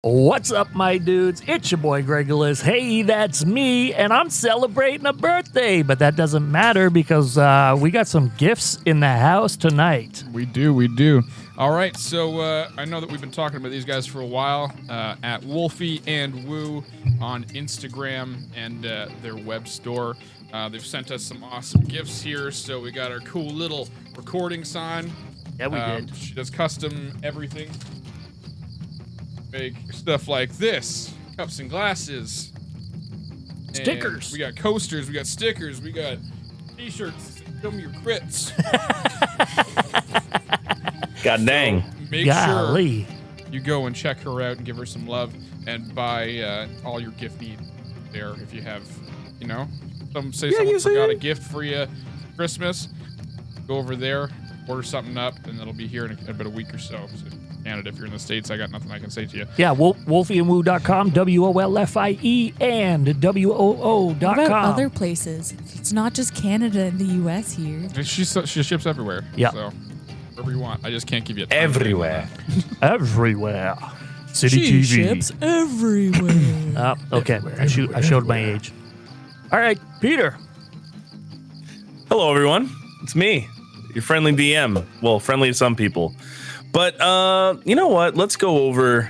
What's up, my dudes? It's your boy Grjorn. Hey, that's me, and I'm celebrating a birthday, but that doesn't matter because we got some gifts in the house tonight. We do. All right, so I know that we've been talking about these guys for a while at Wolfie and Woo on Instagram and their web store. They've sent us some awesome gifts here, so we got our cool little recording sign. Yeah, we did. She does custom everything. Make stuff like this, cups and glasses. Stickers. And we got coasters, we got stickers, we got t-shirts. Show me your crits. God dang. So make sure you go and check her out and give her some love and buy all your gift needs there if you have, someone forgot a gift for you for Christmas. Go over there, order something up, and it'll be here in about a week or so. Canada, if you're in the States, I got nothing I can say to you. Yeah, wolfieandwoo.com, WOLFIE, and WOO.com. What about other places? It's not just Canada and the U.S. here. She ships everywhere. Yeah. So, wherever you want. I just can't give you a time. Everywhere. Everywhere. City She TV. ships everywhere. Okay. I showed my age. All right, Peter. Hello, everyone. It's me, your friendly DM. Well, friendly to some people. But you know what? Let's go over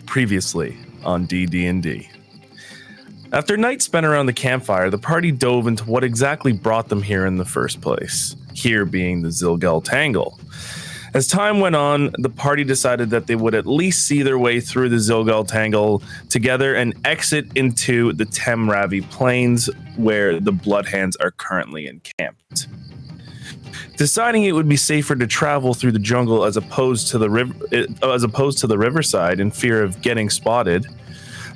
previously on DD&D. After a night spent around the campfire, the party dove into what exactly brought them here in the first place, here being the Zilgel Tangle. As time went on, the party decided that they would at least see their way through the Zilgel Tangle together and exit into the Temravi Plains, where the Bloodhands are currently encamped. Deciding it would be safer to travel through the jungle as opposed to the riverside in fear of getting spotted,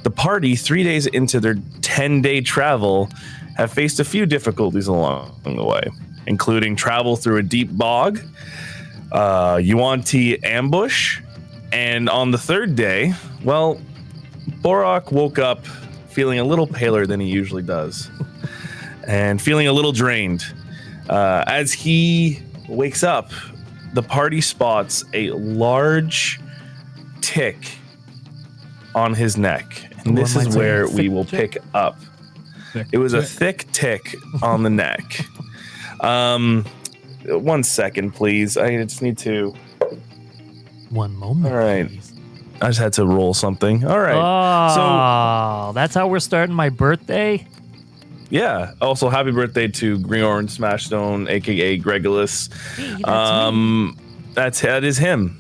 the party, 3 days into their 10-day travel, have faced a few difficulties along the way, including travel through a deep bog, Yuan-Ti ambush, and on the third day, well, Borok woke up feeling a little paler than he usually does, and feeling a little drained. As he wakes up, the party spots a large tick on his neck. And this is where we will pick up. It was a thick tick on the neck. 1 second, please. I just need to... 1 moment. All right. Please. I just had to roll something. All right. So that's how we're starting my birthday? Yeah. Also, happy birthday to Grjorn Smashstone, aka Grjorn. Hey, that is him.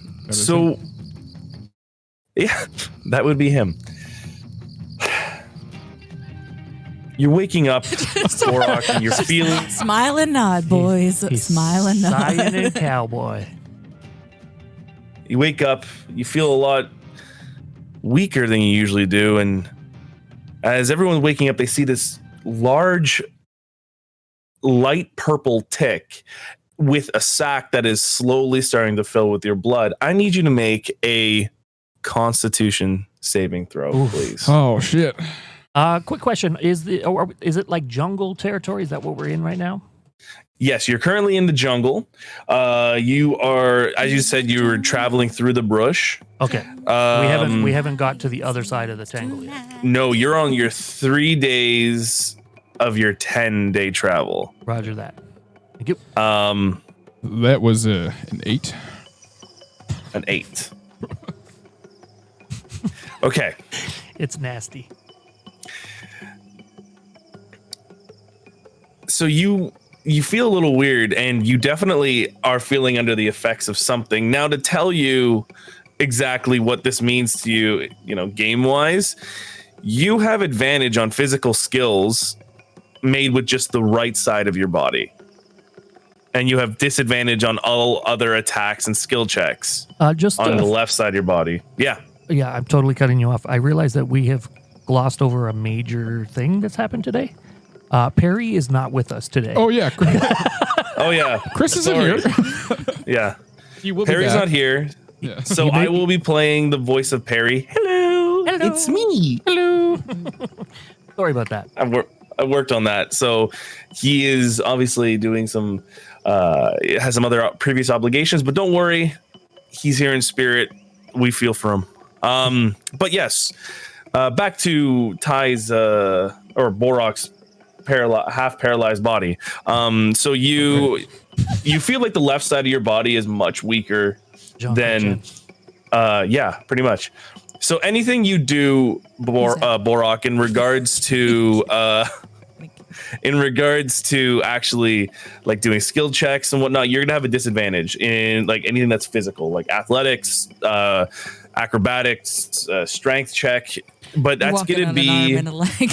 Yeah, that would be him. You're waking up, Borok, and you're feeling... Smile and nod, boys. He's Smile and nod. sighing and cowboy. You wake up, you feel a lot weaker than you usually do, and as everyone's waking up, they see this large light purple tick with a sack that is slowly starting to fill with your blood. I need you to make a Constitution saving throw, please. Oh, shit. Quick question. Is it like jungle territory? Is that what we're in right now? Yes, you're currently in the jungle. You are, as you said, you were traveling through the brush. Okay. We haven't got to the other side of the tangle yet. No, you're on your 3 days of your 10-day travel. Roger that. Thank you. That was an 8. An 8. Okay. It's nasty. So you feel a little weird, and you definitely are feeling under the effects of something. Now, to tell you exactly what this means to you, game-wise, you have advantage on physical skills made with just the right side of your body. And you have disadvantage on all other attacks and skill checks on the left side of your body. Yeah. Yeah, I'm totally cutting you off. I realize that we have glossed over a major thing that's happened today. Perry is not with us today. Oh, yeah. Oh, yeah. Chris isn't here. Yeah. He will Perry's be back. not here. Yeah. So I will be playing the voice of Perry. Hello. It's me. Hello. Sorry about that. I worked on that. So he is obviously doing some, has some other previous obligations, but don't worry. He's here in spirit. We feel for him. But yes, back to Ty's or Borok's half paralyzed body. So you feel like the left side of your body is much weaker than pretty much. So anything you do, Borok, in regards to actually like doing skill checks and whatnot, you're gonna have a disadvantage in like anything that's physical, like athletics, acrobatics, strength check. But that's gonna be an arm and a leg.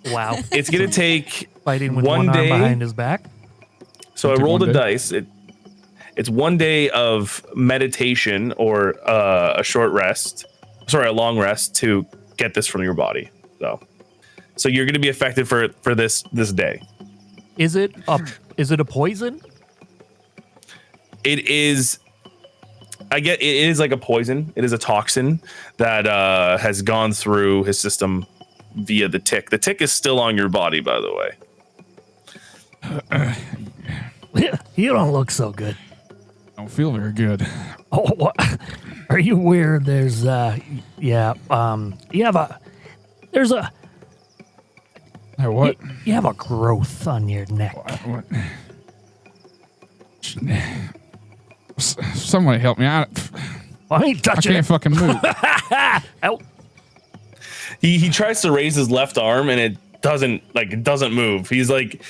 Wow. It's gonna take Fighting with one arm behind his back. So I rolled a dice. It's 1 day of meditation or a long rest to get this from your body. So you're going to be affected for this day. Is it a poison? It is. It is like a poison. It is a toxin that has gone through his system via the tick. The tick is still on your body, by the way. You don't look so good. I don't feel very good. Oh, what? Are you weird? There's you have a What? You have a growth on your neck. What? Somebody help me out. I ain't touching I can't fucking move. Ow. He tries to raise his left arm and it doesn't move. He's like,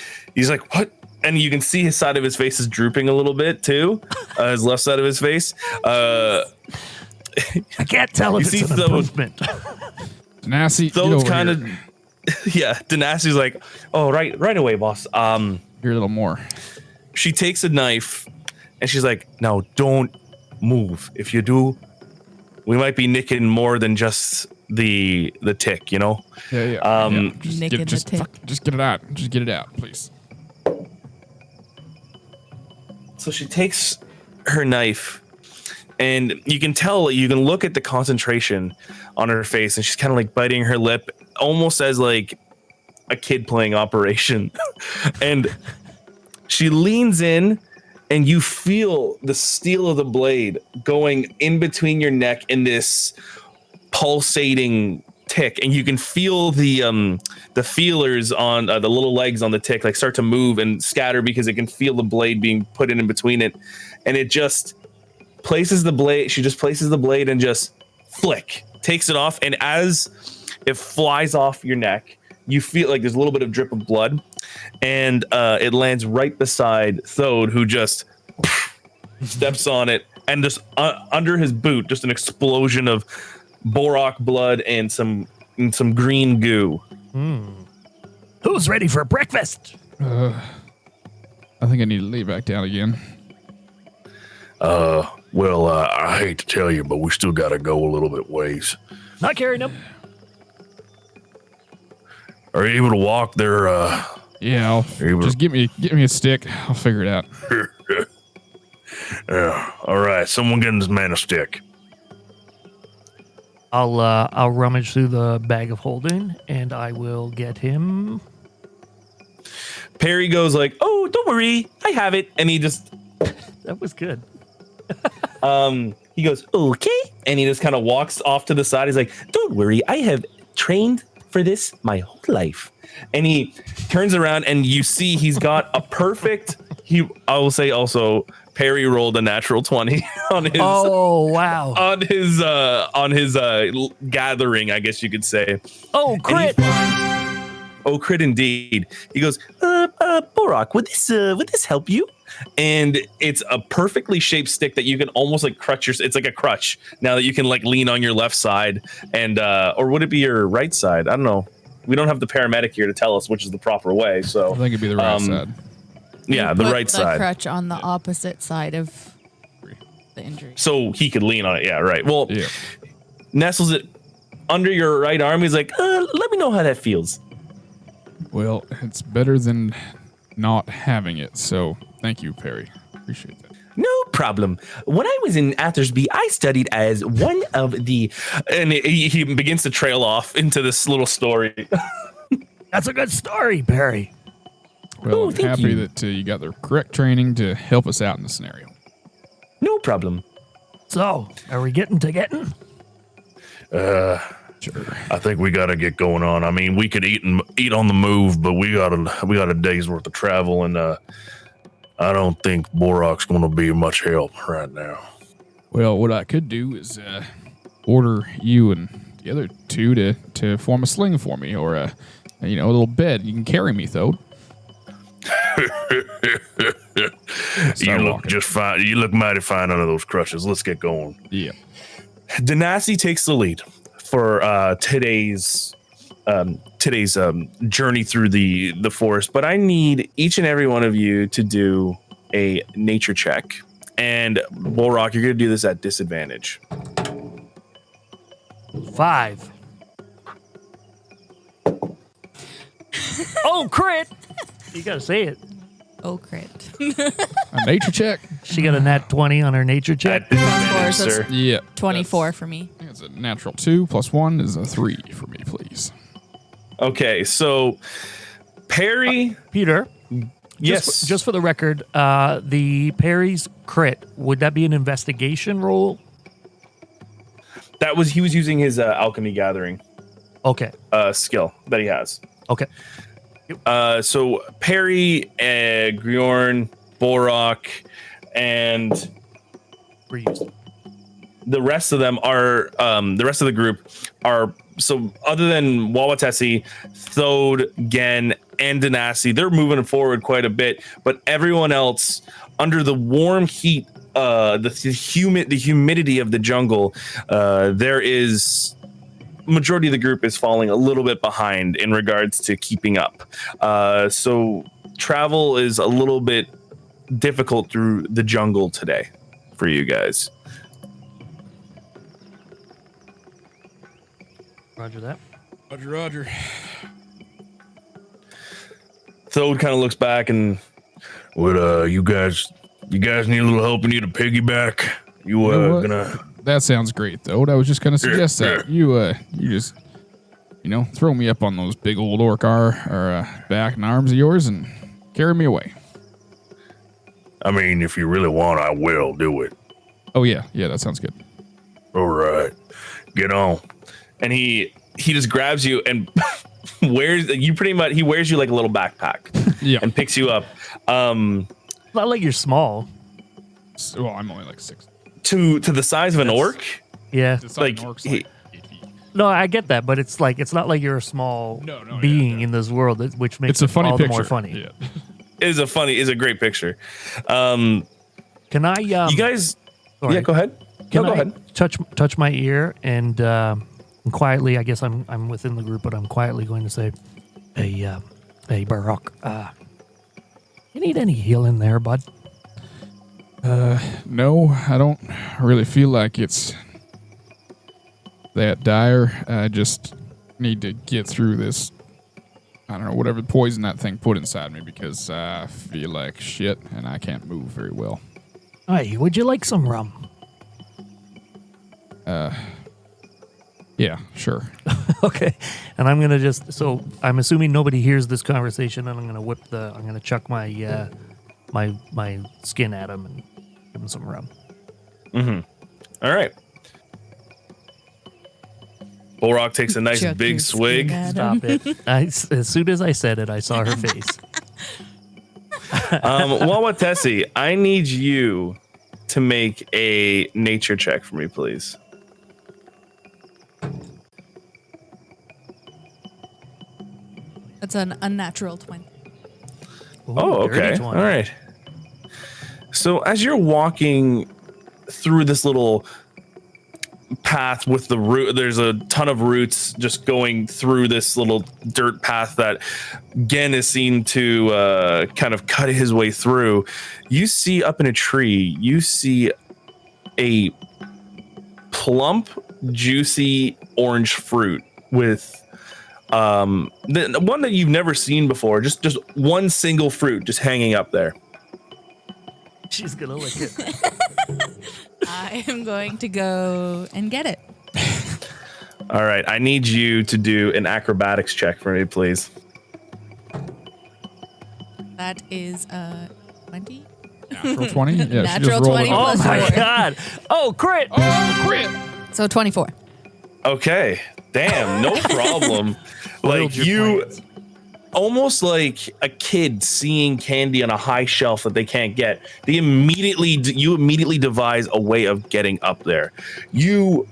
what? And you can see his side of his face is drooping a little bit too. His left side of his face. I can't tell if it's an improvement. Nasty. Thode's kind of. Yeah, Danassi's like, oh, right away, boss. Here a little more. She takes a knife and she's like, now don't move. If you do, we might be nicking more than just the tick, you know? Yeah. Just get it out. Just get it out, please. So she takes her knife and you can look at the concentration on her face and she's kind of like biting her lip, almost as like a kid playing Operation. And she leans in and you feel the steel of the blade going in between your neck in this pulsating tick, and you can feel the feelers on the little legs on the tick like start to move and scatter because it can feel the blade being put in between it, and it just places the blade. She just places the blade and just flick, takes it off, and as it flies off your neck, you feel like there's a little bit of drip of blood, and it lands right beside Thode, who just steps on it, and just under his boot, just an explosion of Borok blood and some green goo. Who's ready for breakfast? I think I need to lay back down again. Well, I hate to tell you, but we still got to go a little bit ways. Not carrying him. Are you able to walk there? Yeah, just give me a stick. I'll figure it out. Yeah. All right. Someone get this man a stick. I'll rummage through the bag of holding and I will get him. Perry goes like, "Oh, don't worry, I have it," and he just that was good. He goes, "Okay," and he just kind of walks off to the side. He's like, "Don't worry, I have trained for this my whole life." And he turns around and you see he's got a perfect. I will say also, Perry rolled a natural 20 on his. Oh wow! On his gathering, I guess you could say. Oh, crit! Oh, crit indeed. He goes, Borok, would this help you? And it's a perfectly shaped stick that you can almost like crutch it's like a crutch now that you can like lean on your left side and or would it be your right side? I don't know. We don't have the paramedic here to tell us which is the proper way. So I think it'd be the right side. Yeah, the right side. Crutch on the opposite side of the injury. So he could lean on it. Yeah, right. Well, nestles it under your right arm. He's like, let me know how that feels. Well, it's better than not having it. So thank you, Perry. Appreciate that. No problem. When I was in Athersby, I studied as one of the... And he begins to trail off into this little story. That's a good story, Perry. Well, I'm happy that you got the correct training to help us out in the scenario. No problem. So, are we getting to getting? Sure. I think we got to get going on. I mean, we could eat on the move, but we got a day's worth of travel, and I don't think Borok's going to be much help right now. Well, what I could do is order you and the other two to form a sling for me, or a little bed. You can carry me, though. You look just fine. You look mighty fine under those crutches. Let's get going. Yeah. Danasi takes the lead for today's journey through the forest, but I need each and every one of you to do a nature check. And Borok, you're going to do this at disadvantage. 5. Oh, crit! You gotta say it. Oh, crit. A nature check? She got a nat 20 on her nature check. At disadvantage, so it's- sir. Yeah. 24 for me. I think it's a natural 2 plus 1 is a 3 for me, please. Okay, so Perry. Peter, Yes. just for the record, the Perry's crit, would that be an investigation roll? He was using his alchemy gathering Okay. skill that he has. Okay. So Perry, Grjorn, Borok, and Reused. the rest of them are the rest of the group are, so other than Waawaatesi, Thode, Gen, and Danasi, they're moving forward quite a bit, but everyone else, under the warm heat, the humidity of the jungle, majority of the group is falling a little bit behind in regards to keeping up. So travel is a little bit difficult through the jungle today for you guys. Roger that. Roger. Thode kind of looks back and, What you guys need a little help? You need a piggyback? You know what? gonna? That sounds great, though. I was just going to suggest that. You just, throw me up on those big old orc back and arms of yours and carry me away. I mean, if you really want, I will do it. Oh, yeah. Yeah, that sounds good. All right, get on. and he just grabs you and wears you pretty much. He wears you like a little backpack, Yeah. and picks you up. Not like you're small. Well, I'm only like 6. To the size of an orc. Yeah. It's Like, an orc's he- like 8 feet. No, I get that, but it's not like you're a small being in this world, which makes It's a funny it all picture. the more funny. Yeah. Is a great picture. Can I? You guys, sorry. yeah, go ahead. Can Go I ahead. touch my ear and quietly? I guess I'm within the group, but I'm quietly going to say, "Hey, Borok, you need any healing there, bud?" No, I don't really feel like it's that dire. I just need to get through this. I don't know, whatever poison that thing put inside me, because I feel like shit and I can't move very well. Hey, would you like some rum? Yeah, sure. Okay, and I'm gonna so I'm assuming nobody hears this conversation, and I'm gonna chuck my my skin at him and give him some rum. All right. Borok takes a nice Chuck big your swig. skin at Stop it! As soon as I said it, I saw her face. Waawaatesi, I need you to make a nature check for me, please. That's an unnatural 20. Ooh, Oh, dirty okay. 20. All right. So as you're walking through this little path with the root, there's a ton of roots just going through this little dirt path that Gen is seen to kind of cut his way through. You see up in a tree, you see a plump, juicy orange fruit with the one that you've never seen before. Just one single fruit just hanging up there. She's gonna lick it. I am going to go and get it. All right, I need you to do an acrobatics check for me, please. That is 20. Natural 20? Yeah, Natural she just rolled 20 it. Oh plus my 4. god! Oh, crit! Oh, crit! So 24. Okay. Damn, no problem. Like you almost like a kid seeing candy on a high shelf that they can't get. You immediately devise a way of getting up there. You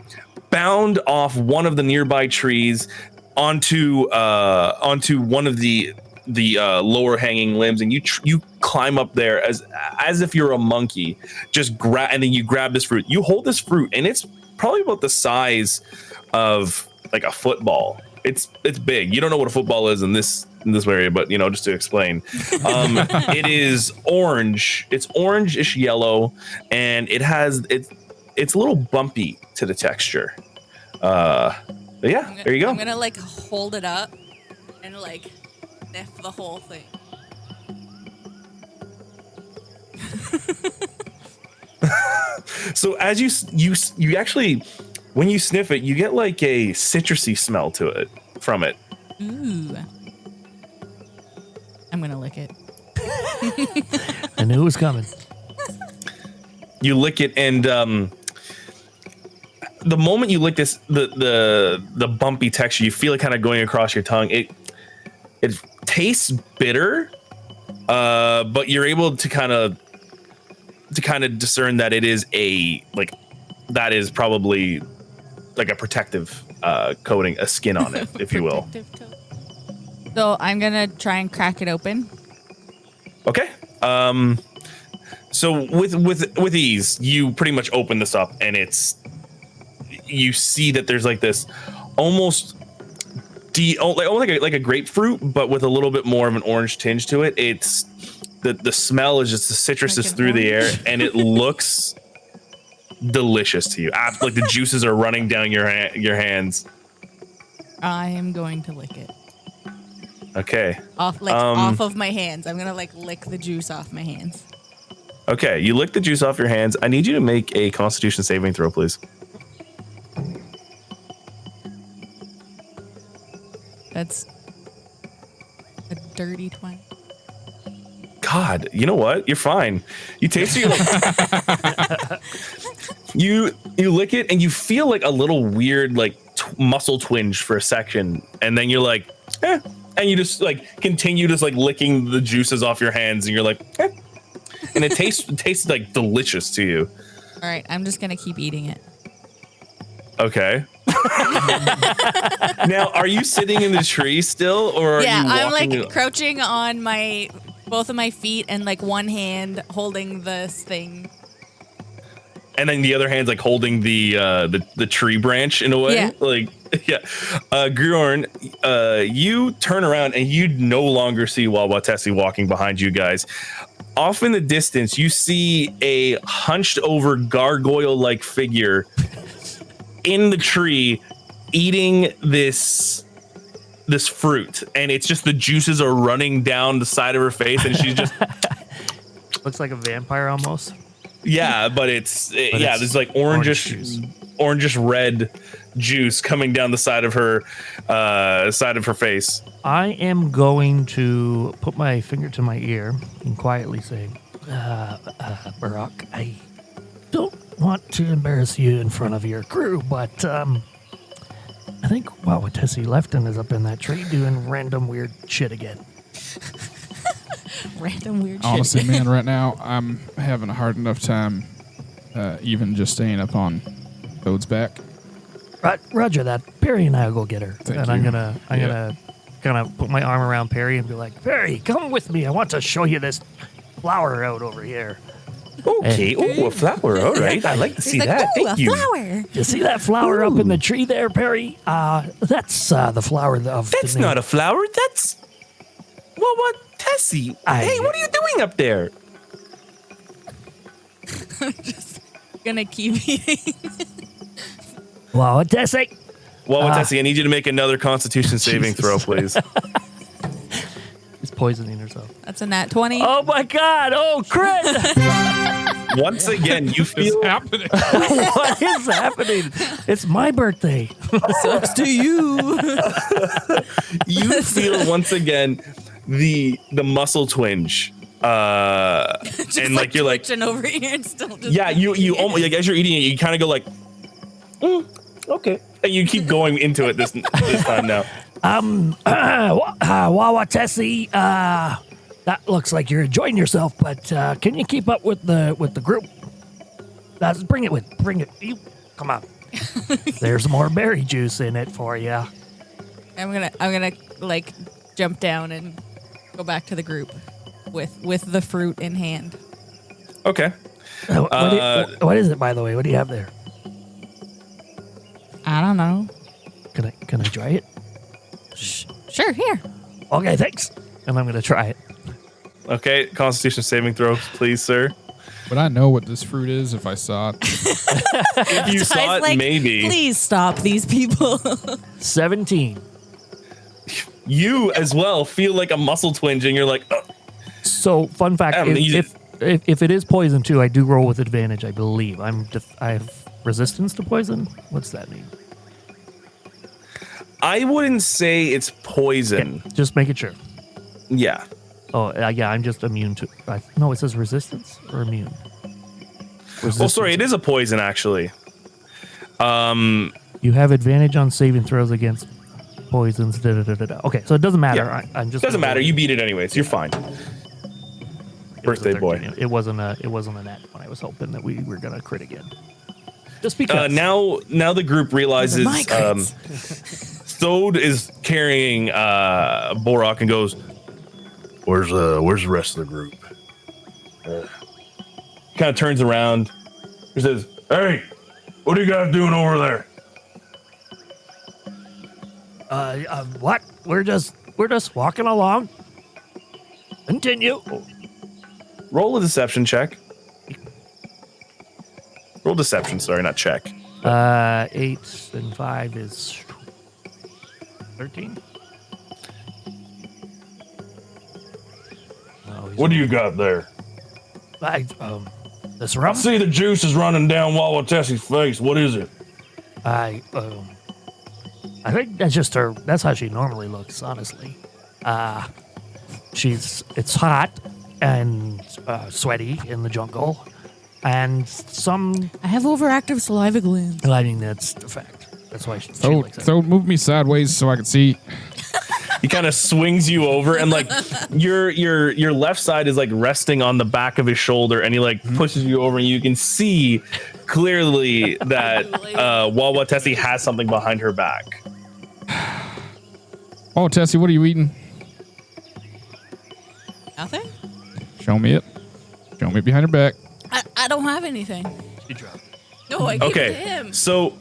bound off one of the nearby trees onto one of the lower hanging limbs, and you climb up there as if you're a monkey. And then you grab this fruit. You hold this fruit, and it's probably about the size of like a football. It's big. You don't know what a football is in this area, but just to explain, it is orange. It's orange-ish yellow, and it's a little bumpy to the texture. But yeah, there you go. I'm gonna like hold it up and like sniff the whole thing. So as you actually, when you sniff it, you get like a citrusy smell to it from it. Ooh. I'm gonna lick it. I knew it was coming. You lick it, and the moment you lick this, the bumpy texture, you feel it kind of going across your tongue. It tastes bitter, but you're able to kind of discern that it is that is probably like a protective coating, a skin on it, if you will. So I'm gonna try and crack it open. Okay. So with ease, you pretty much open this up, and you see that there's like this almost like a grapefruit, but with a little bit more of an orange tinge to it. It's the smell is just the citrus is through the air, and it looks delicious to you. Like the juices are running down your hands. I am going to lick it. Okay. Off of my hands. I'm gonna like lick the juice off my hands. Okay, you lick the juice off your hands. I need you to make a Constitution saving throw, please. That's a dirty 20. God, you know what? You're fine. You taste it, you lick it, and you feel like a little weird like muscle twinge for a section, and then you're like, eh. And you just like continue just like licking the juices off your hands, and you're like, eh. And it tastes like delicious to you. All right, I'm just gonna keep eating it. Okay. Now, are you sitting in the tree still, or are you I'm walking? like crouching on both of my feet and like one hand holding this thing. And then the other hand's like holding the tree branch in a way. Yeah. Like, yeah. Grjorn, you turn around and you no longer see Waawaatesi walking behind you guys. Off in the distance, you see a hunched over gargoyle-like figure in the tree eating this fruit, and it's just the juices are running down the side of her face, and she's just Looks like a vampire almost. yeah, but there's like orangish red juice coming down the side of her face. I am going to put my finger to my ear and quietly say, Borok, I don't want to embarrass you in front of your crew, but I think Waawaatesi Lefton is up in that tree doing random weird shit again. Random weird shit. Honestly, man, right now I'm having a hard enough time even just staying up on Toad's back. Roger that. Perry and I will go get her. Thank and you. I'm gonna kind of put my arm around Perry and be like, Perry, come with me. I want to show you this flower out over here. Okay. Oh, a flower. All right. I like to see that. Thank you. Flower. You see that flower up in the tree there, Perry? That's the flower of That's the not a flower. That's Waawaatesi. Hey, what are you doing up there? I'm just gonna keep eating. Waawaatesi. Waawaatesi, I need you to make another Constitution saving throw, please. He's poisoning herself. That's a nat 20. Oh my God! Oh, crit! Once again, you feel What's happening? What is happening? It's my birthday. Sucks to you. you feel once again the muscle twinge. And like you're like twitching over here and still just yeah, you almost like as you're eating it, you kind of go like, okay. And you keep going into it this time now. Waawaatesi, that looks like you're enjoying yourself, but can you keep up with the group? Bring it. Come on. There's more berry juice in it for you. I'm gonna like jump down and go back to the group with the fruit in hand. Okay. What is it, by the way? What do you have there? I don't know. Can I try it? Sure, here. Okay, thanks. And I'm gonna try it. Okay, Constitution saving throw, please, sir. Would I know what this fruit is if I saw it? If you saw it, Like, maybe. Please stop these people. 17. You as well feel like a muscle twinge, and you're like, oh. So, fun fact: if it is poison too, I do roll with advantage. I believe I have resistance to poison. What's that mean? I wouldn't say it's poison. Okay, just make it sure. Yeah. Oh, yeah, I'm just immune to. No, it says resistance or immune. Oh, sorry, it is a poison actually. You have advantage on saving throws against poisons. Okay, so it doesn't matter. Yeah. I'm just Doesn't matter. You beat it anyways. You're fine. Birthday boy. It wasn't a net when I was hoping that we were gonna crit again. Just because. Now the group realizes My crits. Thode is carrying Borok and goes, Where's the rest of the group? Kind of turns around. He says, "Hey, what are you guys doing over there?" What? We're just walking along. Continue. Roll a deception check. Roll deception, sorry, not check. 8 and 5 is 13. What do you got there? This rum. See the juice is running down Waawaatesi's face. What is it? I think that's just her. That's how she normally looks, honestly. It's hot and sweaty in the jungle, and I have overactive saliva glands. I mean, that's the fact. That's why she So likes it. move me sideways so I can see. He kind of swings you over, and like your left side is like resting on the back of his shoulder, and he like pushes you over, and you can see clearly that Waawaatesi has something behind her back. Oh, Tessie, what are you eating? Nothing? Show me it. Show me behind her back. I don't have anything. She dropped. No, I gave it to Okay, him. so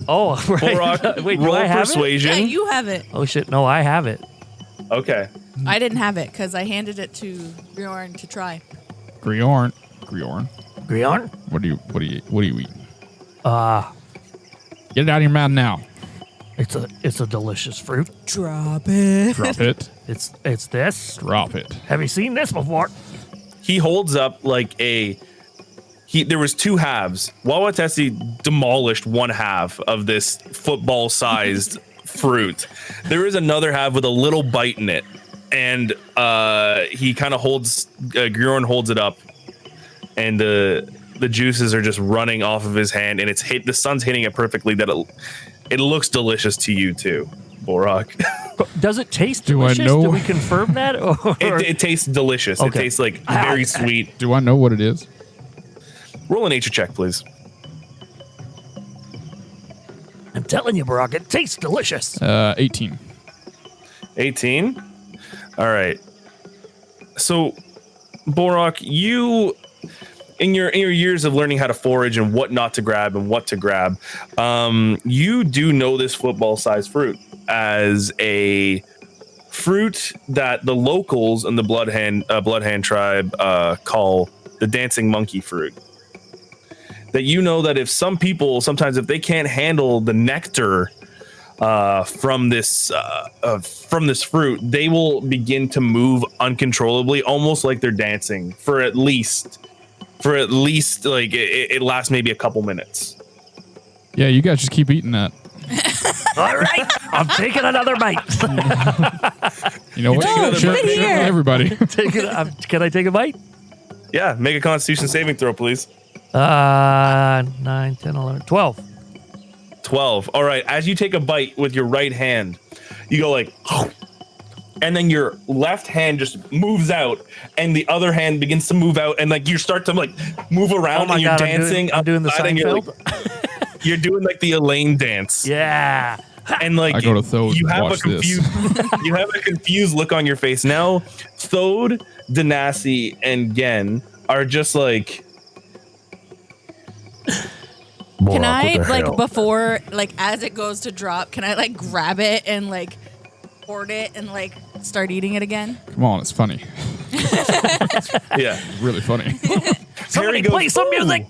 Oh, right. Borok, Wait, do roll I have persuasion. Yeah, you have it. it? Oh shit! No, I have it. Okay. I didn't have it because I handed it to Grjorn to try. Grjorn. Grjorn? What are you eating? Get it out of your mouth now. It's a delicious fruit. Drop it. Drop it. It's this. Drop it. Have you seen this before? He holds up like there was two halves. Waawaatesi demolished one half of this football-sized fruit. There is another half with a little bite in it, and he kind of Grjorn holds it up, and the juices are just running off of his hand, and the sun's hitting it perfectly. That it looks delicious to you too, Borok. Does it taste Do I delicious? know? Do we confirm that? Or? It tastes delicious. It Okay. tastes like very sweet. Do I know what it is? Roll a nature check, please. I'm telling you, Borok, it tastes delicious. 18. 18. All right. So, Borok, you, in your years of learning how to forage and what not to grab and what to grab, you do know this football-sized fruit as a fruit that the locals in the Bloodhand tribe call the dancing monkey fruit. That you know that if some people, sometimes if they can't handle the nectar from this fruit, they will begin to move uncontrollably, almost like they're dancing for at least like it lasts maybe a couple minutes. Yeah, you guys just keep eating that. All right, I'm taking another bite. You know what? another Share bite. with everybody. Can I take a bite? Yeah, make a Constitution saving throw, please. 9, 10, 11, 12. 12. All right. As you take a bite with your right hand, you go like, and then your left hand just moves out, and the other hand begins to move out, and like you start to like move around, and you're dancing. I'm doing the Seinfeld. You're doing like the Elaine dance. Yeah. And like, I go to Thode. You have a confused, you have a confused look on your face now. Thode, Denasi, and Gen are just like. Can I like before, like as it goes to drop, can I like grab it and like hoard it and like start eating it again? Come on, it's funny. Yeah, really funny. Somebody play some music.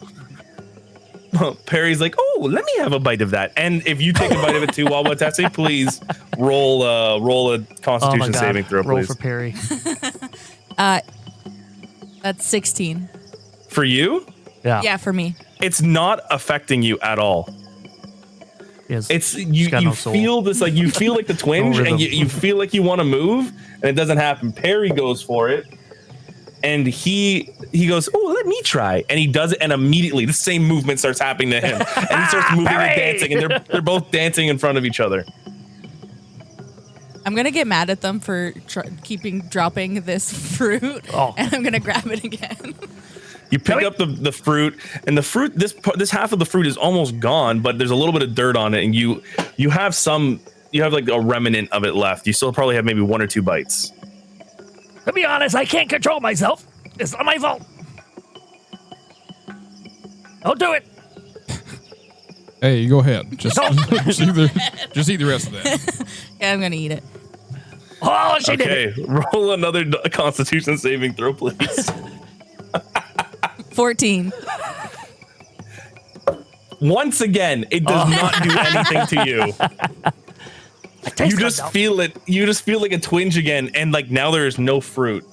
Perry's like, oh, let me have a bite of that. And if you take a bite of it too, Waawaatesi, please roll a Constitution saving throw, please. Roll for Perry. That's 16. For you? Yeah. Yeah, for me. It's not affecting you at all. Yes. It's you feel this like you feel like the twinge and you feel like you want to move and it doesn't happen. Perry goes for it. And he goes, oh, let me try. And he does it, and immediately the same movement starts happening to him. And he starts moving and dancing, and they're both dancing in front of each other. I'm going to get mad at them for dropping this fruit, and I'm going to grab it again. You pick up the fruit, and the fruit, this half of the fruit is almost gone, but there's a little bit of dirt on it, and you have like a remnant of it left. You still probably have maybe 1 or 2 bites. To be honest, I can't control myself. It's not my fault. Don't do it. Hey, go ahead. Just eat the rest of that. Yeah, I'm gonna eat it. Oh, she did it. Okay, roll another Constitution saving throw, please. 14. Once again, it does not do anything to you. You just feel it. You just feel like a twinge again, and like now there is no fruit.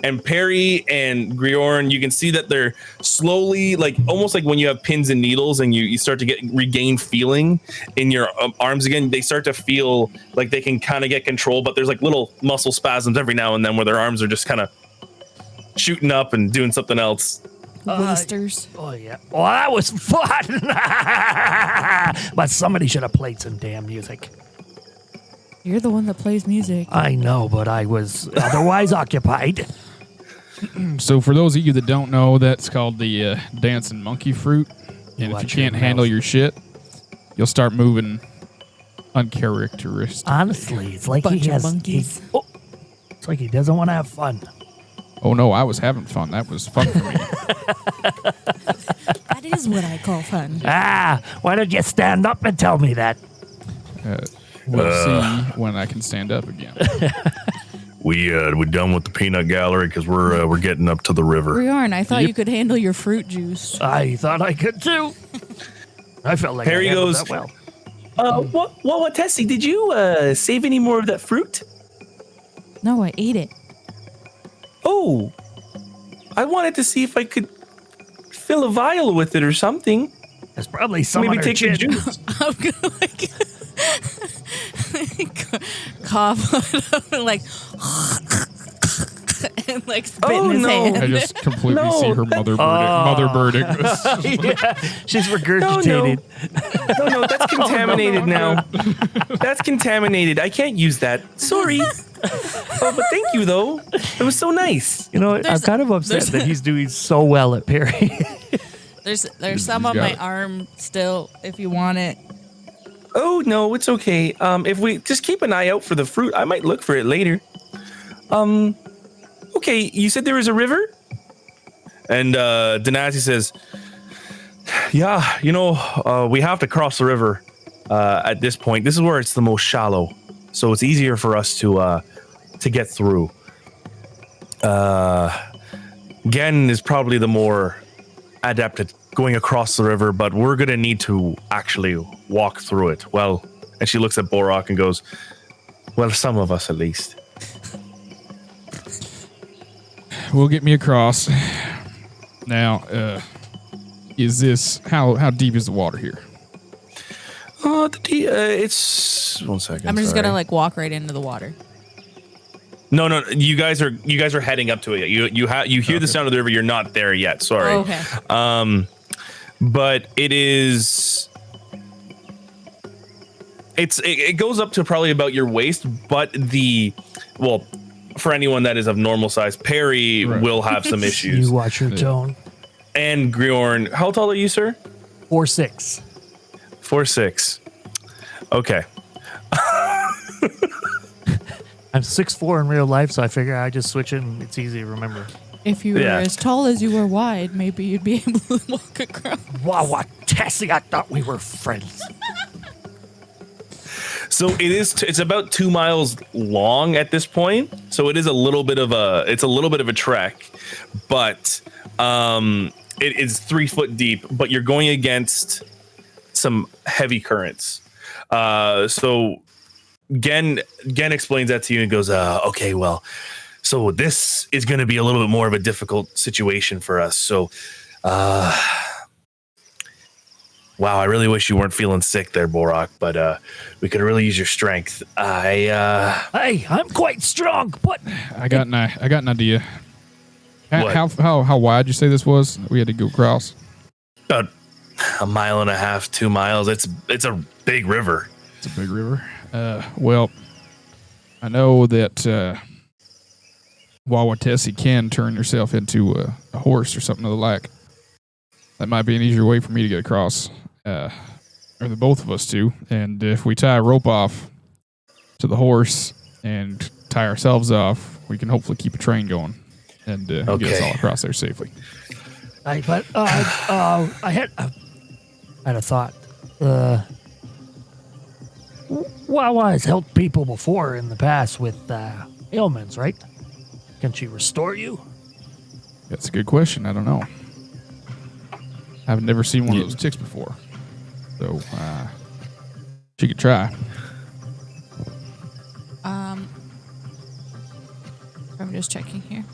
And Perry and Grjorn, you can see that they're slowly, like almost like when you have pins and needles, and you start to regain feeling in your arms again. They start to feel like they can kind of get control, but there's like little muscle spasms every now and then where their arms are just kind of shooting up and doing something else. Wasters. Oh yeah. Well, that was fun. But somebody should have played some damn music. You're the one that plays music. I know, but I was otherwise occupied. So for those of you that don't know, that's called the dancing monkey fruit. And if you can't handle your shit, you'll start moving uncharacteristic. Honestly, it's like Bunch of monkeys. It's like he doesn't want to have fun. Oh no, I was having fun. That was fun for me. That is what I call fun. Why don't you stand up and tell me that? We'll see when I can stand up again. We done with the peanut gallery because we're getting up to the river. Grjorn, I thought you could handle your fruit juice. I thought I could too. I felt like Harry I handled goes, that well. Waawaatesi, did you save any more of that fruit? No, I ate it. Oh, I wanted to see if I could fill a vial with it or something. There's probably some Maybe take your juice. I'm gonna like cough and like and like spit in his hand. I just completely see her mother birding this. Yeah, she's regurgitated. No, that's contaminated now. That's contaminated. I can't use that. Sorry. But thank you, though. It was so nice. You know, I'm kind of upset that he's doing so well at Perry. There's some on my arm still, if you want it. Oh, no, it's okay. If we just keep an eye out for the fruit, I might look for it later. Okay, you said there was a river? And Denasi says, yeah, we have to cross the river at this point. This is where it's the most shallow, so it's easier for us to get through. Gen is probably the more adept at going across the river, but we're going to need to actually walk through it. Well, and she looks at Borok and goes, well, some of us at least. Will get me across. Now, is this how deep is the water here? It's 1 second. I'm just gonna like walk right into the water. No. You guys are heading up to it. You hear the sound of the river. You're not there yet. Sorry. Oh, okay. But it is. it goes up to probably about your waist, but for anyone that is of normal size, Perry will have some issues. You watch your tone. And Grjorn, how tall are you, sir? 4'6". 4'6". Okay. I'm 6'4" in real life, so I figure I just switch it and it's easy to remember. If you were as tall as you were wide, maybe you'd be able to walk across. Waawaatesi, I thought we were friends. So it's about 2 miles long at this point. So it is a little bit of a trek, but it is 3 foot deep, but you're going against some heavy currents. So Gen explains that to you and goes, okay, well, so this is going to be a little bit more of a difficult situation for us. So, wow, I really wish you weren't feeling sick there, Borok, but we could really use your strength. Hey, I'm quite strong, but I got an idea. What? How wide you say this was? We had to go across. About 1.5 miles, 2 miles. It's a big river. It's a big river. Well, I know that Waawaatesi can turn yourself into a horse or something of the like. That might be an easier way for me to get across, or the both of us too. And if we tie a rope off to the horse and tie ourselves off, we can hopefully keep a train going and get us all across there safely. I had a thought. Wawa has helped people before in the past with ailments, right? Can she restore you? That's a good question. I don't know. I've never seen one of those ticks before. So, she could try. I'm just checking here.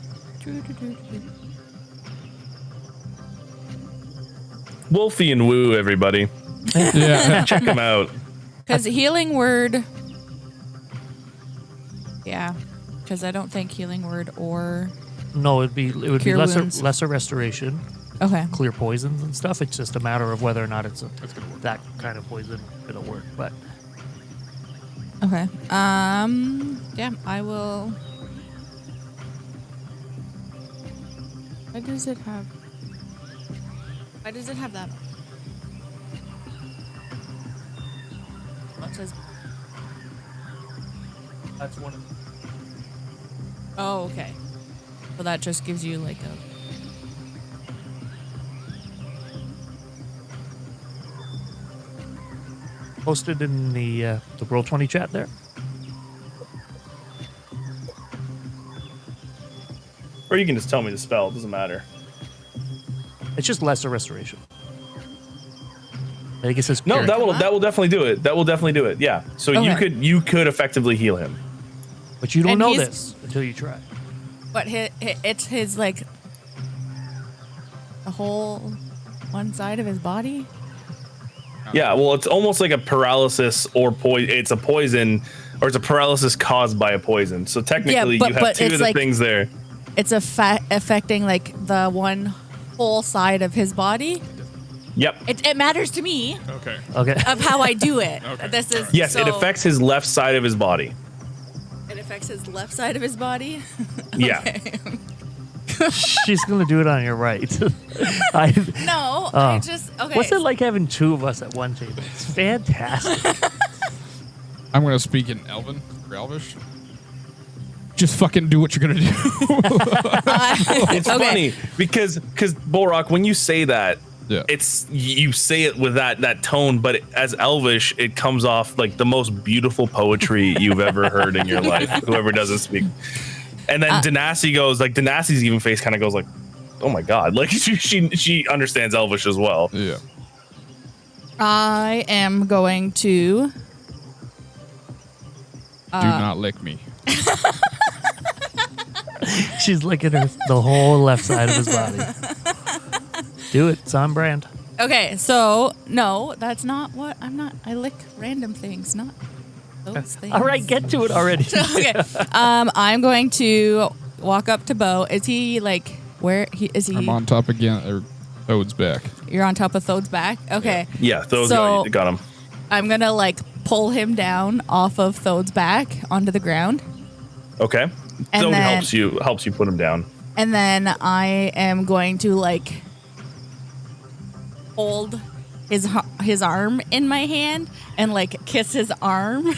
Wolfie and Woo, everybody. Yeah. Check them out. Because healing word. Yeah. Because I don't think healing word or. No, it would be Cure lesser wounds. lesser restoration, Okay. clear poisons and stuff. It's just a matter of whether or not it's that kind of poison. It'll work, but Okay. Yeah, I will. Why does it have that? What says? that's one of Oh, okay. So that just gives you like a. posted in the Roll20 chat there. Or you can just tell me the spell. It doesn't matter. It's just lesser restoration. I think it says No, cure. that will definitely do it. That will definitely do it. Yeah. So Okay. you could effectively heal him. But you don't And know he's- this until you try. But it's his like. The whole one side of his body. Yeah, well, it's almost like a paralysis or poison. It's a poison, or it's a paralysis caused by a poison. So technically, but- you have but two of it's the like- things there. It's affecting like the one whole side of his body. Yep. It matters to me Okay. Okay. of how I do it. Okay. This is Yes, so it affects his left side of his body. It affects his left side of his body. Yeah. She's gonna do it on your right. No, I just okay. What's it like having two of us at one table? It's fantastic. I'm going to speak in Elven or Elvish. Just fucking do what you're going to do. It's funny because Borok, when you say that, Yeah. it's you say it with that tone, but as Elvish, it comes off like the most beautiful poetry you've ever heard in your life. Whoever doesn't speak, and then Danasi goes like Danasi's even face kind of goes like, oh my god, like she understands Elvish as well. Yeah. I am going to. Do not lick me. She's licking the whole left side of his body. Do it. It's on brand. Okay, so no, that's not what I'm not. I lick random things, not those things. All right, get to it already. Okay. I'm going to walk up to Bo. Is he like where he is he? I'm on top again, or Toad's back. You're on top of Thod's back. Okay. Yeah, those So- got him. I'm gonna like pull him down off of Thode's back onto the ground. Okay. And Thode then- helps you put him down. And then I am going to like hold his arm in my hand and like kiss his arm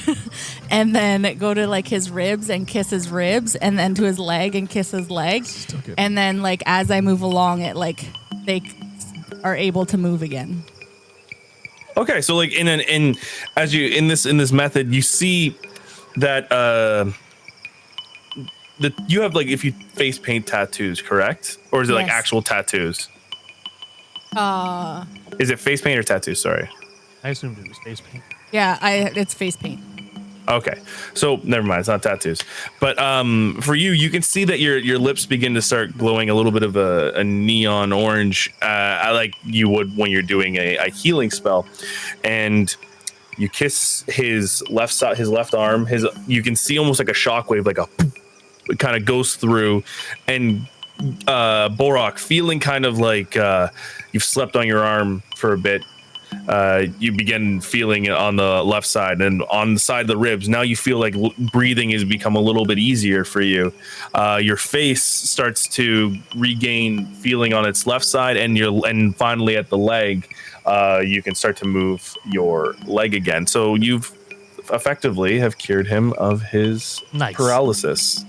and then go to like his ribs and kiss his ribs and then to his leg and kiss his leg. And then like as I move along it like they are able to move again. Okay, so like in this method, you see that you have like if you face paint tattoos, correct? Or is it like Yes. actual tattoos? Is it face paint or tattoos? Sorry. I assumed it was face paint. Yeah, it's face paint. Okay, so never mind. It's not tattoos, but for you can see that your lips begin to start glowing a little bit of a neon orange, I like you would when you're doing a healing spell, and you kiss his left side, his left arm. You can see almost like a shockwave, like it kind of goes through, and Borok, feeling kind of like you've slept on your arm for a bit. You begin feeling it on the left side and on the side of the ribs. Now you feel like breathing has become a little bit easier for you. Your face starts to regain feeling on its left side, and finally at the leg, you can start to move your leg again. So you've effectively have cured him of his paralysis.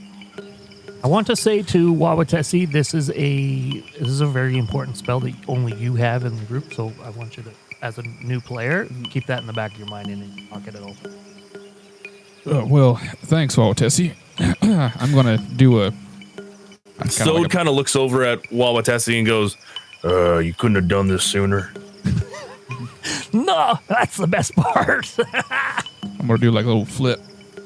I want to say to Waawaatesi, this is a very important spell that only you have in the group. So I want you to, as a new player, keep that in the back of your mind and in your pocket at all. Well, thanks, Waawaatesi. I'm gonna do a. Thode kind of looks over at Waawaatesi and goes, "You couldn't have done this sooner." No, that's the best part. I'm gonna do like a little flip,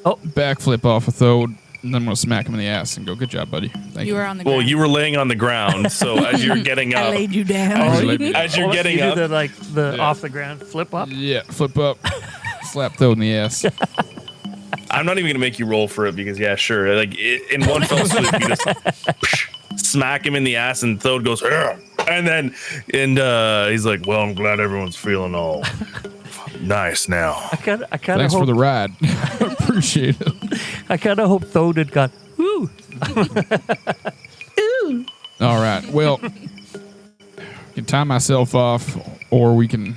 backflip off of Thode. And then I'm going to smack him in the ass and go, good job, buddy. Thank you. You were on the ground. Well, you were laying on the ground, so as you're getting up. I laid you down. As you're getting up. You do the off the ground flip up? Yeah, flip up. Slap Thode in the ass. I'm not even going to make you roll for it because, yeah, sure. Like, in one fell swoop, you just smack him in the ass and Thode goes, "Ugh." And he's like, well, I'm glad everyone's feeling all nice now. I kind of Thanks hope, for the ride. Appreciate it. I kind of hope Thode had gone, ooh. Ooh. All right. Well, I can tie myself off, or we can.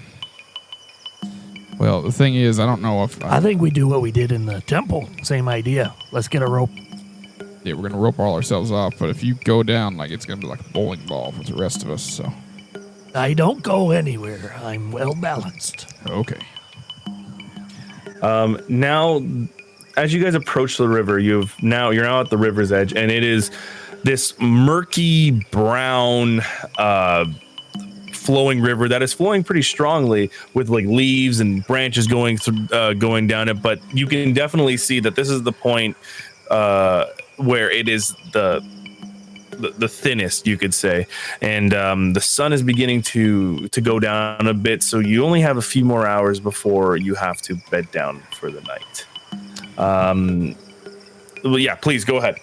Well, the thing is, I don't know if. I think we do what we did in the temple. Same idea. Let's get a rope. Yeah, we're going to rope all ourselves off, but if you go down, like it's going to be like a bowling ball with the rest of us, so. I don't go anywhere. I'm well balanced. Okay. Now, as you guys approach the river, you're now at the river's edge, and it is this murky brown flowing river that is flowing pretty strongly with like leaves and branches going down it. But you can definitely see that this is the point where it is the thinnest, you could say, and the sun is beginning to go down a bit, so you only have a few more hours before you have to bed down for the night. Well, yeah, please go ahead.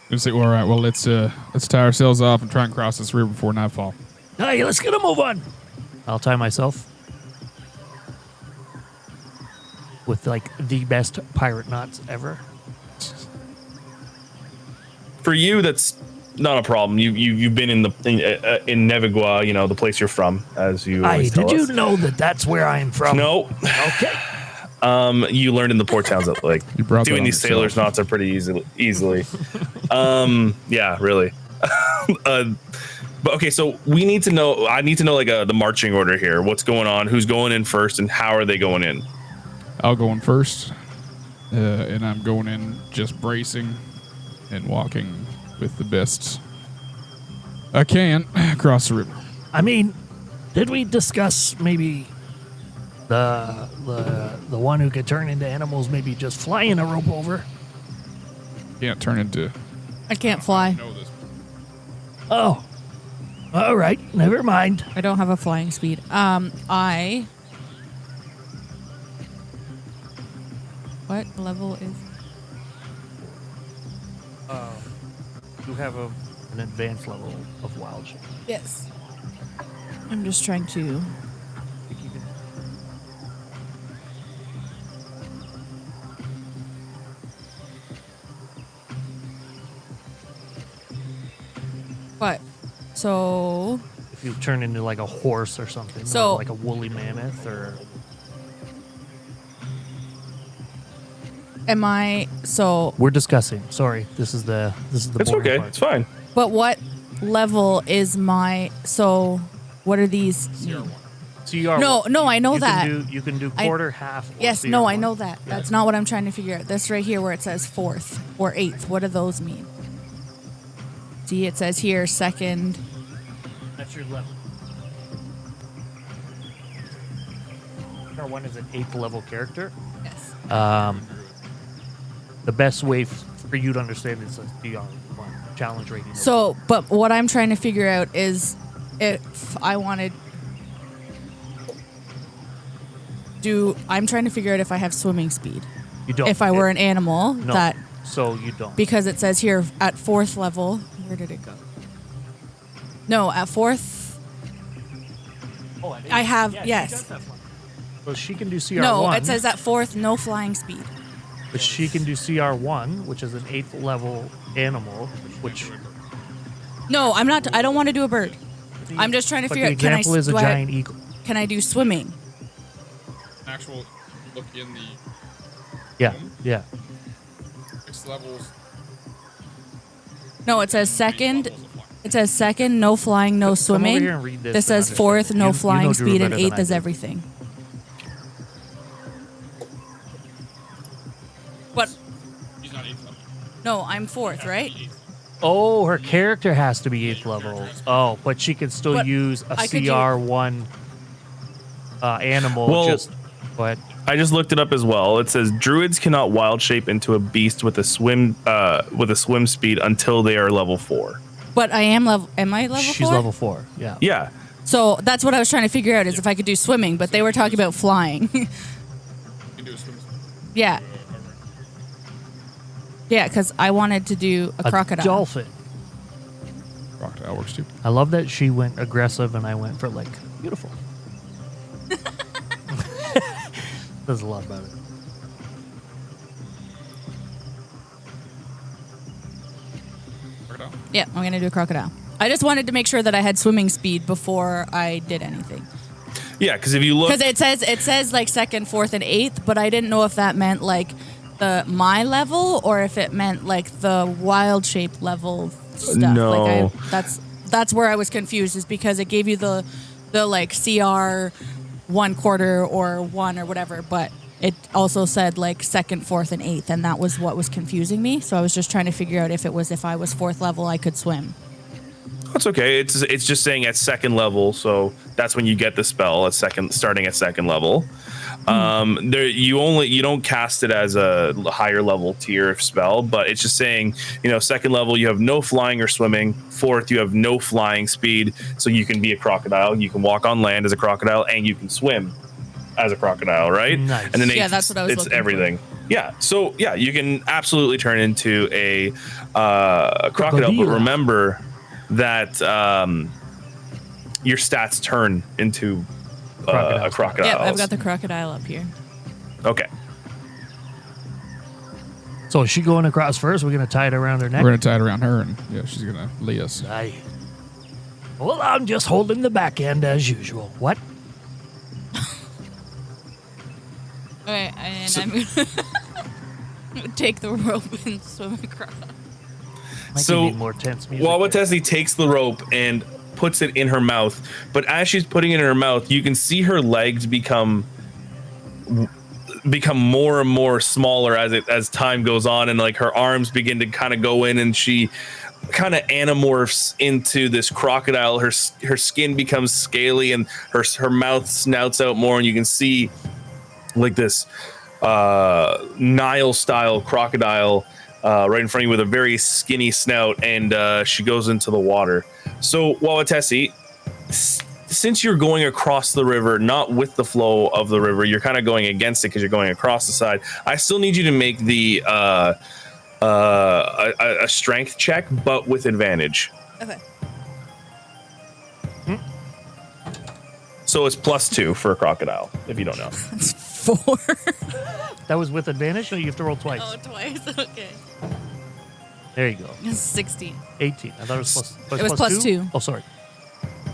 All right, well, let's tie ourselves off and try and cross this river before nightfall. Hey, let's get a move on. I'll tie myself with like the best pirate knots ever. For you, that's not a problem. You've been in Nevigua, you know, the place you're from, as you always tell did us. you know that's where I'm from? No. Okay. You learned in the port towns that like brought that doing on these yourself. sailors knots are pretty easily. Yeah, really. But okay, so I need to know like the marching order here. What's going on? Who's going in first, and how are they going in? I'll go in first, and I'm going in just bracing and walking with the best I can across the river. I mean, did we discuss maybe the one who could turn into animals, maybe just flying a rope over? Can't turn into. I can't fly. Know this. Oh, all right. Never mind. I don't have a flying speed. What level is? You have an advanced level of wild shape. Yes. I'm just trying to. But so If you turn into like a horse or something, So- or like a woolly mammoth, or am I so? we're discussing. Sorry, this is the It's boring okay. part. It's fine. But what level is my? So what are these? CR. No, I know that. You can do quarter, half. Or Yes, CR1. no, I know that. That's not what I'm trying to figure out. This right here where it says 4th or 8th. What do those mean? See, it says here 2nd. That's your level. CR1 is an 8th level character. Yes. The best way for you to understand is a CR1 challenge rating. So, but what I'm trying to figure out is if I wanted I'm trying to figure out if I have swimming speed. You don't. If I were an animal No, that so you don't. because it says here at 4th level. Where did it go? No, at 4th. Oh, at 8. I have Yeah, yes. She does have fun. Well, she can do CR1. No, it says at 4th no flying speed. But she can do CR1, which is an 8th level animal, which No, I'm not. I don't want to do a bird. I'm just trying to but figure the out. Can I example is a do I- giant eagle. Can I do swimming? Actual look in the Yeah, yeah. 6 levels. No, it says 2nd. It says 2nd, no flying, no Come over swimming. here and read this This and says 4th, understand. no You flying know Druid speed, and better than 8th I is do. everything. But He's not 8th level. no, I'm 4th, right? Oh, her character has to be 8th level. Oh, but she can still But use a I could do- CR1 animal. Well- Just but I just looked it up as well. It says druids cannot wild shape into a beast with a swim speed until they are level 4. But I am level. Am I level 4? she's level 4. Yeah. Yeah. So that's what I was trying to figure out is if I could do swimming, but they were talking about flying. You can do a swim. Yeah. Yeah, because I wanted to do a crocodile. dolphin. Crocodile works too. I love that she went aggressive and I went for like beautiful. There's a lot about it. Crocodile. Yeah, I'm gonna do a crocodile. I just wanted to make sure that I had swimming speed before I did anything. Yeah, because if you look, Because it says like 2nd, 4th, and 8th, but I didn't know if that meant like my level or if it meant like the wild shape level stuff. No. Like that's where I was confused is because it gave you the like CR 1/4 or 1 or whatever, but it also said like 2nd, 4th, and 8th, and that was what was confusing me. So I was just trying to figure out if I was 4th level, I could swim. that's okay. It's just saying at 2nd level, so that's when you get the spell starting at 2nd level. You don't cast it as a higher level tier of spell, but it's just saying, 2nd level you have no flying or swimming. 4th you have no flying speed, so you can be a crocodile. You can walk on land as a crocodile, and you can swim as a crocodile, right? Nice. And then Yeah, 8th, that's what I was it's looking for. everything. Yeah, so yeah, you can absolutely turn into a crocodile, but Crocodile. remember that your stats turn into a crocodile. Yep, I've got the crocodile up here. Okay. So is she going across first? We're gonna tie it around her neck. We're gonna tie it around her, and yeah, she's gonna lead us. Aye. Well, I'm just holding the back end as usual. What? Okay, and I'm gonna take the rope and swim across. Might So, give me more tense music. Waawaatesi takes the rope and puts it in her mouth, but as she's putting it in her mouth, you can see her legs become more and more smaller as time goes on, and like her arms begin to kind of go in, and she kind of anamorphs into this crocodile. Her skin becomes scaly, and her mouth snouts out more, and you can see like this Nile style crocodile right in front of you with a very skinny snout, and she goes into the water. So Waawaatesi, since you're going across the river, not with the flow of the river, you're kind of going against it because you're going across the side. I still need you to make the a strength check, but with advantage. Okay. So it's +2 for a crocodile, if you don't know. It's 4. That was with advantage? No, you have to roll twice. Oh, twice. Okay. There you go. It's 16. 18. I thought it was plus. It was plus two. Oh, sorry.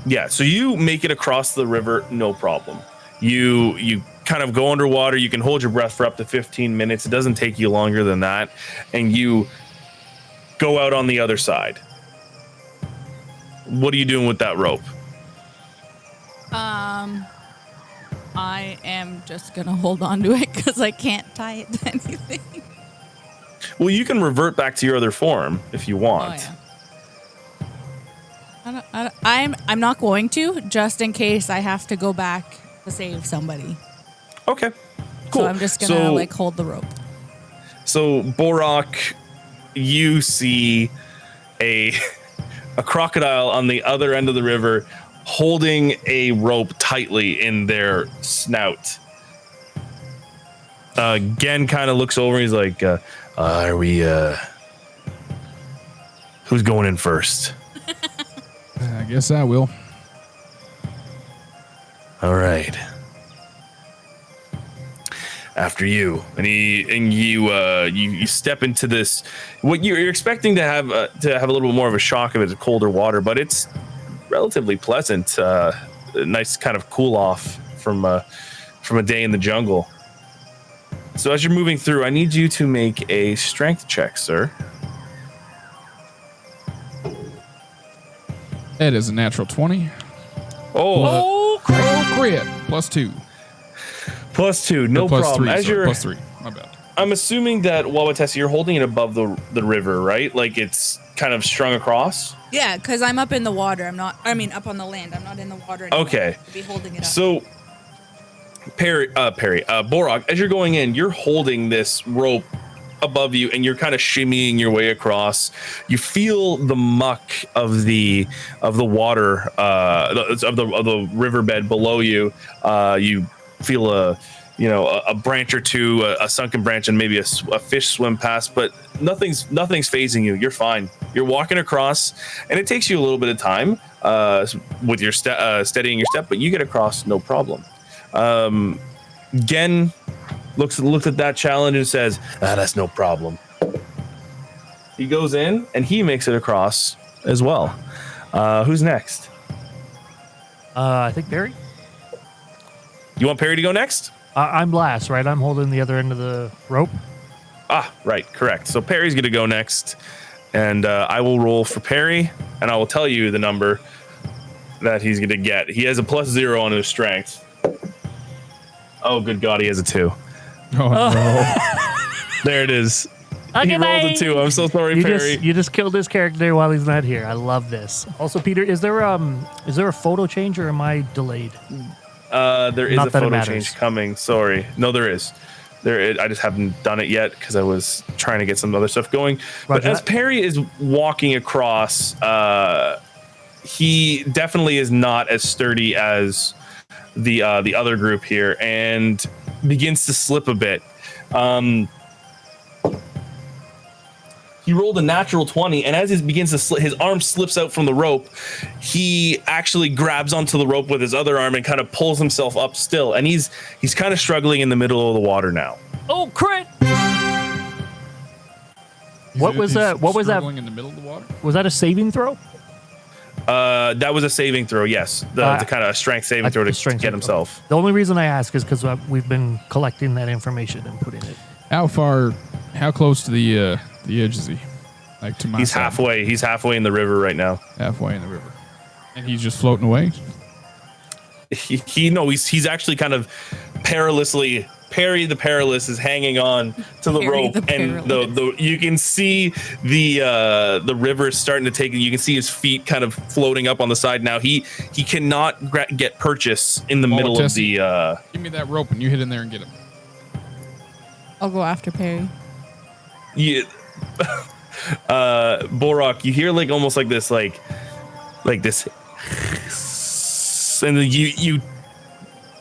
Yeah, so you make it across the river, no problem. You kind of go underwater. You can hold your breath for up to 15 minutes. It doesn't take you longer than that. And you go out on the other side. What are you doing with that rope? I am just going to hold on to it because I can't tie it to anything. Well, you can revert back to your other form if you want. Oh, yeah. I'm not going to, just in case I have to go back to save somebody. Okay, cool. So I'm just gonna hold the rope. So Borok, you see a crocodile on the other end of the river holding a rope tightly in their snout. Gen kind of looks over and he's like, are we, who's going in first? I guess I will. All right. After you, and you step into this. What you're expecting to have a little bit more of a shock of it, colder water, but it's relatively pleasant. A nice kind of cool off from a day in the jungle. So as you're moving through, I need you to make a strength check, sir. That is a natural 20. Oh, Crit. Plus 2. Plus 2, no plus problem. 3, As you're plus 3. My bad. I'm assuming that Waawaatesi, you're holding it above the river, right? Like it's kind of strung across. Yeah, because I'm up in the water. Up on the land. I'm not in the water anymore. Okay. To be holding it up. So, Borok, as you're going in, you're holding this rope above you, and you're kind of shimmying your way across. You feel the muck of the water, of the riverbed below you. You feel a branch or two, a sunken branch, and maybe a fish swim past, but nothing's phasing you. You're fine. You're walking across, and it takes you a little bit of time with your steadying your step, but you get across no problem. Gen looks at that challenge and says, that's no problem. He goes in and he makes it across as well. Who's next? I think Perry. You want Perry to go next? I'm last, right? I'm holding the other end of the rope. Right, correct. So Perry's going to go next, and I will roll for Perry, and I will tell you the number that he's going to get. He has a +0 on his strength. Oh, good God, he has a 2. Oh, no. There it is. Okay, he rolled a 2. I'm so sorry, Perry. You just killed this character while he's not here. I love this. Also, Peter, is there a photo change, or am I delayed? There is Not a that it photo matters. change coming. Sorry. No, there is. I just haven't done it yet because I was trying to get some other stuff going. But as Perry is walking across, he definitely is not as sturdy as the other group here, and begins to slip a bit. He rolled a natural 20, and as he begins to slip, his arm slips out from the rope. He actually grabs onto the rope with his other arm and kind of pulls himself up still. And he's kind of struggling in the middle of the water now. Oh, crit! What was that? Struggling in the middle of the water? Was that a saving throw? That was a saving throw, yes. The kind of strength saving throw to get himself. The only reason I ask is because we've been collecting that information and putting it. How close to the edge is he? Like to my He's side? halfway. He's halfway in the river right now. Halfway in the river. And he's just floating away? He's actually kind of perilously. Perry the Perilous is hanging on to the rope, and the you can see the river starting to take. You can see his feet kind of floating up on the side now. He cannot get purchase in the middle of the. Give me that rope and you hit in there and get him. I'll go after Perry. Yeah, Borok, you hear almost like this, like this, and then you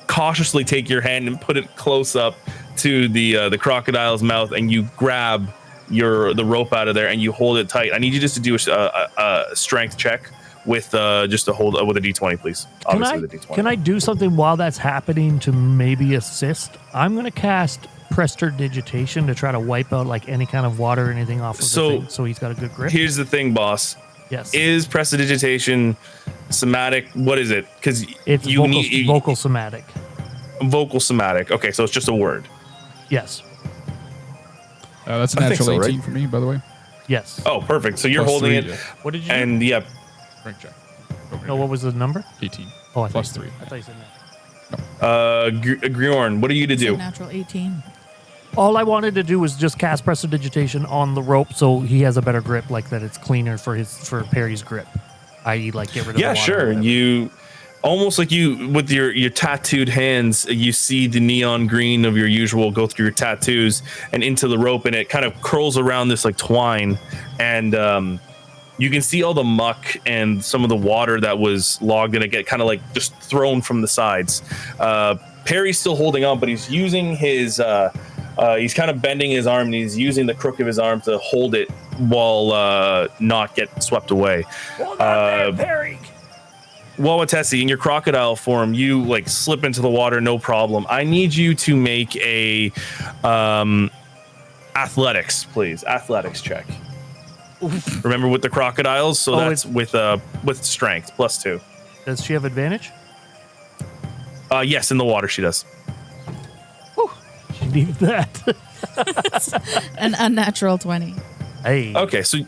cautiously take your hand and put it close up to the crocodile's mouth, and you grab the rope out of there and you hold it tight. I need you just to do a strength check with just a hold with a D20, please. Obviously, with a D20. Can I do something while that's happening to maybe assist? I'm going to cast prestidigitation to try to wipe out like any kind of water or anything off of the thing, so he's got a good grip? Here's the thing, boss. Yes. Is prestidigitation somatic? What is it? Because It's vocal somatic. Vocal somatic. Okay, so it's just a word. Yes. That's a natural 18 for me, by the way. Yes. Oh, perfect. So you're Plus holding 3, it. yeah. What did you And do? yeah. Strength check. No, what was the number? 18. Oh, Plus 3. I thought you said that. Grjorn, what are you to It's a do? natural 18. All I wanted to do was just cast prestidigitation on the rope so he has a better grip, like that it's cleaner for Perry's grip. I.e., like get rid of the Yeah, water or sure. whatever. You almost like you with your tattooed hands, you see the neon green of your usual go through your tattoos and into the rope, and it kind of curls around this like twine, and you can see all the muck and some of the water that was logged in it get kind of like just thrown from the sides. Perry's still holding on, but he's using his he's kind of bending his arm, and he's using the crook of his arm to hold it while not get swept away. Hold on there, Perry! Waawaatesi, in your crocodile form, you like slip into the water, no problem. I need you to make a athletics, please. Athletics check. Remember with the crocodiles, so that's with strength +2. Does she have advantage? Yes, in the water she does. Whew, she needs that. An unnatural 20. Hey. Okay, so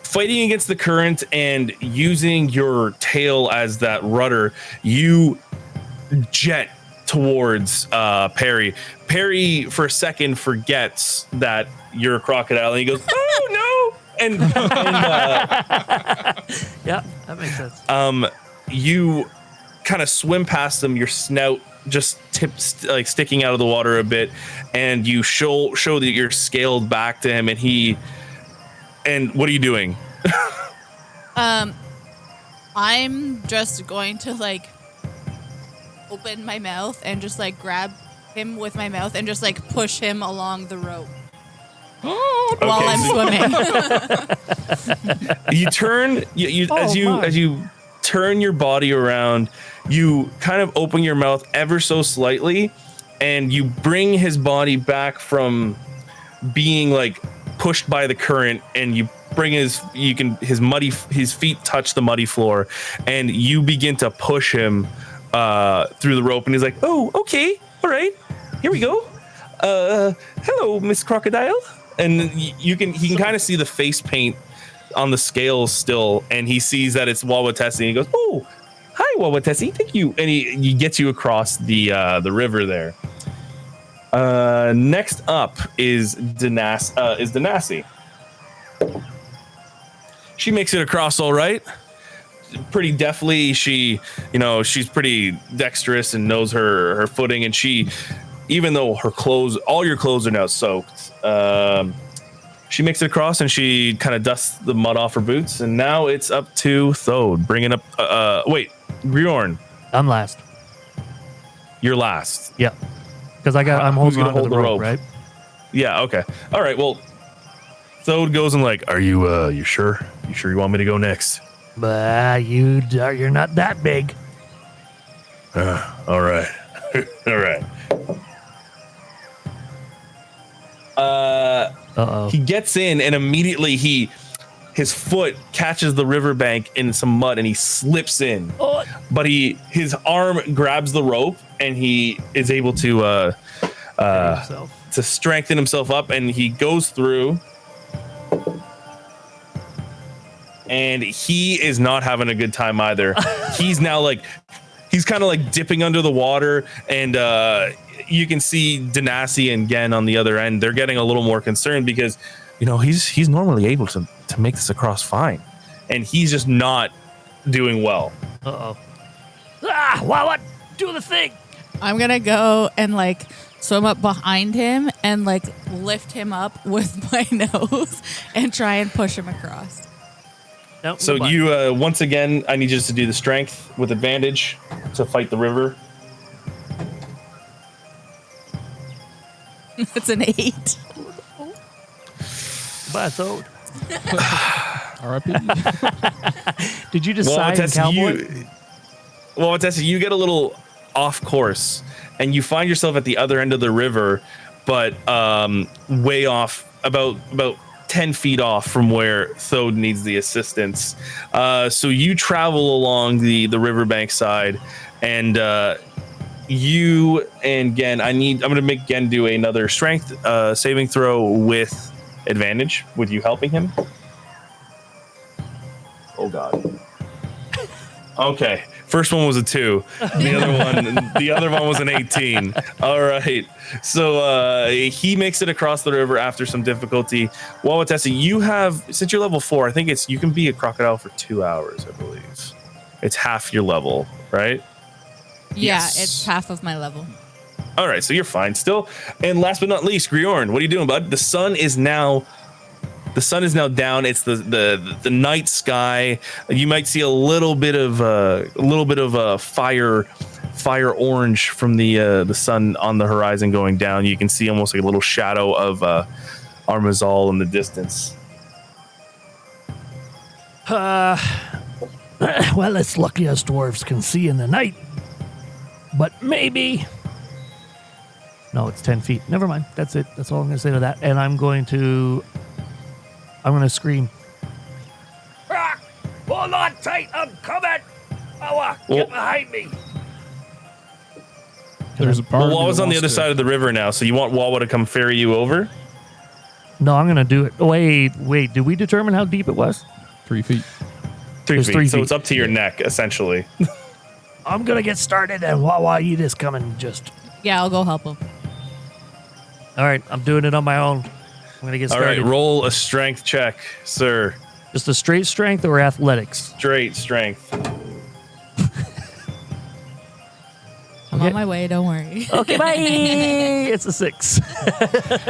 fighting against the current and using your tail as that rudder, you jet towards Perry. Perry, for a second, forgets that you're a crocodile, and he goes, "Oh no!" And Yeah, that makes sense. You kind of swim past him, your snout just tips like sticking out of the water a bit, and you show that you're scaled back to him, and what are you doing? I'm just going to like open my mouth and just like grab him with my mouth and just like push him along the rope while I'm swimming. You turn as you turn your body around, you kind of open your mouth ever so slightly, and you bring his body back from being like pushed by the current, and you bring his feet touch the muddy floor, and you begin to push him through the rope, and he's like, "Oh, okay, all right, here we go. Hello, Miss Crocodile." And he can kind of see the face paint on the scales still, and he sees that it's Waawaatesi, and he goes, "Oh, hi, Waawaatesi, thank you." And he gets you across the river there. Next up is Denasi. She makes it across all right, pretty deftly. She's pretty dexterous and knows her footing, and she, even though all your clothes are now soaked, she makes it across, and she kind of dusts the mud off her boots, and now it's up to Thode, bringing up Grjorn. I'm last. You're last. Yeah, because I'm holding on to the rope, right? Yeah. Okay. All right. Well, Thode goes and like, "Are you sure? You sure you want me to go next?" You're not that big. All right. All right. Uh-oh. He gets in, and immediately his foot catches the riverbank in some mud, and he slips in. Oh. But his arm grabs the rope, and he is able to strengthen himself up, and he goes through. And he is not having a good time either. He's now he's kind of like dipping under the water, and you can see Denasi and Gen on the other end. They're getting a little more concerned because, he's normally able to make this across fine, and he's just not doing well. Uh-oh. What? Do the thing. I'm gonna go and like swim up behind him and like lift him up with my nose and try and push him across. Nope, So goodbye. you, once again, I need you to do the strength with advantage to fight the river. It's an 8. Bye, Thode. R.I.P. Did you decide cowboy? Waawaatesi, you get a little off course, and you find yourself at the other end of the river, but way off, about 10 feet off from where Thode needs the assistance. So you travel along the riverbank side, and you and Gen, I'm going to make Gen do another strength saving throw with advantage, with you helping him. Oh God. Okay. First one was a 2. The other one was an 18. All right. So he makes it across the river after some difficulty. Waawaatesi, you have, since you're level 4, I think you can be a crocodile for 2 hours, I believe. It's half your level, right? Yeah, Yes. it's half of my level. All right, so you're fine still. And last but not least, Grjorn, what are you doing, bud? The sun is now down. It's the night sky. You might see a little bit of fire orange from the sun on the horizon going down. You can see almost like a little shadow of Armazal in the distance. Well, it's lucky us dwarves can see in the night. But maybe... No, it's 10 feet. Never mind. That's it. That's all I'm going to say to that. And I'm going to scream. Ah, hold on tight. I'm coming. Get behind me. There's a party. Well, Wawa's on the other side of the river now, so you want Wawa to come ferry you over? No, I'm going to do it. Wait. Did we determine how deep it was? 3 feet. 3 It's feet. 3 So feet. it's up to your neck, essentially. I'm going to get started, and Wawa, you just come and just... Yeah, I'll go help him. All right, I'm doing it on my own. I'm going to get All started. right, roll a strength check, sir. Just a straight strength or athletics? Straight strength. I'm on my way, don't worry. Okay, bye. It's a 6.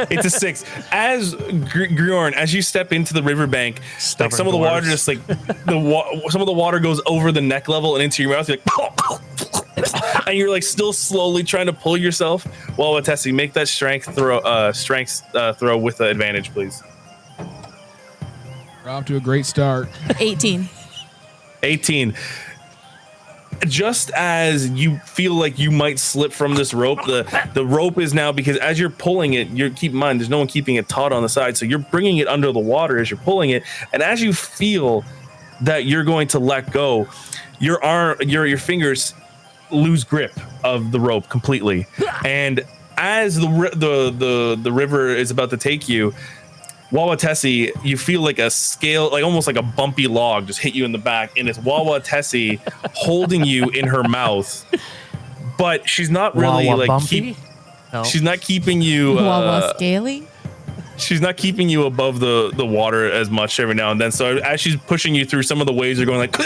It's a 6. As Grjorn, as you step into the riverbank, like some of the water just like some of the water goes over the neck level and into your mouth. You're like, and you're like still slowly trying to pull yourself. Waawaatesi, make that strength throw with the advantage, please. We're off to a great start. 18. 18. Just as you feel like you might slip from this rope, the rope is now, because as you're pulling it, keep in mind there's no one keeping it taut on the side, so you're bringing it under the water as you're pulling it, and as you feel that you're going to let go, your fingers lose grip of the rope completely, and as the river is about to take you, Waawaatesi, you feel like a scale, like almost like a bumpy log just hit you in the back, and it's Waawaatesi holding you in her mouth, but she's not really Wawa like bumpy? No. she's not keeping you Wawa scaly? she's not keeping you above the water as much every now and then. So as she's pushing you through, some of the waves are going like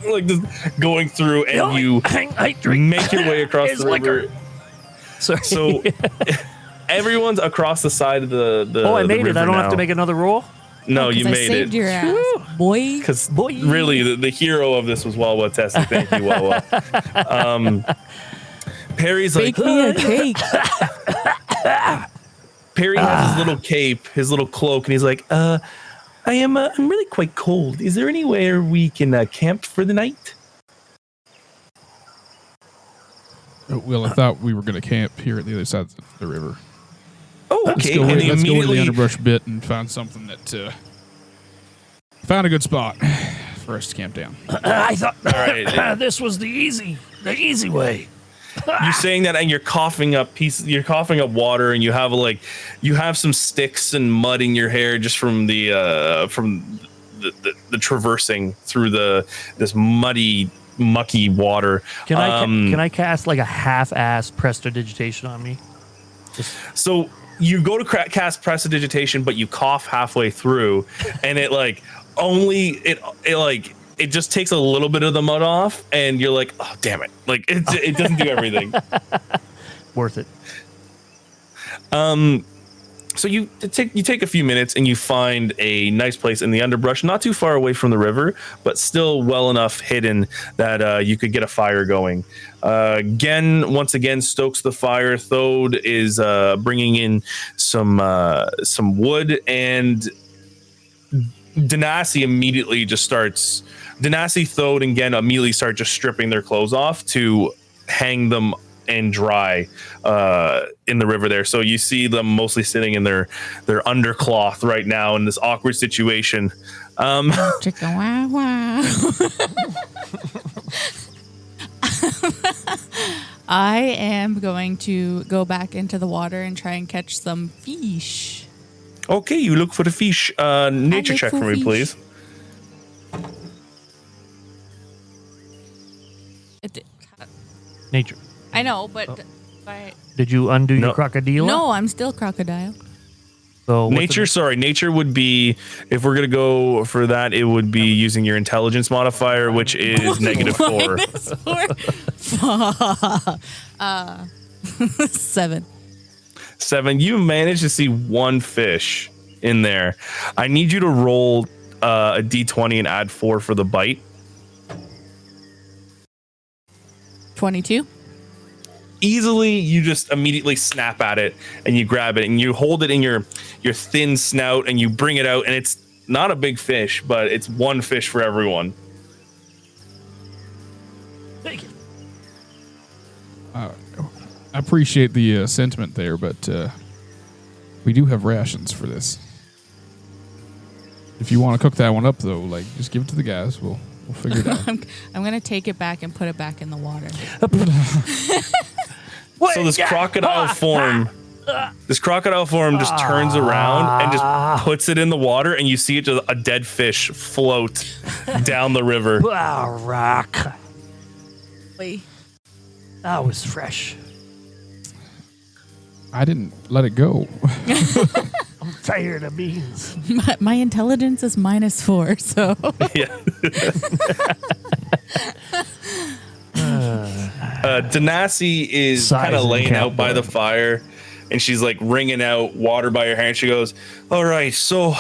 like just going through, and you I drink make your way across his the river. liquor. Sorry. So everyone's across the side of the oh, I made it. river I don't have to now. make another roll? No, you I made saved it. your ass, boy. Because Boy. really, the hero of this was Waawaatesi. Thank you, Wawa. Perry's Bake like, me a cake. Perry has his little cape, his little cloak, and he's like, I'm really quite cold. Is there anywhere we can camp for the night? Well, I thought we were going to camp here at the other side of the river. Oh, Let's okay. go, And he let's go to the immediately, underbrush bit and find something that found a good spot for us to camp down. I thought right. this was the easy way. you're saying that, and you're coughing up water, and you have some sticks and mud in your hair just from the traversing through this muddy, mucky water. Can I cast like a half-ass prestidigitation on me? So you go to cast prestidigitation, but you cough halfway through, and it just takes a little bit of the mud off, and you're like, oh damn it! Like it doesn't do everything. Worth it. So you take a few minutes, and you find a nice place in the underbrush, not too far away from the river, but still well enough hidden that you could get a fire going. Gen once again stokes the fire. Thode is bringing in some wood, and Denasi immediately just Thode, and Gen immediately start just stripping their clothes off to hang them and dry in the river there. So you see them mostly sitting in their undercloth right now in this awkward situation. Chicka wow wow. I am going to go back into the water and try and catch some fish. Okay, you look for the fish. Nature check for me, please. Nature. I know, but Did you undo your crocodile? no, I'm still crocodile. So Nature would be, if we're going to go for that, it would be using your intelligence modifier, which is -4. -4. 7. You managed to see one fish in there. I need you to roll a d20 and add 4 for the bite. 22. Easily, you just immediately snap at it and you grab it and you hold it in your thin snout and you bring it out, and it's not a big fish, but it's one fish for everyone. Thank you. I appreciate the sentiment there, but we do have rations for this. If you want to cook that one up, though, like, just give it to the guys. We'll figure it out. I'm gonna take it back and put it back in the water. So this crocodile form just turns around and just puts it in the water, and you see it just a dead fish float down the river. Wow, rock. Wait. That was fresh. I didn't let it go. I'm tired of beans. My intelligence is -4, so Yeah. Denasi is kind of laying out by the fire, and she's like wringing out water by her hair, and she goes, "All right, so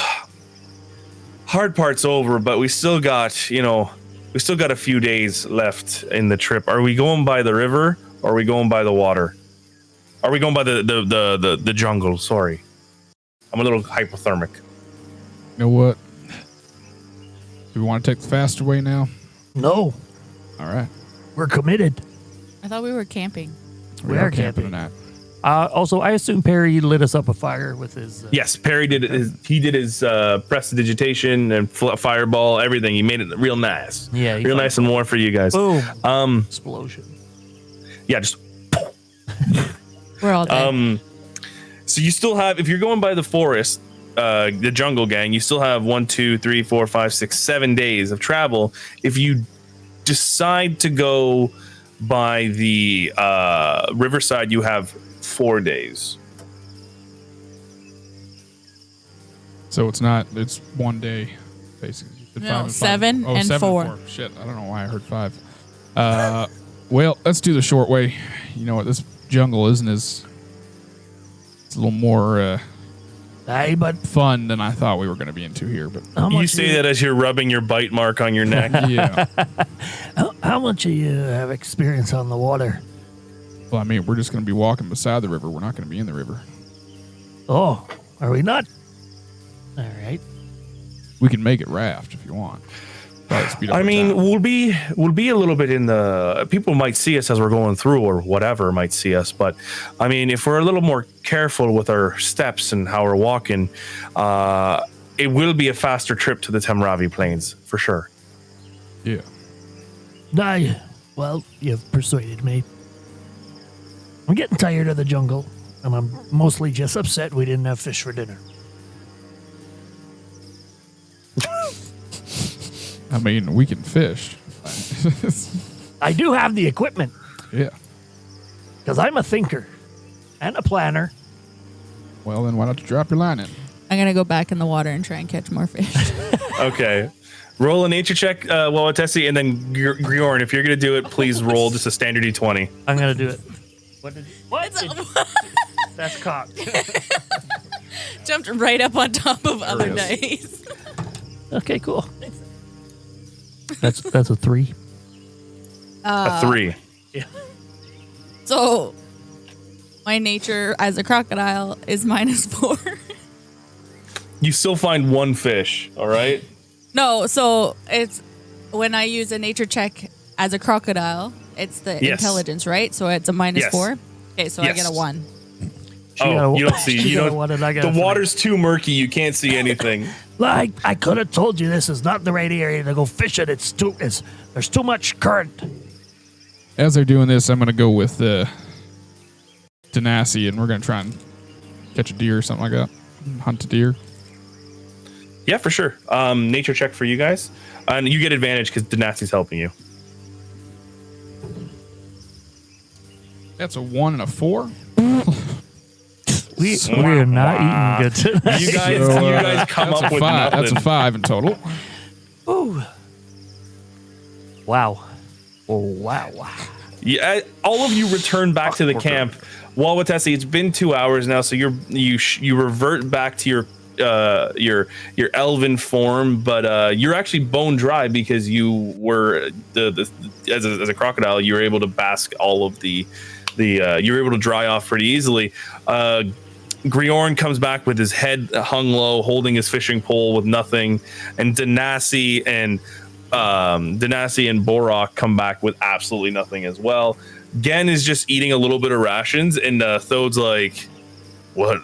hard part's over, but we still got a few days left in the trip. Are we going by the river, or are we going by the water? Are we going by the jungle? Sorry, I'm a little hypothermic." You know what? Do we want to take the faster way now? No, All right. we're committed. I thought we were camping. We are camping. tonight. Also, I assume Perry lit us up a fire with his. Yes, Perry did his prestidigitation and fireball, everything. He made it real nice. Yeah, real nice and warm for you guys. Boom. Explosion. Yeah, just. We're all dead. So you still have, if you're going by the forest, the jungle gang, you still have 1, 2, 3, 4, 5, 6, 7 days of travel. If you decide to go by the riverside, you have 4 days. So it's 1 day, basically. You said No, 5 and 5. 7 and 7 4. Shit, I don't know why I heard 5. Well, let's do the short way. You know what? This jungle it's a little more Hey, but fun than I thought we were going to be into here. But You say that as you're rubbing your bite mark on your neck. yeah, how much of you have experience on the water? well, I mean, we're just going to be walking beside the river. We're not going to be in the river. Oh, are we not? All right. We can make it raft if you want. Probably speed up I our mean, time. we'll be a little bit in the. People might see us as we're going through, or whatever might see us. But I mean, if we're a little more careful with our steps and how we're walking, it will be a faster trip to the Temravi Plains for sure. Yeah. Well, you've persuaded me. I'm getting tired of the jungle, and I'm mostly just upset we didn't have fish for dinner. I mean, we can fish. I do have the equipment, Yeah. because I'm a thinker and a planner. Well, then why don't you drop your line in? I'm gonna go back in the water and try and catch more fish. Okay. Roll a nature check, Waawaatesi, and then Grjorn, if you're going to do it, please roll just a standard D20. I'm going to do it. That's cocked. Jumped right up on top of other it dice. Okay, cool. That's a 3. A 3. So my nature as a crocodile is -4. You still find one fish, all right? No, so it's when I use a nature check as a crocodile, it's the Yes. intelligence, right? So it's a minus Yes. 4. Okay, so I Yes. get a 1. Oh, you don't see. She You got a don't. one and I got a The three. water's too murky. You can't see anything. Like I could have told you, this is not the right area to go fishing. There's too much current. As they're doing this, I'm going to go with Denasi, and we're going to try and catch a deer or something like that. Hunt a deer. Yeah, for sure. Nature check for you guys, and you get advantage because Denasi's helping you. That's a 1 and a 4. We're not eating good tonight. You guys come That's up a with 5. nothing. That's a 5 in total. Ooh. Wow. Oh, wow. Yeah, all of you return back to the camp. Waawaatesi, it's been 2 hours now, so you revert back to your elven form, but you're actually bone dry because you were as a crocodile. You were able to bask all of the you were able to dry off pretty easily. Grjorn comes back with his head hung low, holding his fishing pole with nothing, and Denasi and Borok come back with absolutely nothing as well. Gen is just eating a little bit of rations, and Thod's like, What?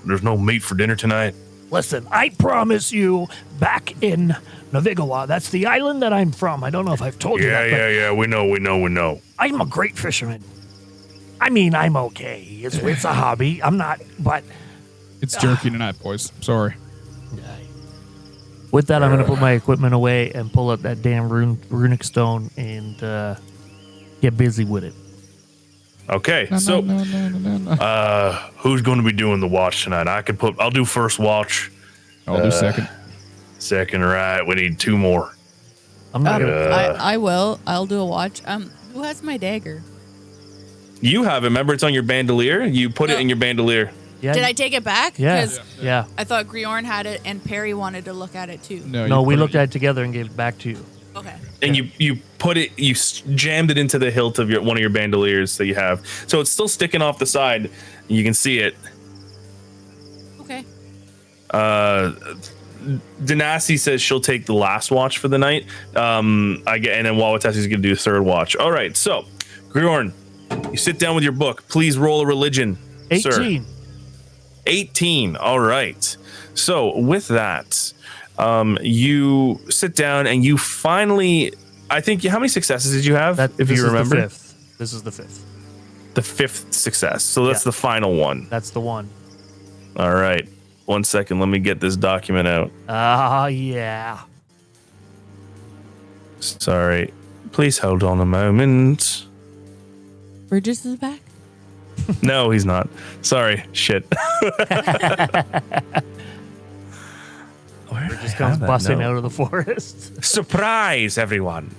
There's no meat for dinner tonight? Listen, I promise you, back in Navigawa, that's the island that I'm from. I don't know if I've told you that. Yeah. We know. I'm a great fisherman. I mean, I'm okay. It's a hobby. I'm not, but It's jerky tonight, boys. Sorry. with that, I'm going to put my equipment away and pull out that damn runic stone and get busy with it. okay, Who's going to be doing the watch tonight? I'll do first watch. I'll do second. Second, right? We need 2 more. I'm not gonna, I will. I'll do a watch. Who has my dagger? you have it. Remember, it's on your bandolier. You put it in your bandolier. yeah, Did I take it back? Yeah, 'Cause yeah. I thought Grjorn had it and Perry wanted to look at it too. No, we looked at it together and gave it back to you. Okay. And you put it, jammed it into the hilt of one of your bandoliers that you have. So it's still sticking off the side. You can see it. Okay. Denasi says she'll take the last watch for the night. And then Waawaatesi's going to do the third watch. All right. So, Grjorn, you sit down with your book. Please roll a religion, 18. sir. 18. All right. So with that, you sit down and you finally, I think, how many successes did you have? If you remember, The 5th. This is the 5th. the 5th success. So that's the final one. That's the one. All right. 1 second. Let me get this document out. Yeah. Sorry. Please hold on a moment. Burgess is back. No, he's not. Sorry. Shit. Just comes busting out of the forest. Surprise, everyone.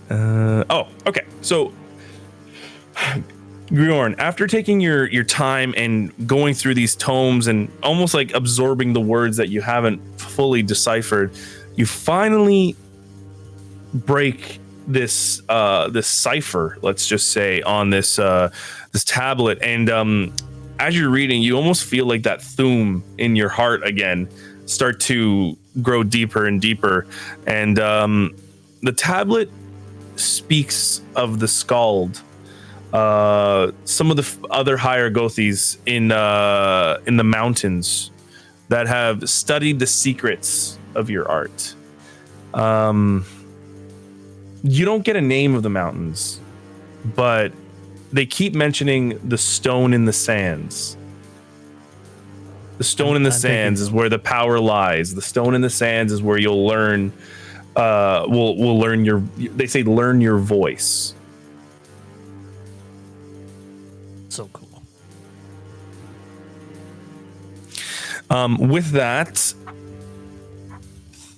Okay. So, Grjorn, after taking your time and going through these tomes and almost like absorbing the words that you haven't fully deciphered, you finally break this cipher, let's just say, on this tablet. And as you're reading, you almost feel like that Thum in your heart again start to grow deeper and deeper. And the tablet speaks of the Skald, some of the other hieroglyphs in the mountains that have studied the secrets of your art. You don't get a name of the mountains, but they keep mentioning the stone in the sands. The stone in the sands is where the power lies. The stone in the sands is where you'll learn. We'll learn your. They say learn your voice. So cool. With that,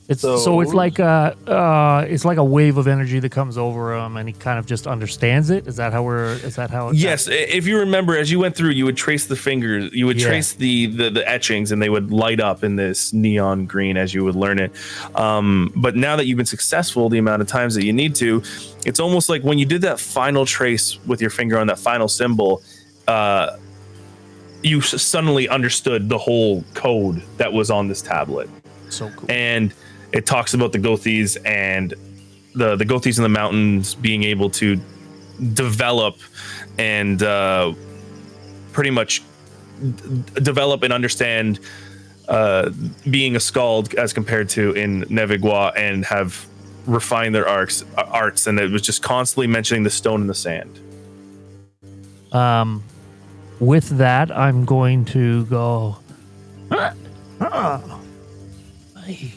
It's so it's like a wave of energy that comes over him, and he kind of just understands it. Is that how we're? Is that how? yes. If you remember, as you went through, you would trace the fingers. You would trace the etchings, and they would light up in this neon green as you would learn it. But now that you've been successful, the amount of times that you need to, it's almost like when you did that final trace with your finger on that final symbol. You suddenly understood the whole code that was on this tablet. So cool. And it talks about the Gothies and the Gothies in the mountains being able to develop and pretty much develop and understand being a skald as compared to in Nevigwa, and have refined their arts, and it was just constantly mentioning the stone in the sand. With that, I'm going to go. Hey.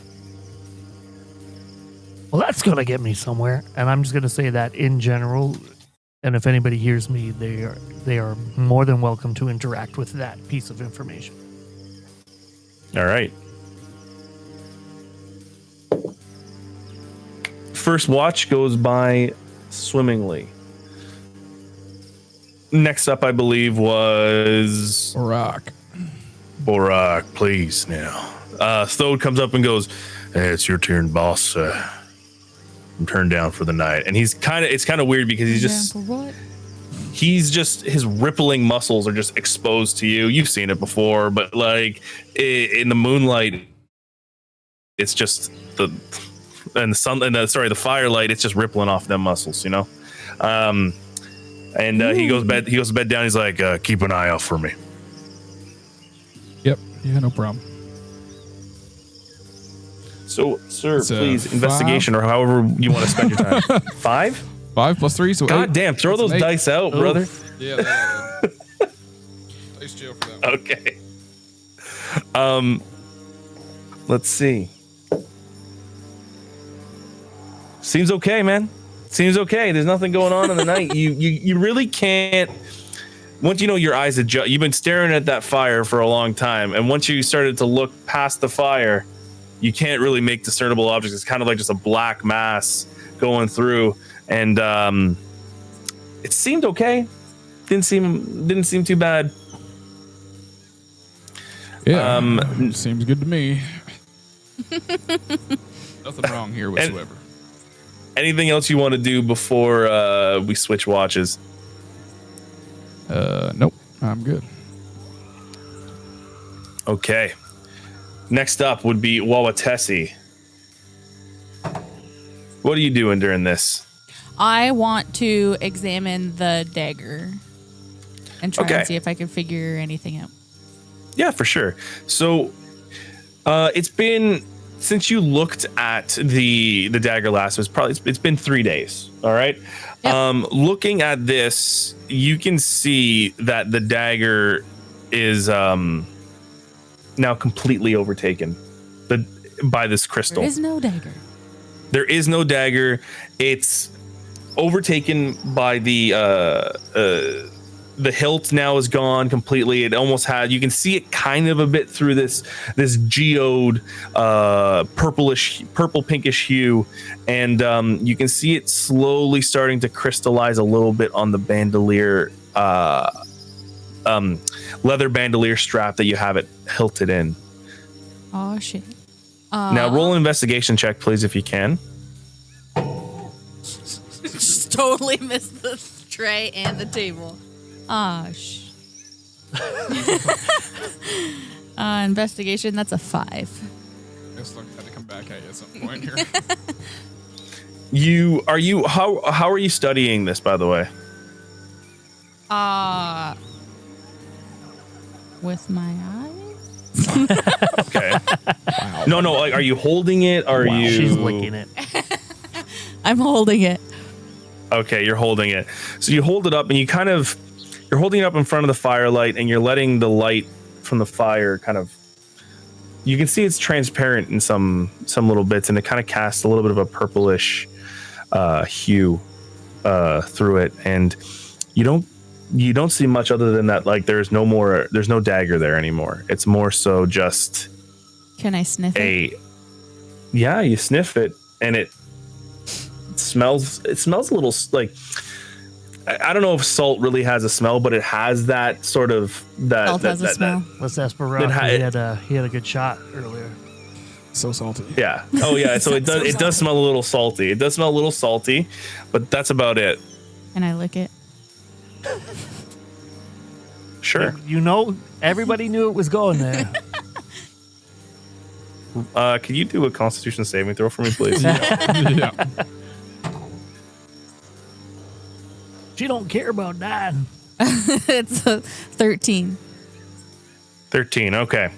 Well, that's gonna get me somewhere, and I'm just gonna say that in general. And if anybody hears me, they are more than welcome to interact with that piece of information. All right. First watch goes by swimmingly. Next up, I believe, was Borok, please now. Thode comes up and goes, "Hey, it's your turn, boss. I'm turned down for the night." And it's kind of weird because he's just his rippling muscles are just exposed to you. You've seen it before, but like in the moonlight, it's just the firelight. It's just rippling off them muscles, you know. He goes to bed down. He's like, "Keep an eye out for me." Yep. Yeah, no problem. So, sir, please, investigation, or however you want to spend your time. 5? 5 plus 3, so God 8. damn, throw those dice out, brother. Yeah, dice jail for that. Okay. Let's see. Seems okay, man. Seems okay. There's nothing going on in the night. You really can't. Once you know your eyes adjust, you've been staring at that fire for a long time, and once you started to look past the fire, you can't really make discernible objects. It's kind of like just a black mass going through, and it seemed okay. Didn't seem too bad. Yeah, seems good to me. Nothing wrong here whatsoever. Anything else you want to do before we switch watches? Nope, I'm good. Okay. Next up would be Waawaatesi. What are you doing during this? I want to examine the dagger and try and see if I can figure anything out. Yeah, for sure. So it's been since you looked at the dagger last. It's been 3 days. All right. Yep. Looking at this, you can see that the dagger is now completely overtaken by this crystal. There is no dagger. There is no dagger. It's overtaken by the hilt now is gone completely. It almost had, you can see it kind of a bit through this geode purple pinkish hue, and you can see it slowly starting to crystallize a little bit on the bandolier leather bandolier strap that you have it hilted in. Oh shit. Now roll an investigation check, please, if you can. Just totally missed the tray and the table. Investigation, that's a 5. Guess I'll have to come back at you at some point here. How are you studying this, by the way? With my eyes. Okay. Wow. No, like, are you holding it? Are you? She's licking it. I'm holding it. Okay, you're holding it. So you hold it up, and you're holding it up in front of the firelight, and you're letting the light from the fire kind of. You can see it's transparent in some little bits, and it kind of casts a little bit of a purplish hue through it, and you don't see much other than that. Like there's no dagger there anymore. It's more so just. Can I sniff it? Yeah, you sniff it, and it smells a little like. I don't know if salt really has a smell, but it has that sort of that. Salt has a smell. Let's ask Borok. He had a good shot earlier. So salty. Yeah. Oh yeah. So it does. It does smell a little salty. It does smell a little salty, but that's about it. Can I lick it? Sure. You know, everybody knew it was going there. Can you do a Constitution saving throw for me, please? Yeah. She don't care about dying. It's a 13. 13. Okay.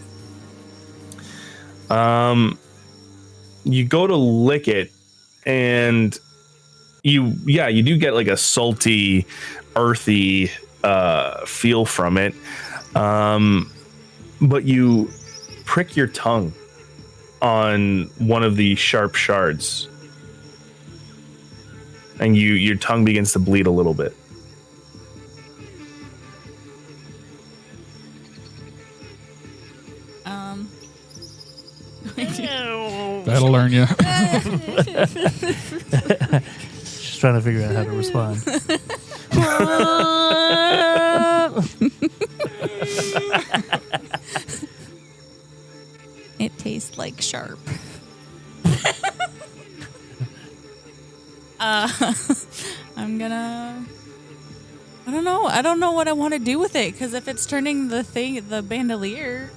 You go to lick it, and you do get like a salty, earthy feel from it. But you prick your tongue on one of the sharp shards, and your tongue begins to bleed a little bit. That'll learn you. Just trying to figure out how to respond. It tastes like sharp. I'm gonna. I don't know. I don't know what I want to do with it, because if it's turning the bandolier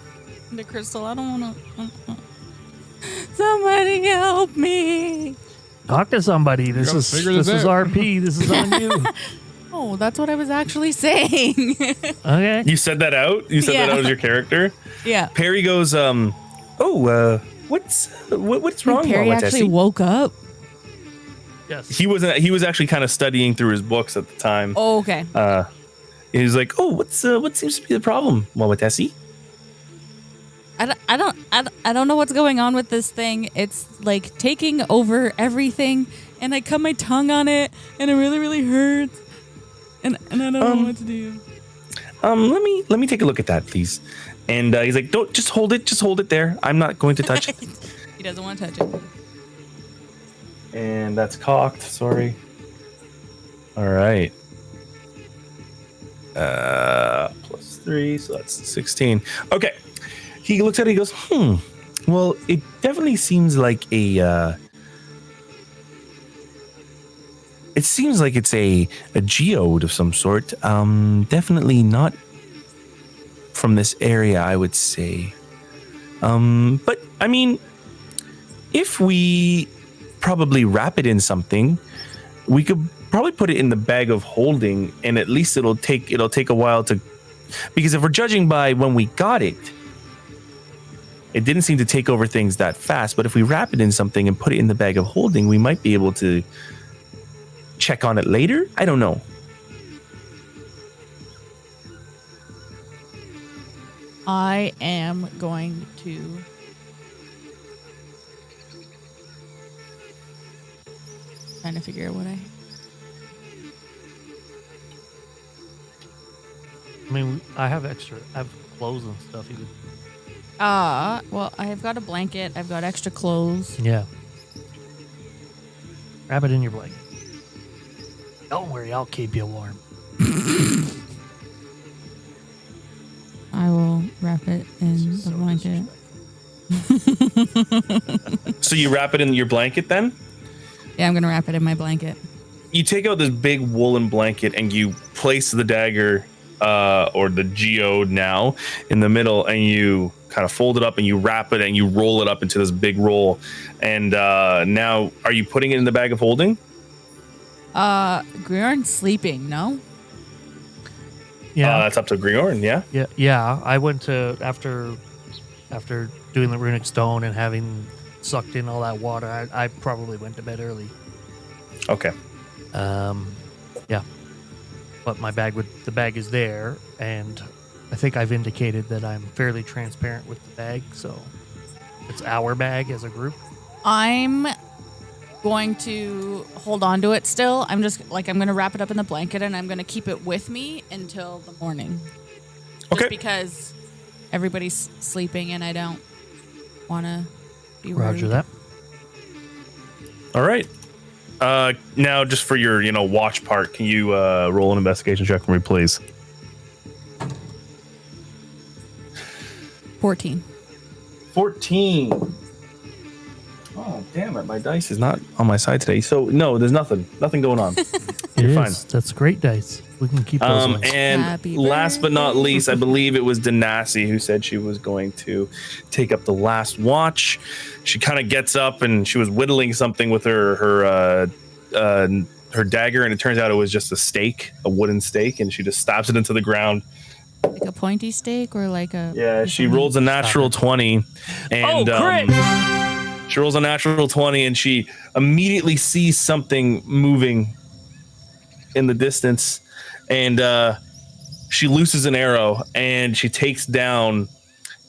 into crystal, I don't want to. Somebody help me! Talk to somebody. This is RP. This is on you. Oh, that's what I was actually saying. Okay. You said that out? You said that out as your character? Yeah. Perry goes, what's wrong? Perry Waawaatesi? actually woke up. Yes. He was actually kind of studying through his books at the time. Oh, okay. He was like, what seems to be the problem, Waawaatesi? I don't know what's going on with this thing. It's like taking over everything, and I cut my tongue on it, and it really, really hurts. And I don't know what to do. Let me take a look at that, please. And he's like, don't, just hold it there. I'm not going to touch it. He doesn't want to touch it. And that's cocked. Sorry. All right. +3, so that's 16. Okay. He looks at it. He goes, Well, it definitely seems like a. It seems like it's a geode of some sort. Definitely not from this area, I would say. But I mean, if we probably wrap it in something, we could probably put it in the bag of holding, and at least it'll take a while to, because if we're judging by when we got it, it didn't seem to take over things that fast. But if we wrap it in something and put it in the bag of holding, we might be able to check on it later. I don't know. I am going to trying to figure out what I mean, I have clothes and stuff. You could... well, I've got a blanket. I've got extra clothes. Yeah. Wrap it in your blanket. Don't worry, I'll keep you warm. I will wrap it in the blanket. So you wrap it in your blanket then? Yeah, I'm going to wrap it in my blanket. You take out this big woolen blanket and you place the dagger or the geode now in the middle, and you kind of fold it up and you wrap it and you roll it up into this big roll. And now, are you putting it in the bag of holding? Grjorn's sleeping, no? Yeah. That's up to Grjorn, yeah? Yeah. I went to, after doing the runic stone and having sucked in all that water, I probably went to bed early. Okay. Yeah. But the bag is there, and I think I've indicated that I'm fairly transparent with the bag, so it's our bag as a group. I'm going to hold on to it still. I'm going to wrap it up in the blanket, and I'm going to keep it with me until the morning. Okay. Just because everybody's sleeping and I don't want to be rude. Roger that. All right. Now, just for your, watch part, can you roll an investigation check for me, please? 14. 14. Oh, damn it. My dice is not on my side today. So, no, there's nothing. Nothing going on. You're fine. That's great dice. We can keep those ones. And Happy last but not birthday. least, I believe it was Denasi who said she was going to take up the last watch. She kind of gets up and she was whittling something with her dagger, and it turns out it was just a wooden stake, and she just stabs it into the ground. Like a pointy stake or like a... Yeah, she rolls a natural 20. And, crit! she rolls a natural 20, and she immediately sees something moving in the distance. And she looses an arrow, and she takes down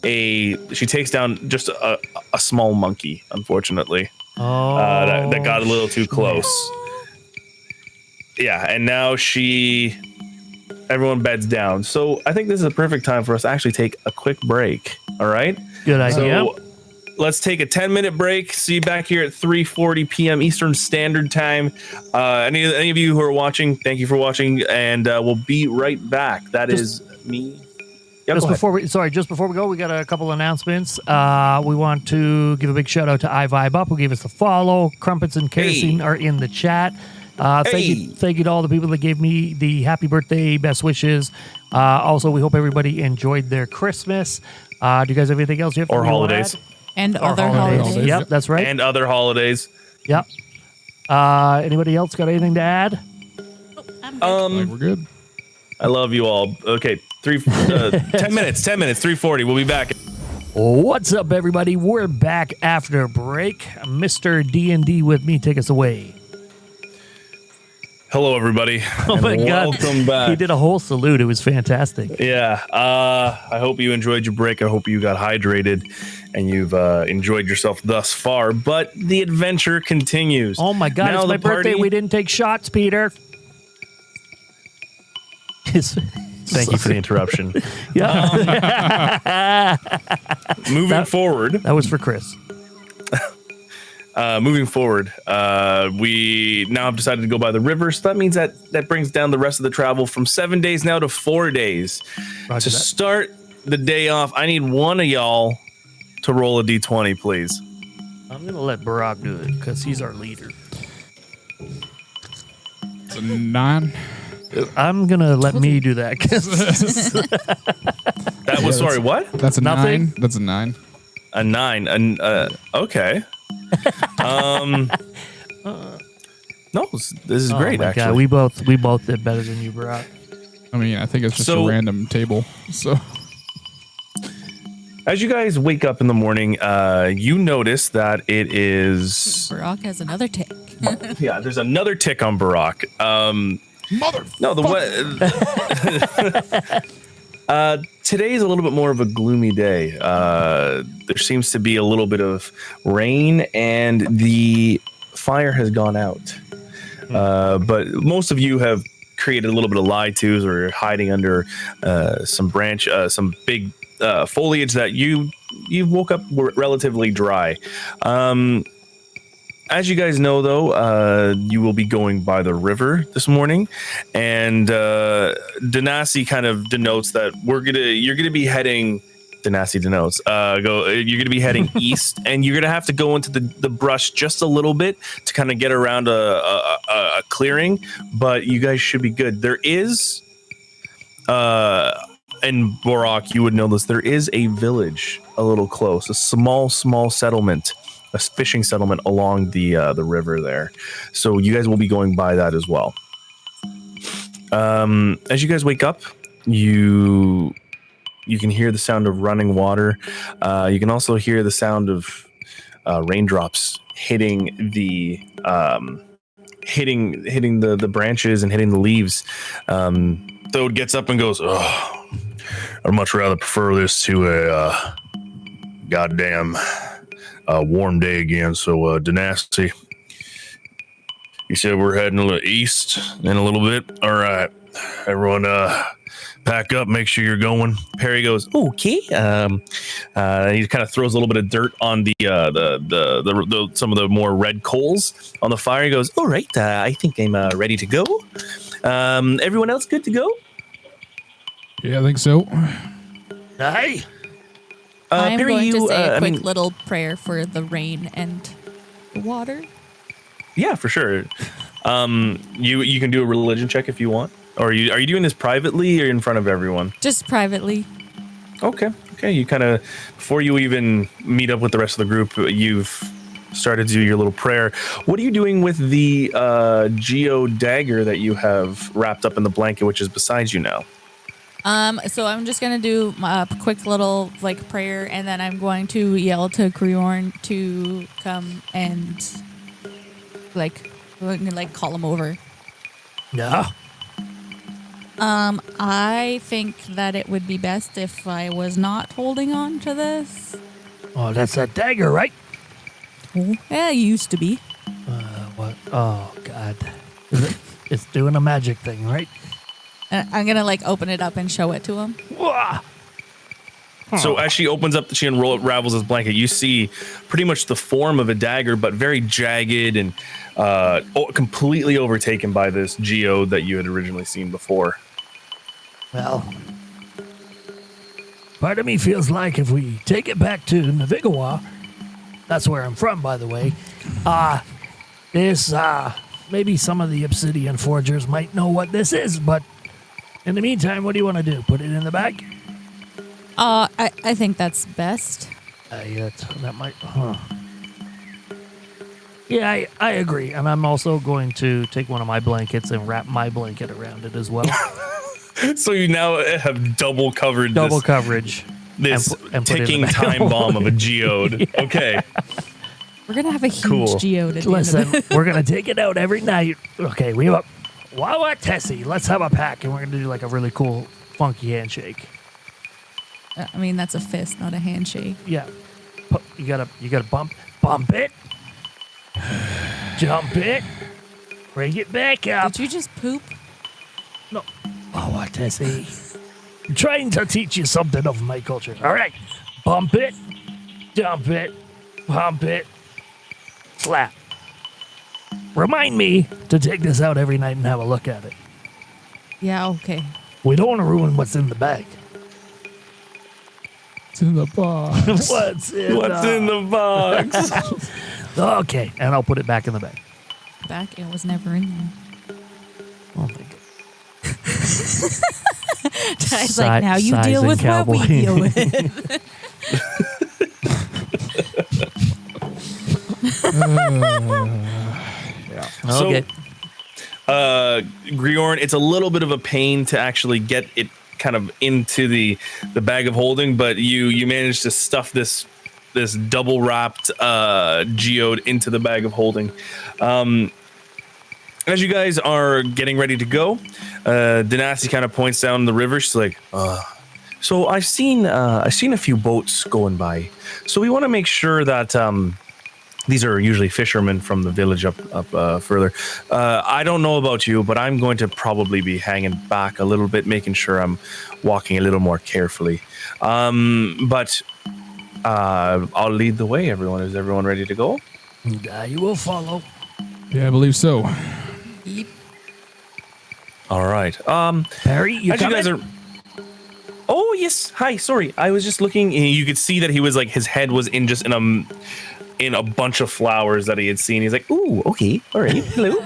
just a small monkey, unfortunately. That got a little too close. Yeah, and now everyone beds down. So I think this is a perfect time for us to actually take a quick break. All right? Good idea. So let's take a 10-minute break. See you back here at 3:40 p.m. Eastern Standard Time. Any of you who are watching, thank you for watching, and we'll be right back. That is me. Yeah, just before we go, we got a couple announcements. We want to give a big shout out to iVibe Up, who gave us a follow. Crumpets and Kerosene are in the chat. Thank you to all the people that gave me the happy birthday best wishes. Also, we hope everybody enjoyed their Christmas. Do you guys have anything else you have to or holidays? And other holidays. Yep, that's right. And other holidays. Yep. Anybody else got anything to add? We're good. I love you all. Okay, 10 minutes, 3:40. We'll be back. What's up, everybody? We're back after break. Mr. D&D with me. Take us away. Hello, everybody. Oh my God. Welcome back. He did a whole salute. It was fantastic. Yeah. I hope you enjoyed your break. I hope you got hydrated and you've enjoyed yourself thus far. But the adventure continues. Oh my God. Now It's my the party- birthday. We didn't take shots, Peter. Thank you for the interruption. Yeah. Moving forward. That was for Chris. Moving forward, we now have decided to go by the river. So that means that brings down the rest of the travel from 7 days now to 4 days. Roger that. Start the day off, I need one of y'all to roll a d20, please. I'm going to let Borok do it because he's our leader. It's a 9. I'm going to let me do that. That was, sorry, what? That's a Nothing? 9. That's a 9. A 9. Okay. No, this is great, my actually. God, we both did better than you, Borok. I mean, I think it's just So- a random table. So As you guys wake up in the morning, you notice that it is... Borok has another tick. Yeah, there's another tick on Borok. mother. No, today is a little bit more of a gloomy day. There seems to be a little bit of rain, and the fire has gone out. But most of you have created a little bit of lie-tos, or hiding under some big foliage that you woke up relatively dry. As you guys know, though, you will be going by the river this morning, and Denasi kind of denotes that you're gonna be heading. Denasi denotes you're gonna be heading east, and you're gonna have to go into the brush just a little bit to kind of get around a clearing, but you guys should be good. There is, and Borok, you would know this. There is a village a little close, a small settlement. A fishing settlement along the river there. So you guys will be going by that as well. As you guys wake up, you can hear the sound of running water. You can also hear the sound of raindrops hitting the branches and hitting the leaves. Thode gets up and goes, "Oh, I'd much rather prefer this to a goddamn warm day again." So, Denasi, you said we're heading a little east in a little bit. All right, everyone, pack up. Make sure you're going. Perry goes, "Okay." He kind of throws a little bit of dirt on the some of the more red coals on the fire. He goes, "All right, I think I'm ready to go. Everyone else good to go?" Yeah, I think so. Hey. I'm Perry, going to say a I quick mean- little prayer for the rain and the water. Yeah, for sure. You can do a religion check if you want. Or are you doing this privately or in front of everyone? Just privately. Okay. You kind of, before you even meet up with the rest of the group, you've started to do your little prayer. What are you doing with the geo dagger that you have wrapped up in the blanket, which is beside you now? So I'm just gonna do a quick little like prayer, and then I'm going to yell to Grjorn to come and like call him over. Yeah. I think that it would be best if I was not holding on to this. Oh, that's that dagger, right? Oh, yeah, it used to be. What? Oh, God. It's doing a magic thing, right? I'm gonna like open it up and show it to him. Wah! So as she opens up, she unravels his blanket. You see pretty much the form of a dagger, but very jagged and completely overtaken by this geode that you had originally seen before. Well, part of me feels like if we take it back to Navigawa, that's where I'm from, by the way, maybe some of the obsidian forgers might know what this is, but in the meantime, what do you want to do? Put it in the bag? I think that's best. That might, Yeah, I agree. And I'm also going to take one of my blankets and wrap my blanket around it as well. So you now have double coverage. This and ticking time bomb of a geode. Yeah. Okay. We're going to have a huge geode at the Listen, end of it. we're going to take it out every night. Okay, we have a Waawaatesi. Let's have a pack, and we're going to do like a really cool, funky handshake. I mean, that's a fist, not a handshake. Yeah. You gotta bump it, jump it, bring it back up. Did you just poop? No. Waawaatesi. I'm trying to teach you something of my culture. All right. Bump it, jump it, pump it, slap. Remind me to take this out every night and have a look at it. Yeah, okay. We don't want to ruin what's in the bag. What's in the box? What's in the box? Okay, and I'll put it back in the bag. Back, it was never in there. Oh my God. Ty's like, now you deal with what we deal with. So, okay. Grjorn, it's a little bit of a pain to actually get it kind of into the bag of holding, but you managed to stuff this double wrapped geode into the bag of holding. As you guys are getting ready to go, Denasi kind of points down the river. She's like, so I've seen a few boats going by, so we want to make sure that these are usually fishermen from the village up further. I don't know about you, but I'm going to probably be hanging back a little bit, making sure I'm walking a little more carefully. But I'll lead the way, everyone. Is everyone ready to go? You will follow. Yeah, I believe so. Yep. All right. Perry, you guys are... Oh, yes. Hi, sorry. I was just looking. You could see that he was like, his head was in a bunch of flowers that he had seen. He's like, ooh, okay, all right, hello.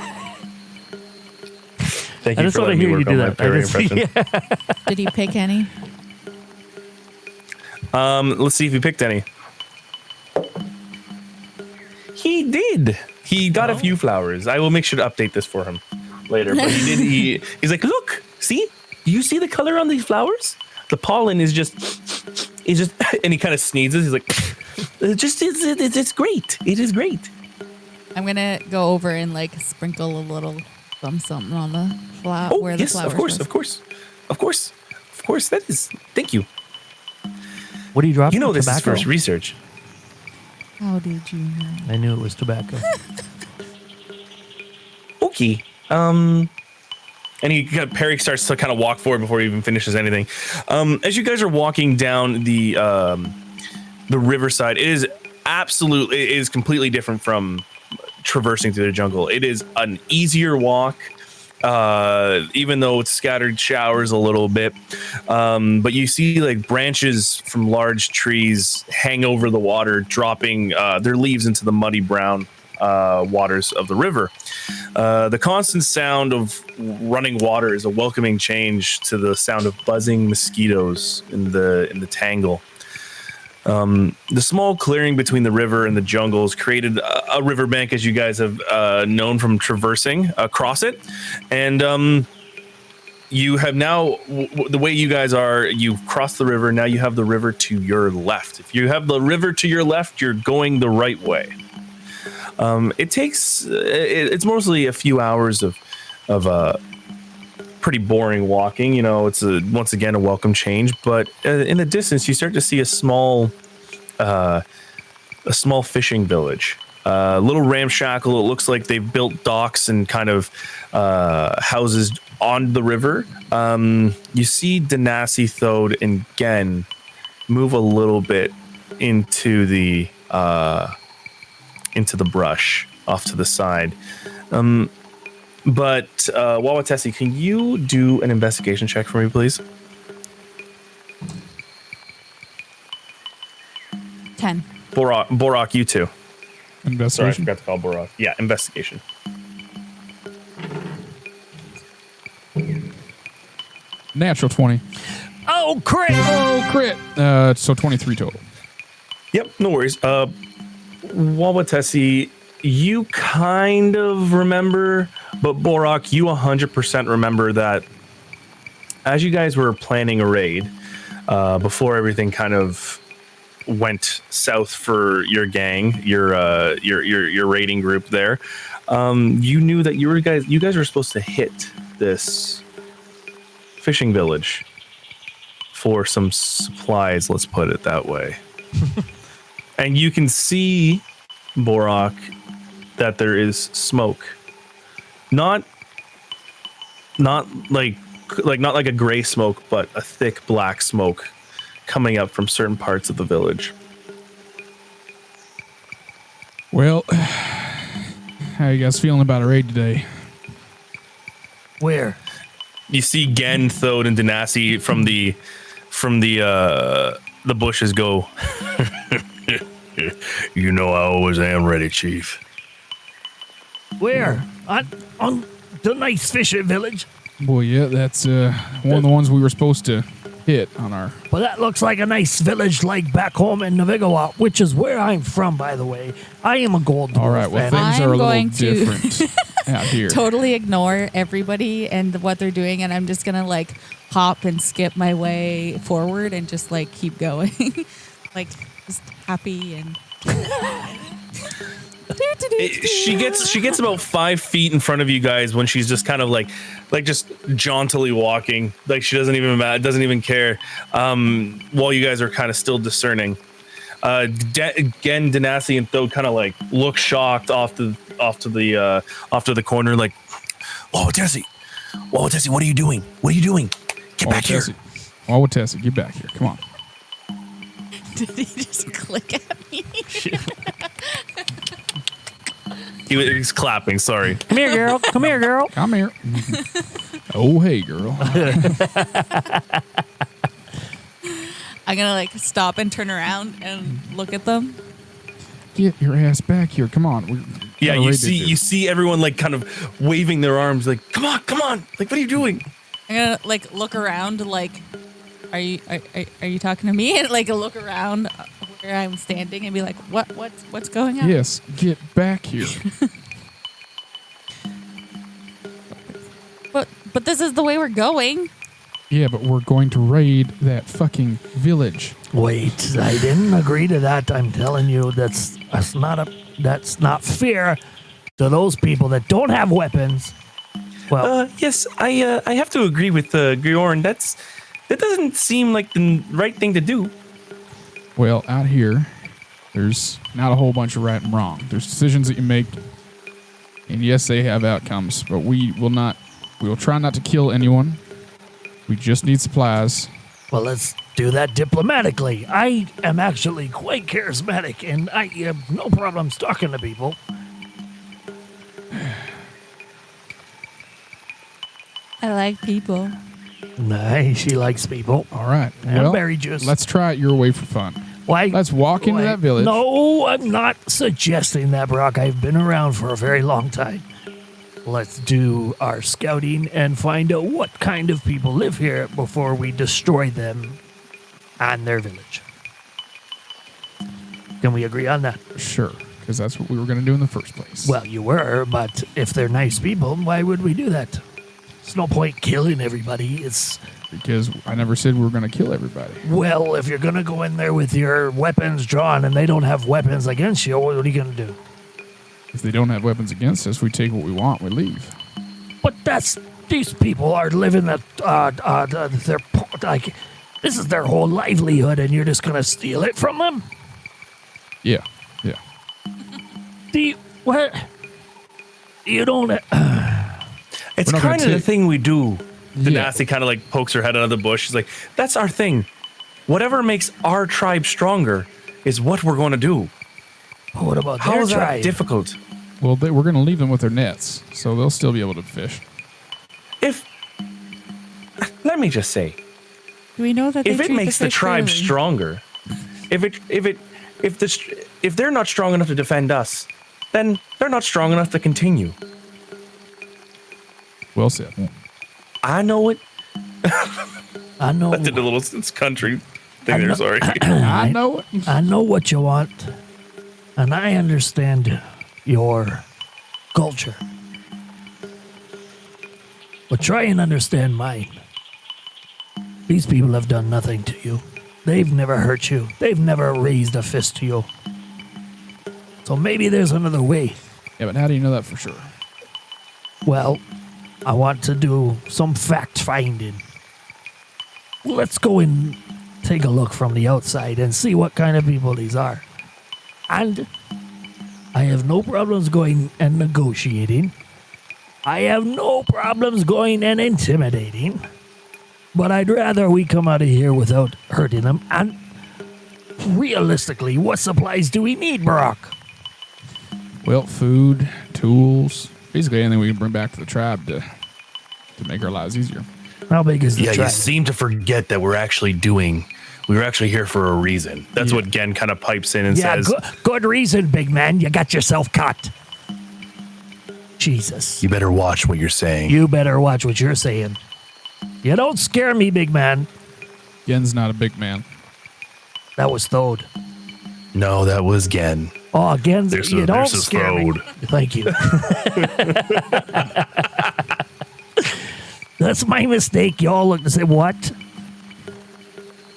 Thank you for letting me work on my Perry impression. Yeah. Did he pick any? Let's see if he picked any. He did. He got a few flowers. I will make sure to update this for him later. But he's like, look, see? Do you see the color on these flowers? The pollen is just, and he kind of sneezes. He's like, it's great. It is great. I'm gonna go over and like sprinkle a little something on the flower. Oh, where the yes, flowers of course. That is. Thank you. What do you drop? You know this tobacco? is first research. How did you know? I knew it was tobacco. Okay. And Perry starts to kind of walk forward before he even finishes anything. As you guys are walking down the riverside, it is completely different from traversing through the jungle. It is an easier walk, even though it's scattered showers a little bit. But you see like branches from large trees hang over the water, dropping their leaves into the muddy brown waters of the river. The constant sound of running water is a welcoming change to the sound of buzzing mosquitoes in the tangle. The small clearing between the river and the jungles created a riverbank, as you guys have known from traversing across it. And you have now, the way you guys are, you've crossed the river. Now you have the river to your left. If you have the river to your left, you're going the right way. It's mostly a few hours of pretty boring walking. You know, it's once again a welcome change. But in the distance, you start to see a small fishing village. A little ramshackle. It looks like they've built docks and kind of houses on the river. You see Danasi, Thode, and Gen move a little bit into the brush off to the side. But Waawaatesi, can you do an investigation check for me, please? 10. Borok, you too. Sorry, I Investigation. forgot to call Borok. Yeah, investigation. Natural 20. Oh, crit! Oh, crit. So 23 total. Yep, no worries. Waawaatesi, you kind of remember, but Borok, you 100% remember that as you guys were planning a raid, before everything kind of went south for your gang, your raiding group there, you knew that you guys were supposed to hit this fishing village for some supplies, let's put it that way. And you can see, Borok, that there is smoke. Not like a gray smoke, but a thick black smoke coming up from certain parts of the village. Well, how you guys feeling about a raid today? Where? You see Gen, Thode, and Danasi from the bushes go. You know I always am ready, Chief. Where? On the nice fishing village. Boy, yeah, that's one of the ones we were supposed to hit on our... Well, that looks like a nice village like back home in Navigawa, which is where I'm from, by the way. I am a gold dwarf. All right, well, and things I'm are a little going to- different out here. Totally ignore everybody and what they're doing, and I'm just gonna like hop and skip my way forward and just like keep going, like just happy and. She gets about 5 feet in front of you guys when she's just kind of like just jauntily walking, like she doesn't even care. While you guys are kind of still discerning, Gen, Danasi, and Thode kind of like look shocked off to the corner, like, Waawaatesi, what are you doing? What are you doing? Get back here. Waawaatesi, get back here. Come on. Did he just click at me? he's clapping. Sorry. Come here, girl. Come here, girl. Come here. Oh, hey, girl. I'm gonna like stop and turn around and look at them. Get your ass back here. Come on. Yeah, you see everyone like kind of waving their arms, like, come on. Like, what are you doing? I'm gonna like look around, like, are you talking to me? And like look around where I'm standing and be like, what's going on? Yes, get back here. But this is the way we're going. Yeah, but we're going to raid that fucking village. Wait, I didn't agree to that. I'm telling you, that's not fair to those people that don't have weapons. Well, Yes, I have to agree with Grjorn. That doesn't seem like the right thing to do. Well, out here, there's not a whole bunch of right and wrong. There's decisions that you make, and yes, they have outcomes, but we will try not to kill anyone. We just need supplies. well, let's do that diplomatically. I am actually quite charismatic, and I have no problems talking to people. I like people. Nice, she likes people. All right. And Well, berry juice. let's try it your way for fun. Why? Let's walk into that village. No, I'm not suggesting that, Brock. I've been around for a very long time. Let's do our scouting and find out what kind of people live here before we destroy them and their village. Can we agree on that? Sure, because that's what we were going to do in the first place. Well, you were, but if they're nice people, why would we do that? There's no point killing everybody. It's because I never said we were going to kill everybody. well, if you're gonna go in there with your weapons drawn and they don't have weapons against you, what are you gonna do? If they don't have weapons against us, we take what we want, we leave. But these people are living their like this is their whole livelihood, and you're just gonna steal it from them? Yeah. What? You don't. It's not gonna kind of the take- thing we do. The Yeah. nasty kind of like pokes her head out of the bush. She's like, that's our thing. Whatever makes our tribe stronger is what we're going to do. What about How their is that tribe? difficult? Well, we're going to leave them with their nets, so they'll still be able to fish. Let me just say, Do we know that they if it treat makes the fish tribe fairly? stronger, if they're not strong enough to defend us, then they're not strong enough to continue. Well said. I know it. I know. I did a little country thing there. Sorry. I know it. I know what you want, and I understand your culture. But try and understand mine. These people have done nothing to you. They've never hurt you. They've never raised a fist to you. So maybe there's another way. Yeah, but how do you know that for sure? Well, I want to do some fact finding. Let's go and take a look from the outside and see what kind of people these are. And I have no problems going and negotiating. I have no problems going and intimidating. But I'd rather we come out of here without hurting them. And realistically, what supplies do we need, Borok? Well, food, tools, basically anything we can bring back to the tribe to make our lives easier. How big is the Yeah, you tribe? seem to forget that we were actually here for a reason. That's what Gen kind of pipes in and Yeah, says. good reason, big man. You got yourself caught. Jesus. You better watch what you're saying. You better watch what you're saying. You don't scare me, big man. Gen's not a big man. That was Thode. No, that was Gen. Oh, again, This you is- don't this is scare me. Thode. Thank you. That's my mistake. Y'all look and say, what?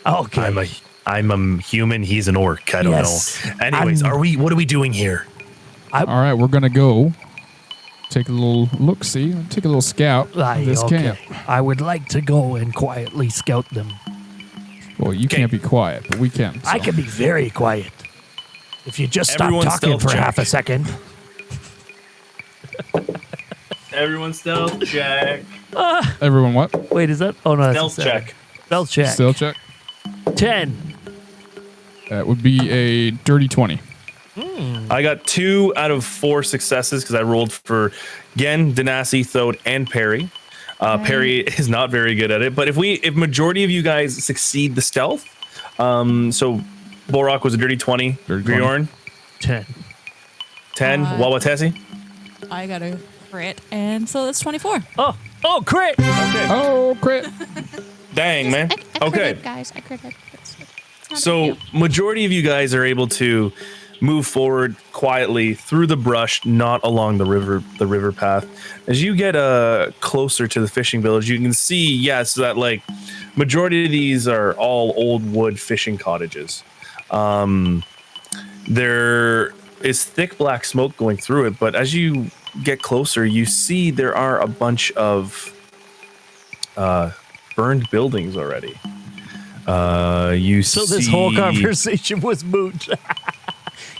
Okay. I'm a human. He's an orc. I don't Yes. know. Anyways, I'm- what are we doing here? All right, we're going to go take a little look-see, take a little scout Aye, of this okay. camp. I would like to go and quietly scout them. Well, you can't be quiet, but we can. I so. can be very quiet. If you just stop Everyone talking stealth for check. half a second. Everyone stealth check. Everyone what? Wait, is that? Oh, no. That's Stealth a seven. check. Stealth check. Still check. 10. That would be a dirty 20. I got 2 out of 4 successes because I rolled for Gen, Denasi, Thode, and Perry. Perry is not very good at it, but if majority of you guys succeed the stealth, so Borok was a dirty 20, Dirty 20. Grjorn 10. 10, Waawaatesi. I got a crit, and so that's 24. Oh, crit. Oh, crit. Dang, man. I Okay. critted, guys. I critted. It's not a big So deal. majority of you guys are able to move forward quietly through the brush, not along the river path. As you get closer to the fishing village, you can see, yes, that like majority of these are all old wood fishing cottages. There is thick black smoke going through it, but as you get closer, you see there are a bunch of burned buildings already. You So this whole see- conversation was moot.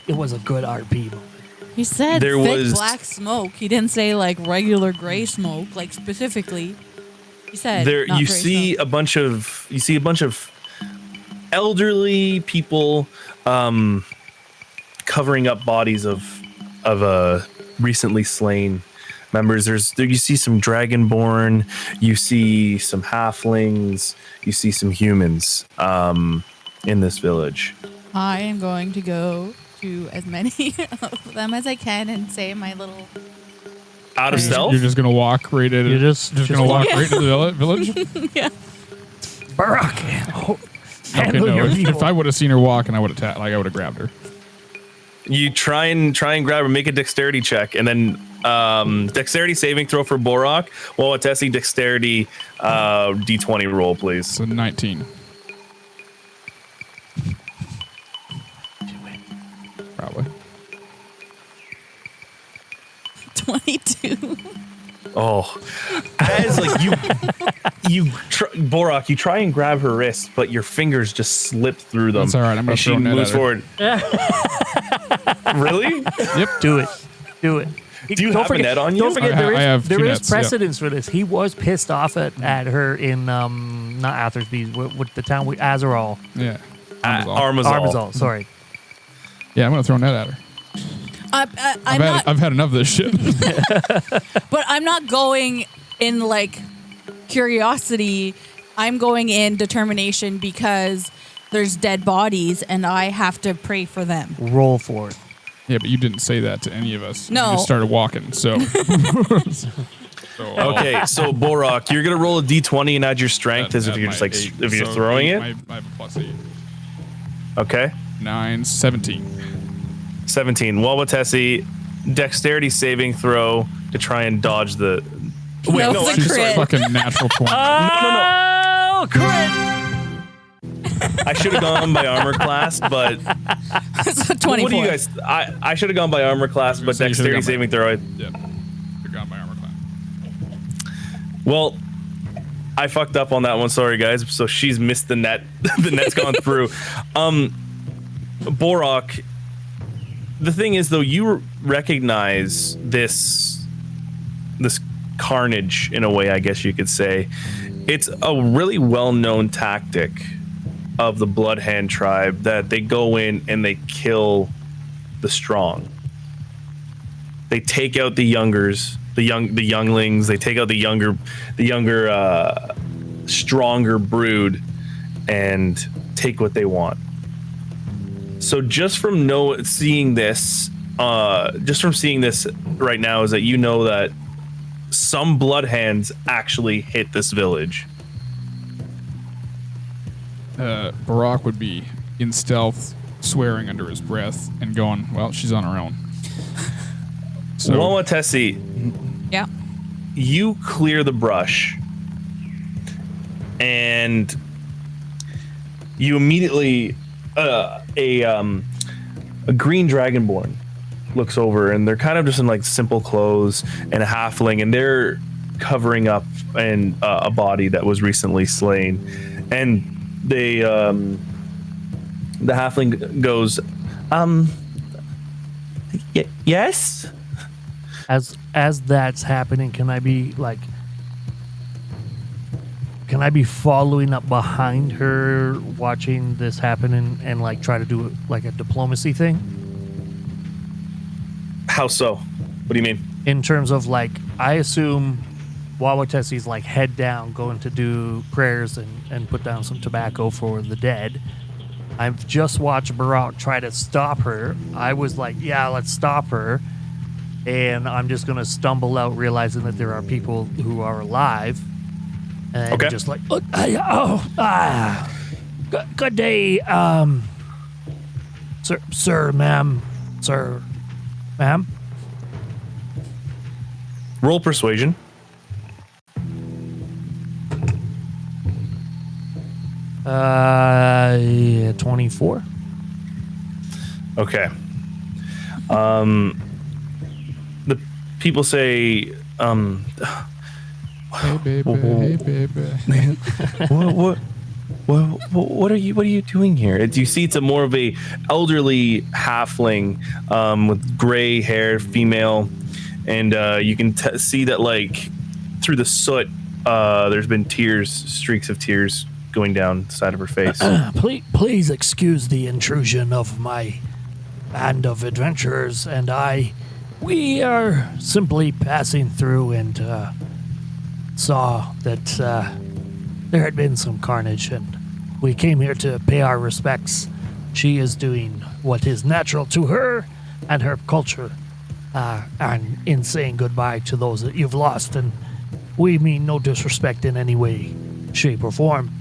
It was a good RP moment. He said There thick was- black smoke. He didn't say like regular gray smoke, like specifically. He said There not you gray see smoke. a bunch of elderly people covering up bodies of recently slain members. You see some dragonborn, you see some halflings, you see some humans in this village. I am going to go to as many of them as I can and say my little. Out of stealth? You're just gonna walk right at it. You're just gonna walk right to the village. Yeah. Borok. Okay, no. If I would have seen her walking, I would have I would have grabbed her. You try and grab her, make a dexterity check, and then dexterity saving throw for Borok. Waawaatesi dexterity d20 roll, please. So 19. Probably. 22. Oh, as like Borok, you try and grab her wrist, but your fingers just slip through them. That's all right. I'm gonna and she throw a net moves at her. forward. Really? Yep. Do it. Do it. Do you have a net on you? Don't forget, I have there two is nets, yeah. precedence for this. He was pissed off at her in not Athersby, with the town Azarol. Yeah. Armazal. Sorry. Yeah, I'm gonna throw a net at her. I've had enough of this shit. But I'm not going in like curiosity. I'm going in determination because there's dead bodies and I have to pray for them. Roll for it. Yeah, but you didn't say that to any of us. No. You just started walking, so. Okay, so Borok, you're gonna roll a d20 and add your strength as if you're just like if you're throwing it. I have a +8. Okay. 9, 17. 17. Waawaatesi, dexterity saving throw to try and dodge the. Wait, That no, was a I'm She's sorry. crit. fucking natural 20. Oh, crit! I should have gone by armor class, but So 24. what do you guys? I should have gone by armor class, but So you should've dexterity gone by- saving throw. Yeah. You're gone by armor class. Well, I fucked up on that one. Sorry, guys. So she's missed the net. The net's gone through. Borok. The thing is, though, you recognize this carnage in a way, I guess you could say. It's a really well-known tactic of the Bloodhand tribe that they go in and they kill the strong. They take out the youngers, the younglings. They take out the younger, stronger brood, and take what they want. So just from seeing this right now is that you know that some Bloodhands actually hit this village. Borok would be in stealth, swearing under his breath, and going, well, she's on her own. So, Waawaatesi, Yeah. you clear the brush, and you immediately a green dragonborn looks over, and they're kind of just in like simple clothes and a halfling, and they're covering up a body that was recently slain, and they the halfling goes, yes. As that's happening, can I be following up behind her, watching this happen, and like try to do like a diplomacy thing? How so? What do you mean? In terms of like, I assume Waawaatesi's like head down, going to do prayers and put down some tobacco for the dead. I've just watched Borok try to stop her. I was like, yeah, let's stop her. And I'm just going to stumble out, realizing that there are people who are alive. And Okay. just like, good day, sir, ma'am. Roll persuasion. Yeah, 24. Okay. The people say, hey, baby, hey, baby. what are you doing here? You see, it's a more of a elderly halfling with gray hair, female, and you can see that like through the soot, there's been streaks of tears going down the side of her face. Please excuse the intrusion of my band of adventurers and we are simply passing through and saw that there had been some carnage, and we came here to pay our respects. She is doing what is natural to her and her culture, and in saying goodbye to those that you've lost. And we mean no disrespect in any way, shape, or form.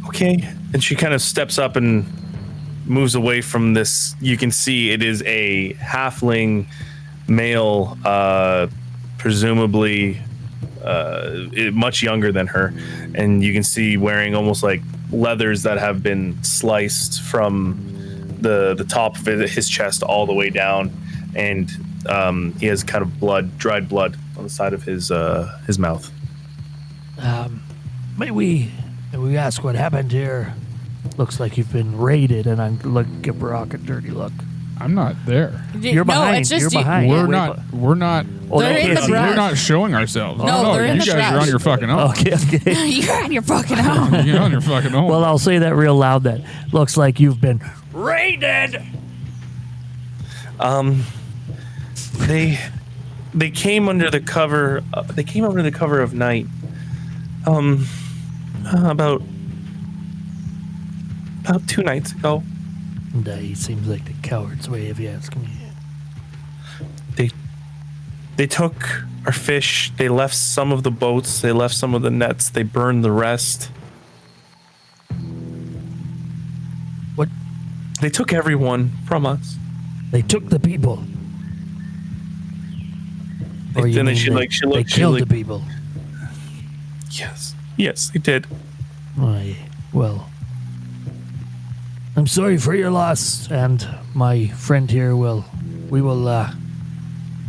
Okay. And she kind of steps up and moves away from this. You can see it is a halfling male, presumably much younger than her, and you can see wearing almost like leathers that have been sliced from the top of his chest all the way down, and he has kind of dried blood on the side of his mouth. May we ask what happened here? Looks like you've been raided, and I'm give Borok a dirty look. I'm not there. You're behind. No, it's just You're behind. We're not. Oh, They're in the We're brush. not showing ourselves. No, they're in you the guys are brush. on your fucking own. Okay. You're on your fucking own. You're on your fucking own. Well, I'll say that real loud. That looks like you've been raided. They came under the cover. They came under the cover of night. About 2 nights ago. He seems like the coward's way, if you ask me. They took our fish. They left some of the boats. They left some of the nets. They burned the rest. What? They took everyone from us. They took the people. Or you And then mean they killed the people. Yes, they did. Well, I'm sorry for your loss, and my friend here we'll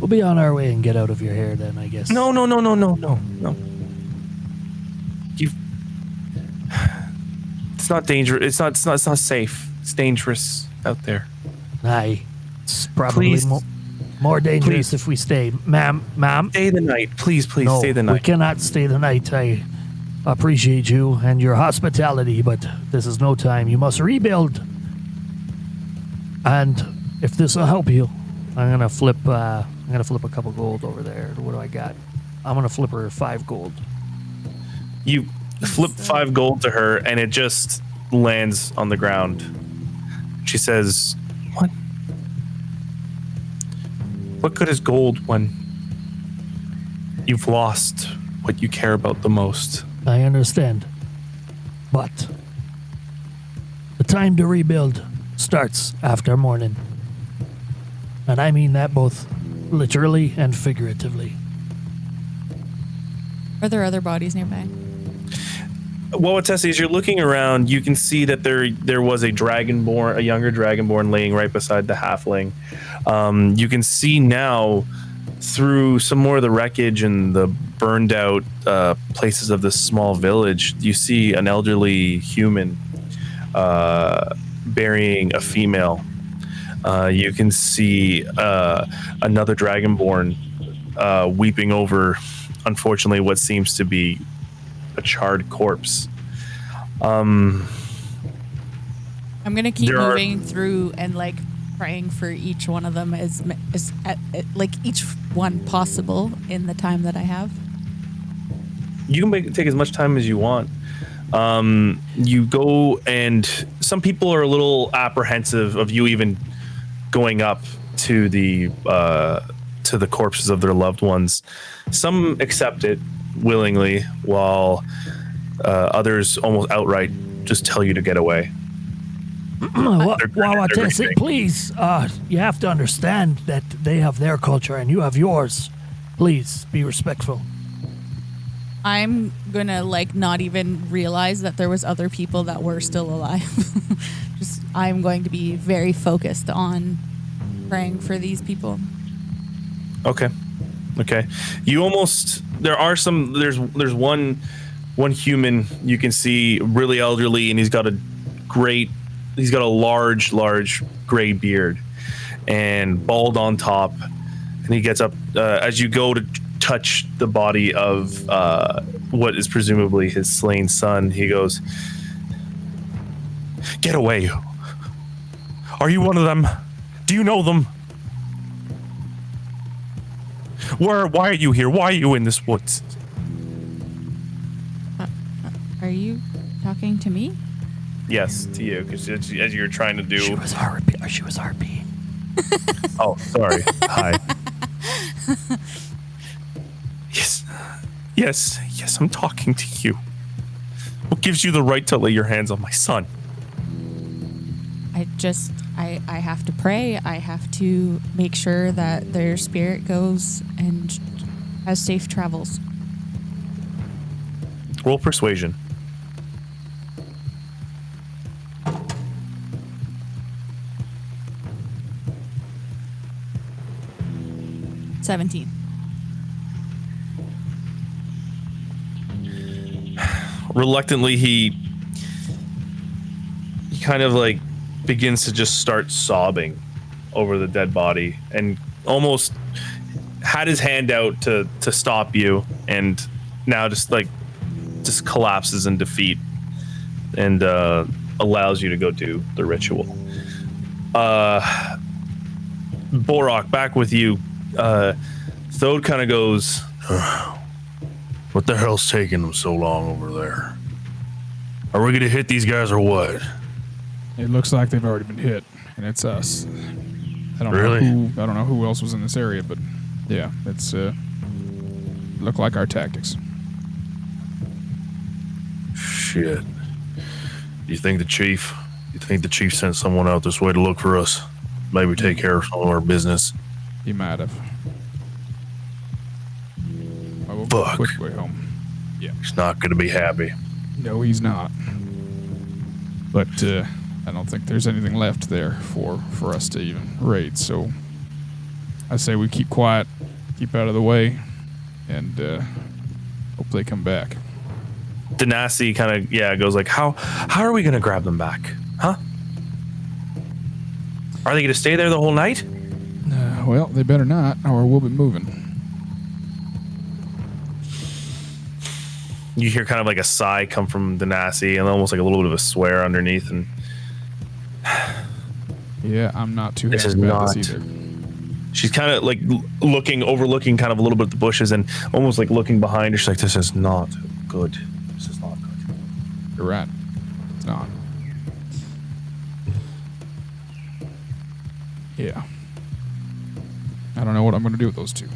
be on our way and get out of your hair then, I guess. No. It's not dangerous. It's not safe. It's dangerous out there. Aye. It's probably Please. more dangerous Please. if we stay. Ma'am? Stay the night. Please, No, stay the we night. cannot stay the night. I appreciate you and your hospitality, but this is no time. You must rebuild. And if this will help you, I'm gonna flip a couple gold over there. What do I got? I'm gonna flip her 5 gold. You flip 5 gold to her, and it just lands on the ground. She says, "What? What good is gold when you've lost what you care about the most?" I understand. But the time to rebuild starts after morning. And I mean that both literally and figuratively. Are there other bodies nearby? Waawaatesi, as you're looking around, you can see that there was a younger dragonborn laying right beside the halfling. You can see now through some more of the wreckage and the burned out places of this small village, you see an elderly human burying a female. You can see another dragonborn weeping over, unfortunately, what seems to be a charred corpse. I'm gonna keep moving through and like praying for each one of them as like each one possible in the time that I have. You can take as much time as you want. You go, and some people are a little apprehensive of you even going up to the corpses of their loved ones. Some accept it willingly, while others almost outright just tell you to get away. Waawaatesi, please, you have to understand that they have their culture and you have yours. Please be respectful. I'm gonna like not even realize that there was other people that were still alive. I'm going to be very focused on praying for these people. Okay. There's one human you can see, really elderly, and he's got a large gray beard and bald on top, and he gets up as you go to touch the body of what is presumably his slain son. He goes, "Get away. Are you one of them? Do you know them? Why are you here? Why are you in this woods?" Are you talking to me? Yes, to you, because as you're trying to do. She was RP. Oh, sorry. Hi. Yes, I'm talking to you. What gives you the right to lay your hands on my son? I have to pray. I have to make sure that their spirit goes and has safe travels. Roll persuasion. $17. Reluctantly, he kind of like begins to just start sobbing over the dead body and almost had his hand out to stop you, and now just collapses in defeat and allows you to go do the ritual. Borok, back with you. Thode kind of goes, What the hell's taking them so long over there? Are we gonna hit these guys or what? It looks like they've already been hit, and it's us. I don't know who else was in this area, but yeah, it's look like our tactics. Shit. You think the chief sent someone out this way to look for us? Maybe take care of some of our business. He might have. Fuck. Quick way home. Yeah. He's not gonna be happy. No, he's not. But I don't think there's anything left there for us to even raid. So I say we keep quiet, keep out of the way, and hope they come back. Denasi kind of goes like, how are we gonna grab them back? Huh? Are they gonna stay there the whole night? Well, they better not, or we'll be moving. You hear kind of like a sigh come from Denasi and almost like a little bit of a swear underneath, and yeah, I'm not too happy about this either. She's kind of like overlooking kind of a little bit of the bushes and almost like looking behind her. She's like, this is not good. This is not good. You're right. It's not. Yeah. I don't know what I'm going to do with those two.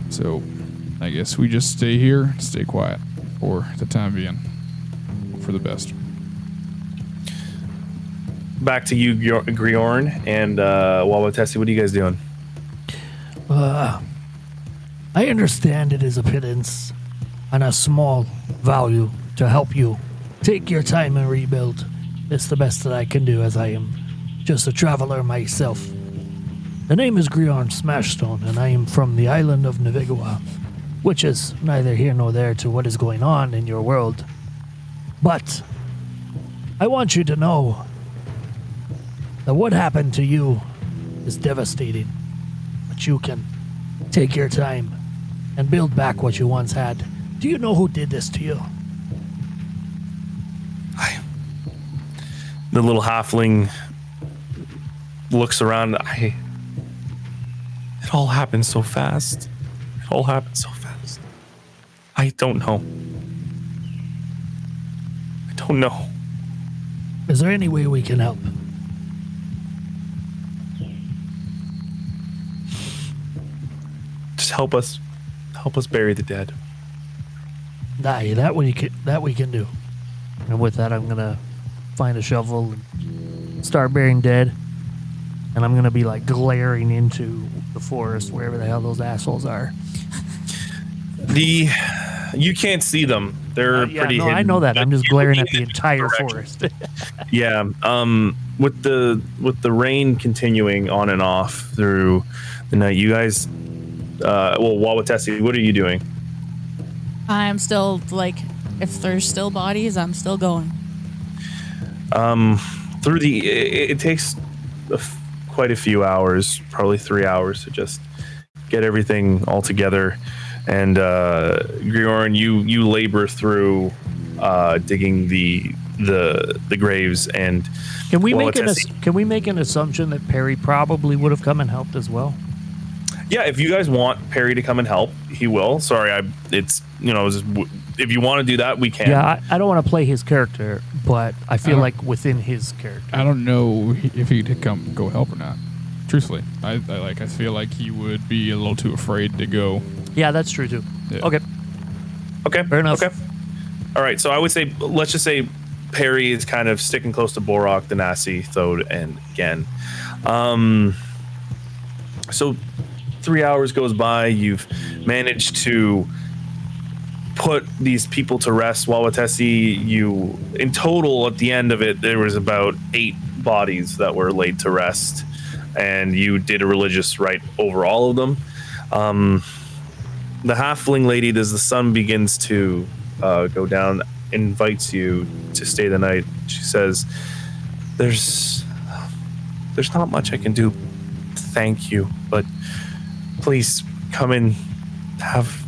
So, I guess we just stay here, stay quiet for the time being. Hope for the best. Back to you, Grjorn and Waawaatesi. What are you guys doing? I understand it is a pittance and a small value to help you take your time and rebuild. It's the best that I can do, as I am just a traveler myself. The name is Grjorn Smashstone, and I am from the island of Navigua, which is neither here nor there to what is going on in your world. But I want you to know that what happened to you is devastating, but you can take your time and build back what you once had. Do you know who did this to you? The little halfling looks around. It all happened so fast. I don't know. Is there any way we can help? Just help us bury the dead. Aye, that we can do. And with that, I'm gonna find a shovel and start burying dead. And I'm gonna be like glaring into the forest, wherever the hell those assholes are. You can't see them. They're pretty hidden. I know that. I'm just glaring at the entire forest. Yeah. With the rain continuing on and off through the night, you guys. Waawaatesi, what are you doing? I'm still if there's still bodies, I'm still going. It takes quite a few hours, probably 3 hours, to just get everything all together. And Grjorn, you labor through digging the graves. And can we make an assumption that Perry probably would have come and helped as well? Yeah, if you guys want Perry to come and help, he will. Sorry, it's just if you want to do that, we can. Yeah, I don't want to play his character, but I feel like within his character. I don't know if he'd go help or not. Truthfully, I feel like he would be a little too afraid to go. Yeah, that's true too. Yeah. Okay. Fair enough. Okay. All right. So I would say, let's just say Perry is kind of sticking close to Borok, Danasi, Thode, and Gen. So 3 hours goes by. You've managed to put these people to rest. Waawaatesi, you, in total, at the end of it, there was about 8 bodies that were laid to rest, and you did a religious rite over all of them. The halfling lady, as the sun begins to go down, invites you to stay the night. She says, there's not much I can do to thank you, but please come in, have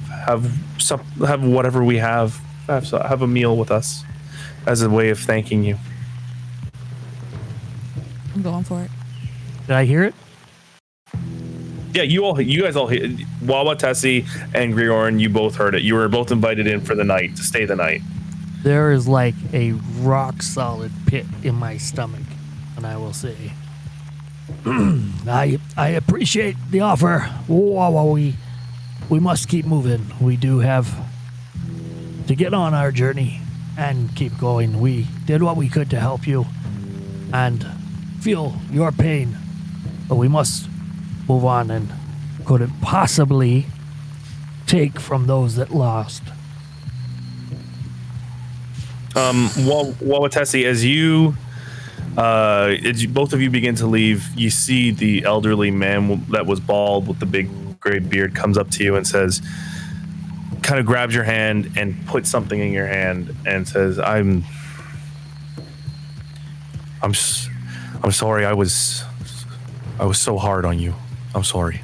whatever we have a meal with us as a way of thanking you. I'm going for it. Did I hear it? Yeah, you guys all hear Waawaatesi and Grjorn, you both heard it. You were both invited in for the night, to stay the night. There is like a rock solid pit in my stomach, and I will say, I appreciate the offer. We must keep moving. We do have to get on our journey and keep going. We did what we could to help you and feel your pain, but we must move on and couldn't possibly take from those that lost. Waawaatesi, as both of you begin to leave, you see the elderly man that was bald with the big gray beard comes up to you and says, kind of grabs your hand and puts something in your hand and says, I'm sorry. I was so hard on you. I'm sorry.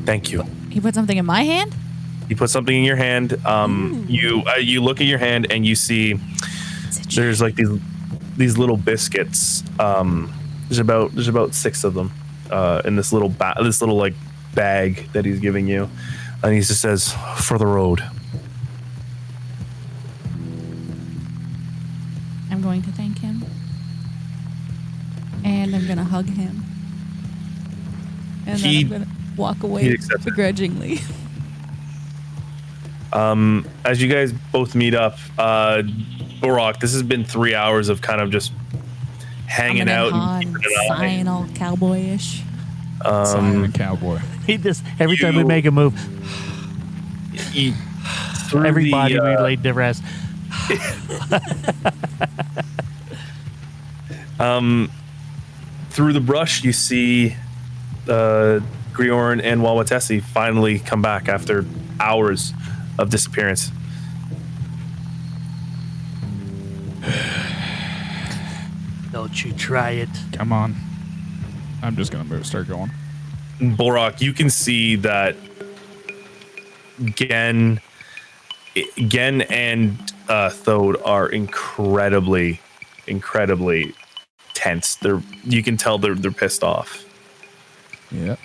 Thank you. He put something in my hand? You put something in your hand. You look at your hand and you see there's like these little biscuits. There's about 6 of them in this little like bag that he's giving you, and he just says, "For the road." I'm going to thank him, and I'm going to hug him, and then I'm going to walk away begrudgingly. As you guys both meet up, Borok, this has been 3 hours of kind of just hanging out and keeping an eye. Sighing all cowboyish. Silent cowboy. He just every time we make a move, everybody we laid to rest. Through the brush, you see Grjorn and Waawaatesi finally come back after hours of disappearance. Don't you try it. Come on. I'm just going to start going. Borok, you can see that Gen and Thode are incredibly tense. You can tell they're pissed off. Yeah.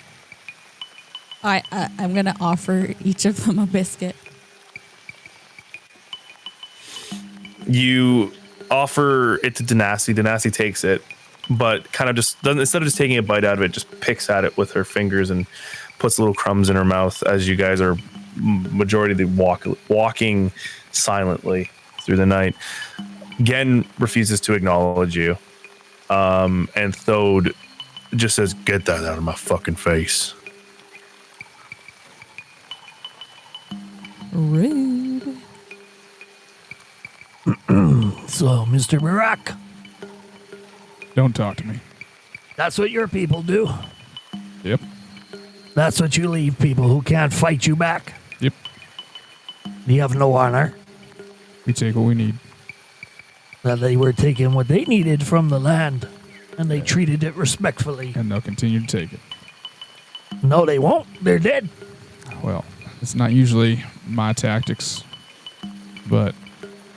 I'm going to offer each of them a biscuit. You offer it to Danasi. Danasi takes it, but kind of just doesn't, instead of just taking a bite out of it, just picks at it with her fingers and puts little crumbs in her mouth as you guys are majority of the walking silently through the night. Gen refuses to acknowledge you. And Thode just says, "Get that out of my fucking face." Rude. So, Mr. Borok, Don't talk to me. that's what your people do. Yep. That's what you leave people who can't fight you back. Yep. You have no honor. We take what we need. That they were taking what they needed from the land, and they treated it respectfully. And they'll continue to take it. No, they won't. They're dead. Well, it's not usually my tactics, but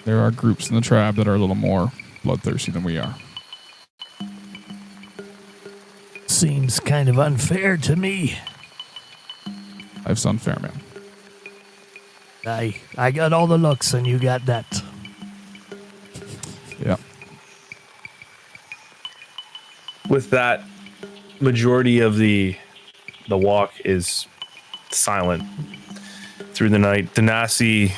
there are groups in the tribe that are a little more bloodthirsty than we are. Seems kind of unfair to me. Life's unfair, man. I got all the looks and you got that. Yeah. With that, majority of the walk is silent through the night. Danasi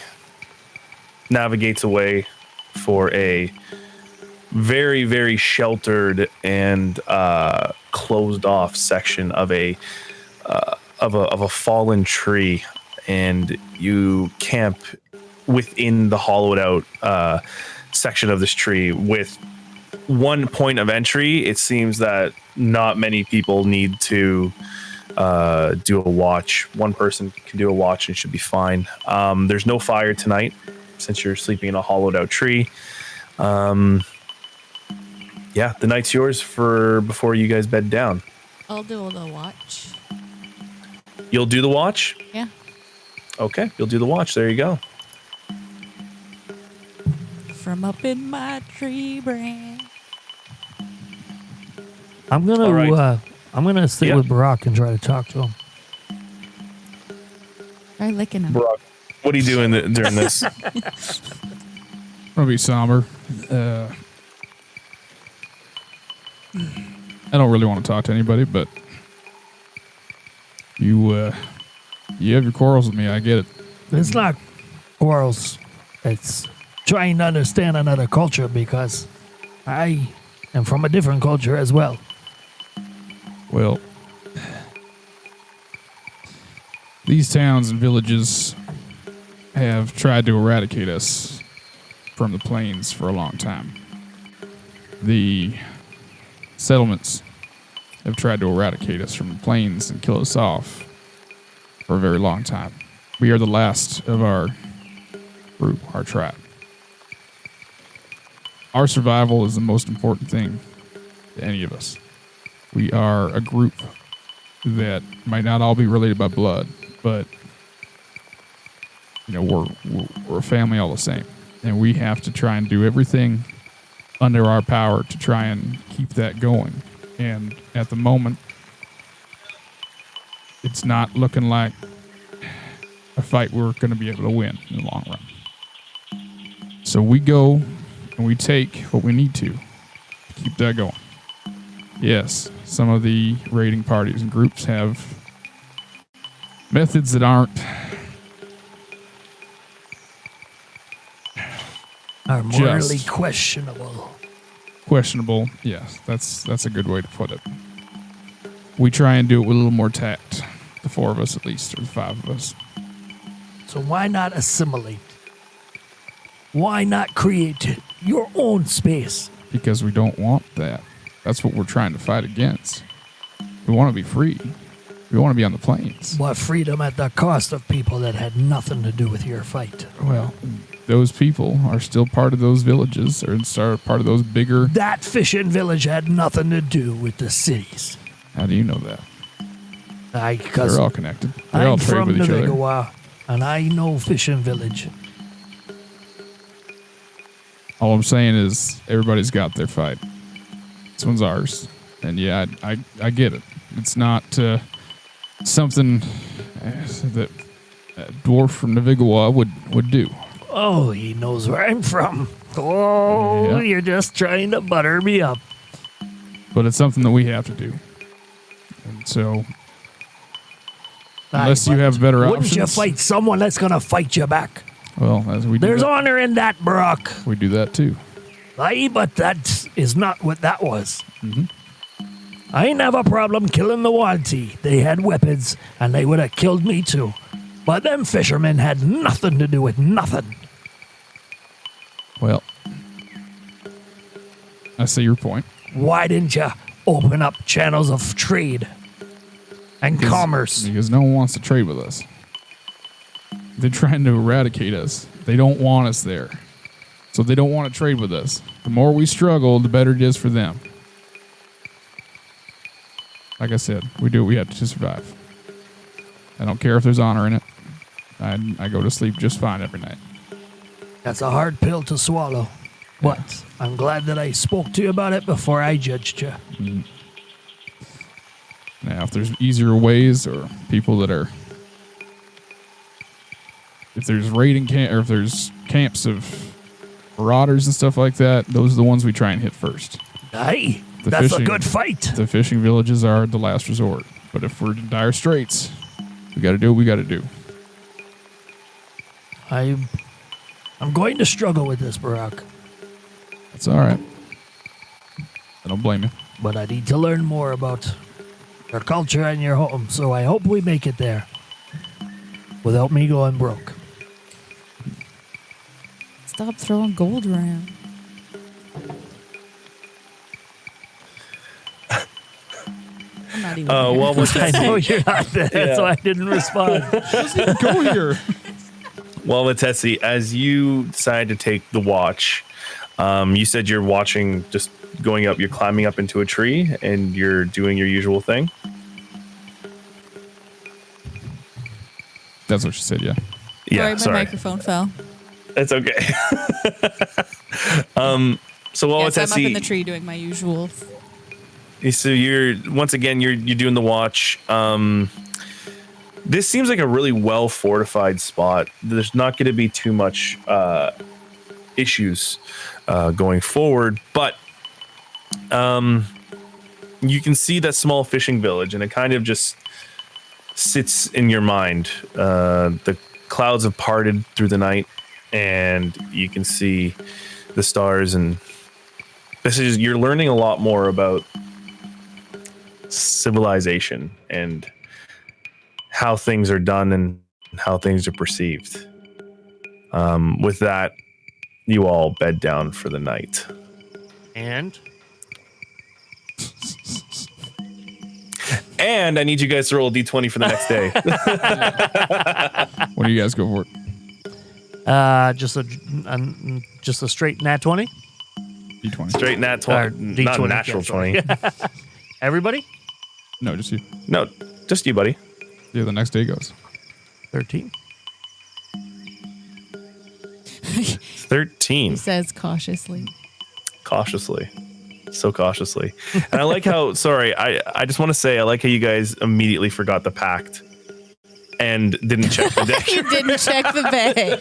navigates away for a very, very sheltered and closed off section of a fallen tree, and you camp within the hollowed out section of this tree with one point of entry. It seems that not many people need to do a watch. One person can do a watch and should be fine. There's no fire tonight since you're sleeping in a hollowed out tree. Yeah, the night's yours for before you guys bed down. I'll do the watch. You'll do the watch? Yeah. Okay, you'll do the watch. There you go. From up in my tree branch. I'm gonna All right. I'm gonna stay Yep. with Borok and try to talk to him. Try licking him. Brock, what are you doing during this? I'll be somber. I don't really want to talk to anybody, but you have your quarrels with me. I get it. It's not quarrels. It's trying to understand another culture because I am from a different culture as well. Well, these towns and villages have tried to eradicate us from the plains for a long time. The settlements have tried to eradicate us from the plains and kill us off for a very long time. We are the last of our group, our tribe. Our survival is the most important thing to any of us. We are a group that might not all be related by blood, but you know, we're a family all the same, and we have to try and do everything under our power to try and keep that going. And at the moment, it's not looking like a fight we're going to be able to win in the long run. So we go and we take what we need to keep that going. Yes, some of the raiding parties and groups have methods that aren't Are morally Just. questionable. Yes, that's a good way to put it. We try and do it with a little more tact. The four of us at least, or the five of us. So why not assimilate? Why not create your own space? Because we don't want that. That's what we're trying to fight against. We want to be free. We want to be on the plains. But freedom at the cost of people that had nothing to do with your fight. Well, those people are still part of those villages, or part of those bigger... That fishing village had nothing to do with the cities. How do you know that? Because They're all connected. They all I'm trade from with each other. Navigawa, and I know fishing village. All I'm saying is everybody's got their fight. This one's ours. And yeah, I get it. It's not something that a dwarf from Navigawa would do. Oh, he knows where I'm from. Oh, Yeah. You're just trying to butter me up. But it's something that we have to do. And so, unless you but have better wouldn't options. you fight someone that's going to fight you back? Well, as we do There's that, honor in that, Brock. we do that too. Aye, but that is not what that was. Mm-hmm. I ain't have a problem killing the Waawaatesi. They had weapons, and they would have killed me too. But them fishermen had nothing to do with nothing. Well, I see your point. Why didn't you open up channels of trade and commerce? Because no one wants to trade with us. They're trying to eradicate us. They don't want us there. So they don't want to trade with us. The more we struggle, the better it is for them. Like I said, we do what we have to survive. I don't care if there's honor in it. I go to sleep just fine every night. That's a hard pill to swallow. But I'm glad that I spoke to you about it before I judged you. Now, if there's easier ways or people that are if there's raiding camp or if there's camps of marauders and stuff like that, those are the ones we try and hit first. Aye, that's a good fight. The fishing villages are the last resort. But if we're in dire straits, we got to do what we got to do. I'm going to struggle with this, Borok. That's all right. I don't blame you. But I need to learn more about your culture and your home, so I hope we make it there without me going broke. Stop throwing gold around. I'm not even there. Well, I know you're not there, so I didn't respond. Go here. Waawaatesi, as you decide to take the watch, you said you're watching, just going up, you're climbing up into a tree and you're doing your usual thing. That's what she said, yeah. Yeah, Sorry, my microphone fell. It's okay. So Yes, I'm up in Waawaatesi, the tree doing my usual. so you're doing the watch. This seems like a really well fortified spot. There's not going to be too much issues going forward, but you can see that small fishing village, and it kind of just sits in your mind. The clouds have parted through the night, and you can see the stars, and you're learning a lot more about civilization and how things are done and how things are perceived. With that, you all bed down for the night. And I need you guys to roll a d20 for the next day. What do you guys go for? just a straight nat 20. D20. Straight nat 20, D20, not natural 20. Everybody, No, just you. No, just you, buddy. Yeah, the next day goes. 13. 13. He says cautiously. Cautiously. So cautiously. And I like how, sorry, I just want to say, I like how you guys immediately forgot the pact and didn't check the deck. He didn't check the bag.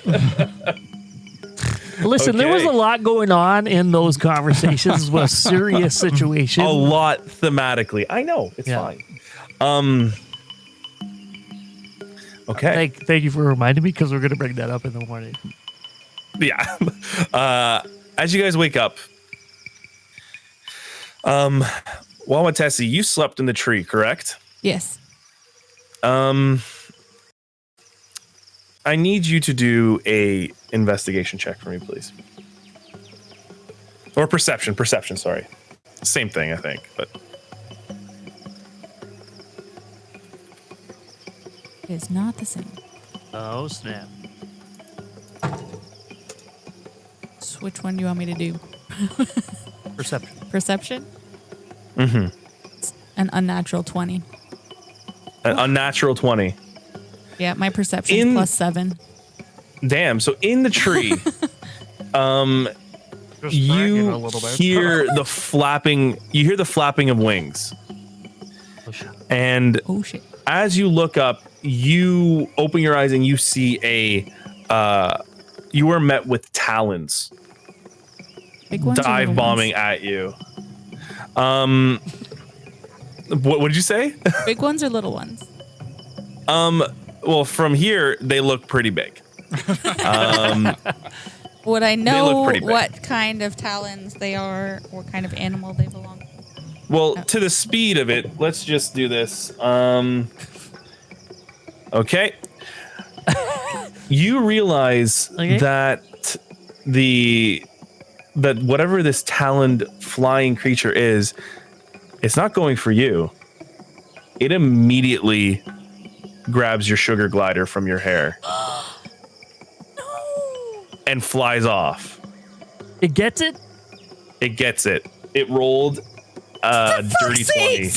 Listen, there was Okay. a lot going on in those conversations. Was a serious situation. A lot thematically. I know. It's Yeah. fine. Okay. Thank you for reminding me, because we're going to bring that up in the morning. Yeah. As you guys wake up, Waawaatesi, you slept in the tree, correct? Yes. I need you to do a investigation check for me, please. Or perception, sorry. Same thing, I think, but It's not the same. Oh, snap. So which one do you want me to do? Perception. Perception? mm-hmm. It's an unnatural 20. An unnatural 20. Yeah, my perception plus 7. Damn, so in the tree, Just bragging a you little bit. hear the flapping of wings. Oh, shit. And Oh shit. as you look up, you open your eyes and you see you are met with talons Big ones or dive little bombing at you. What did you say? ones? Big ones or little ones? Well, from here they look pretty big. Would I look know pretty big. what kind of talons they are, what kind of animal they belong to? Well, to the speed of it, let's just do this. Okay. You realize Okay. that whatever this taloned flying creature is, it's not going for you. It immediately grabs your sugar glider from your hair and flies off. It gets it? It gets it. It rolled a dirty 20.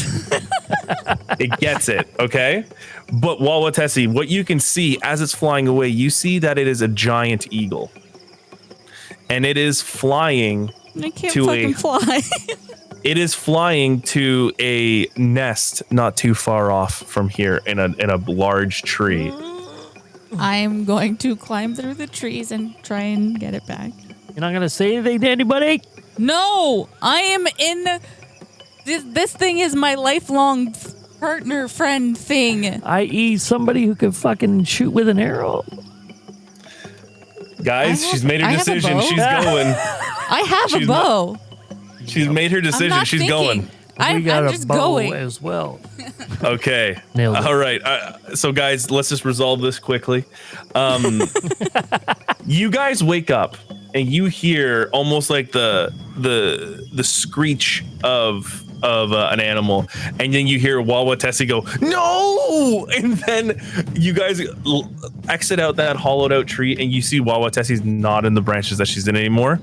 It gets it, okay? But Waawaatesi, what you can see as it's flying away, you see that it is a giant eagle. And it is flying I can't To fucking fly. It is flying to a nest not too far off from here in a large tree. I'm going to climb through the trees and try and get it back. You're not going to say anything to anybody? No, I am in. This thing is my lifelong partner friend thing. I.e. somebody who could fucking shoot with an arrow. Guys, she's made her I have a decision. bow. She's going. I have a bow. She's made her I'm decision. not She's thinking. going. We got I'm a just bow going. as well. Okay. Nailed it. All right. So, guys, let's just resolve this quickly. You guys wake up and you hear almost like the screech of an animal, and then you hear Waawaatesi go, "No!" And then you guys exit out that hollowed out tree, and you see Waawaatesi's not in the branches that she's in anymore.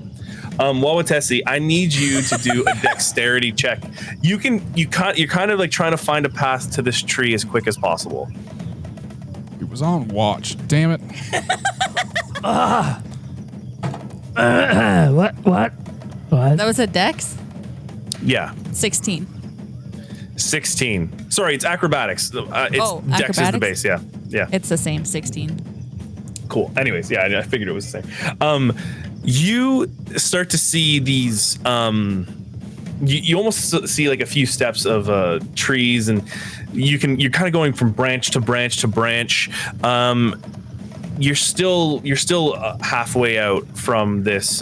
Waawaatesi, I need you to do a dexterity check. You're kind of like trying to find a path to this tree as quick as possible. It was on watch. Damn it. What? That was a dex? Yeah. 16. 16. Sorry, it's acrobatics. It's dex is the base. Yeah. It's the same, 16. Cool. Anyways, yeah, I figured it was the same. You start to see these. You almost see like a few steps of trees, and you're kind of going from branch to branch to branch. You're still halfway out from this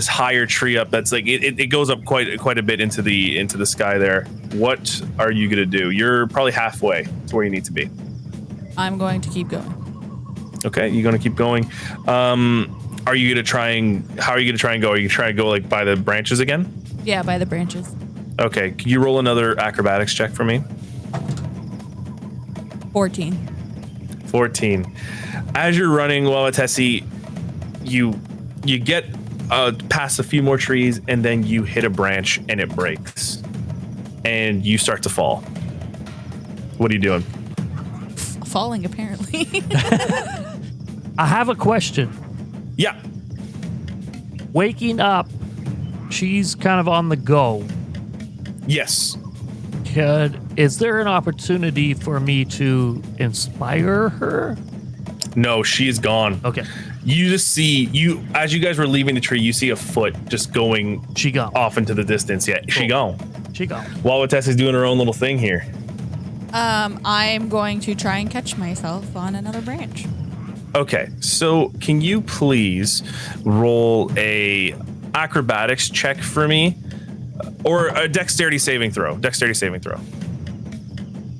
higher tree up. That's like it goes up quite a bit into the sky there. What are you gonna do? You're probably halfway to where you need to be. I'm going to keep going. Okay, you're gonna keep going. Are you gonna try and how are you gonna try and go? Are you trying to go like by the branches again? Yeah, by the branches. Okay, can you roll another acrobatics check for me? 14. 14. As you're running, Waawaatesi, you get past a few more trees, and then you hit a branch and it breaks, and you start to fall. What are you doing? Falling, apparently. I have a question. Yeah. Waking up, she's kind of on the go. Yes. Is there an opportunity for me to inspire her? No, she is gone. Okay. You just see as you guys were leaving the tree, you see a foot just going. She gone. Off into the distance. Yeah, she gone. She gone. Waawaatesi's doing her own little thing here. I'm going to try and catch myself on another branch. Okay, so can you please roll a acrobatics check for me, or a dexterity saving throw?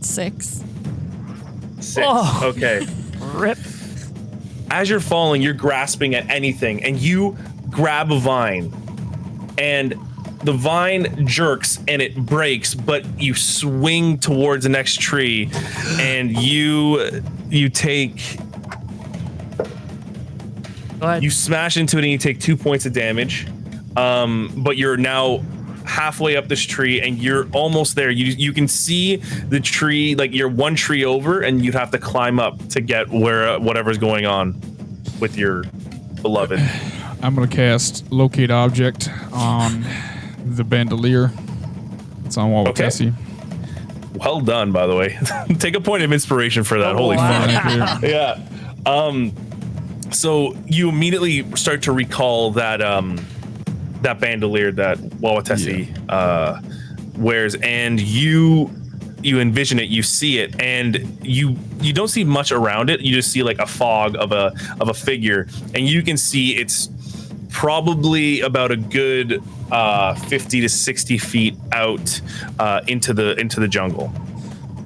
6. 6. Oh. Okay. Rip. As you're falling, you're grasping at anything, and you grab a vine, and the vine jerks and it breaks, but you swing towards the next tree, and you take. Go ahead. You smash into it and you take 2 points of damage, but you're now halfway up this tree and you're almost there. You can see the tree, like you're one tree over, and you'd have to climb up to get where whatever's going on with your beloved. I'm going to cast Locate Object on the bandolier. It's on Waawaatesi. Well done, by the way. Take a point of inspiration for that. Holy fuck. Yeah. So you immediately start to recall that that bandolier that Waawaatesi wears, and you envision it, you see it, and you don't see much around it. You just see like a fog of a figure, and you can see it's probably about a good 50 to 60 feet out into the jungle.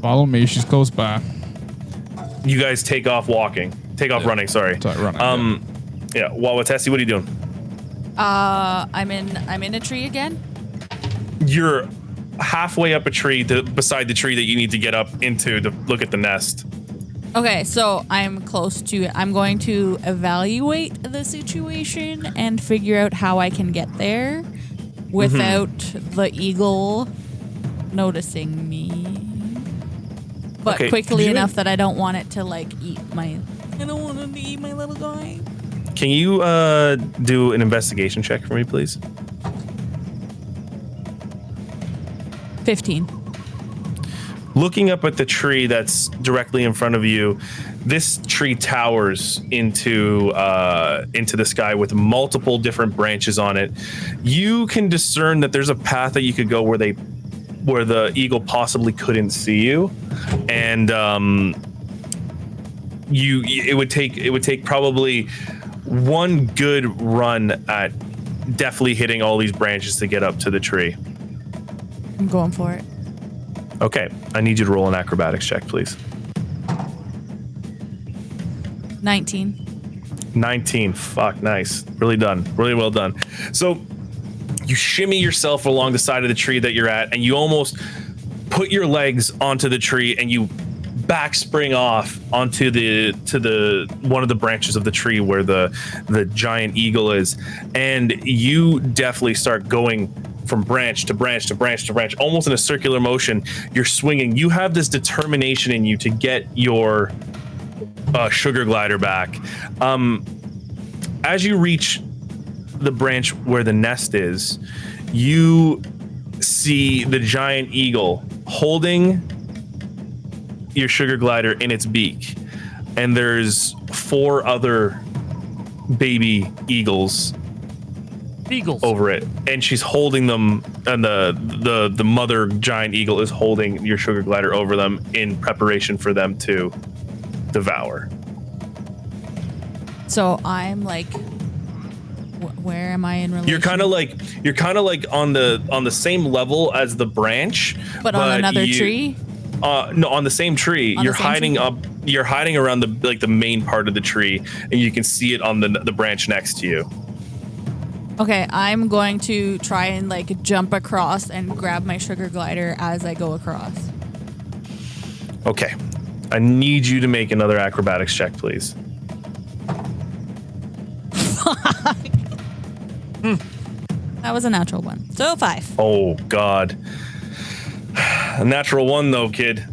Follow me. She's close by. You guys take off running. Sorry. Running. Yeah. Waawaatesi, what are you doing? I'm in a tree again. You're halfway up a tree beside the tree that you need to get up into to look at the nest. Okay, so I'm close to it. I'm going to evaluate the situation and figure out how I can get there without the eagle noticing me. But quickly enough that I don't want it to like eat my. I don't want it to eat my little guy. Can you do an investigation check for me, please? 15. looking up at the tree that's directly in front of you, this tree towers into the sky with multiple different branches on it. You can discern that there's a path that you could go where the eagle possibly couldn't see you, and it would take probably one good run at definitely hitting all these branches to get up to the tree. I'm going for it. Okay, I need you to roll an acrobatics check, please. 19. Fuck, nice. Really done. Really well done. So you shimmy yourself along the side of the tree that you're at, and you almost put your legs onto the tree, and you back spring off onto the one of the branches of the tree where the giant eagle is, and you definitely start going from branch to branch to branch to branch, almost in a circular motion. You're swinging. You have this determination in you to get your sugar glider back. As you reach the branch where the nest is, you see the giant eagle holding your sugar glider in its beak, and there's 4 other baby eagles over it, and she's holding them, and the mother giant eagle is holding your sugar glider over them in preparation for them to devour. So I'm like, where am I in relation? You're kind of like on the same level as the branch, but on another tree. No, on the same tree. You're hiding up. You're hiding around the main part of the tree, and you can see it on the branch next to you. Okay, I'm going to try and like jump across and grab my sugar glider as I go across. Okay, I need you to make another acrobatics check, please. That was a natural one. So 5. Oh God. A natural 1 though, kid.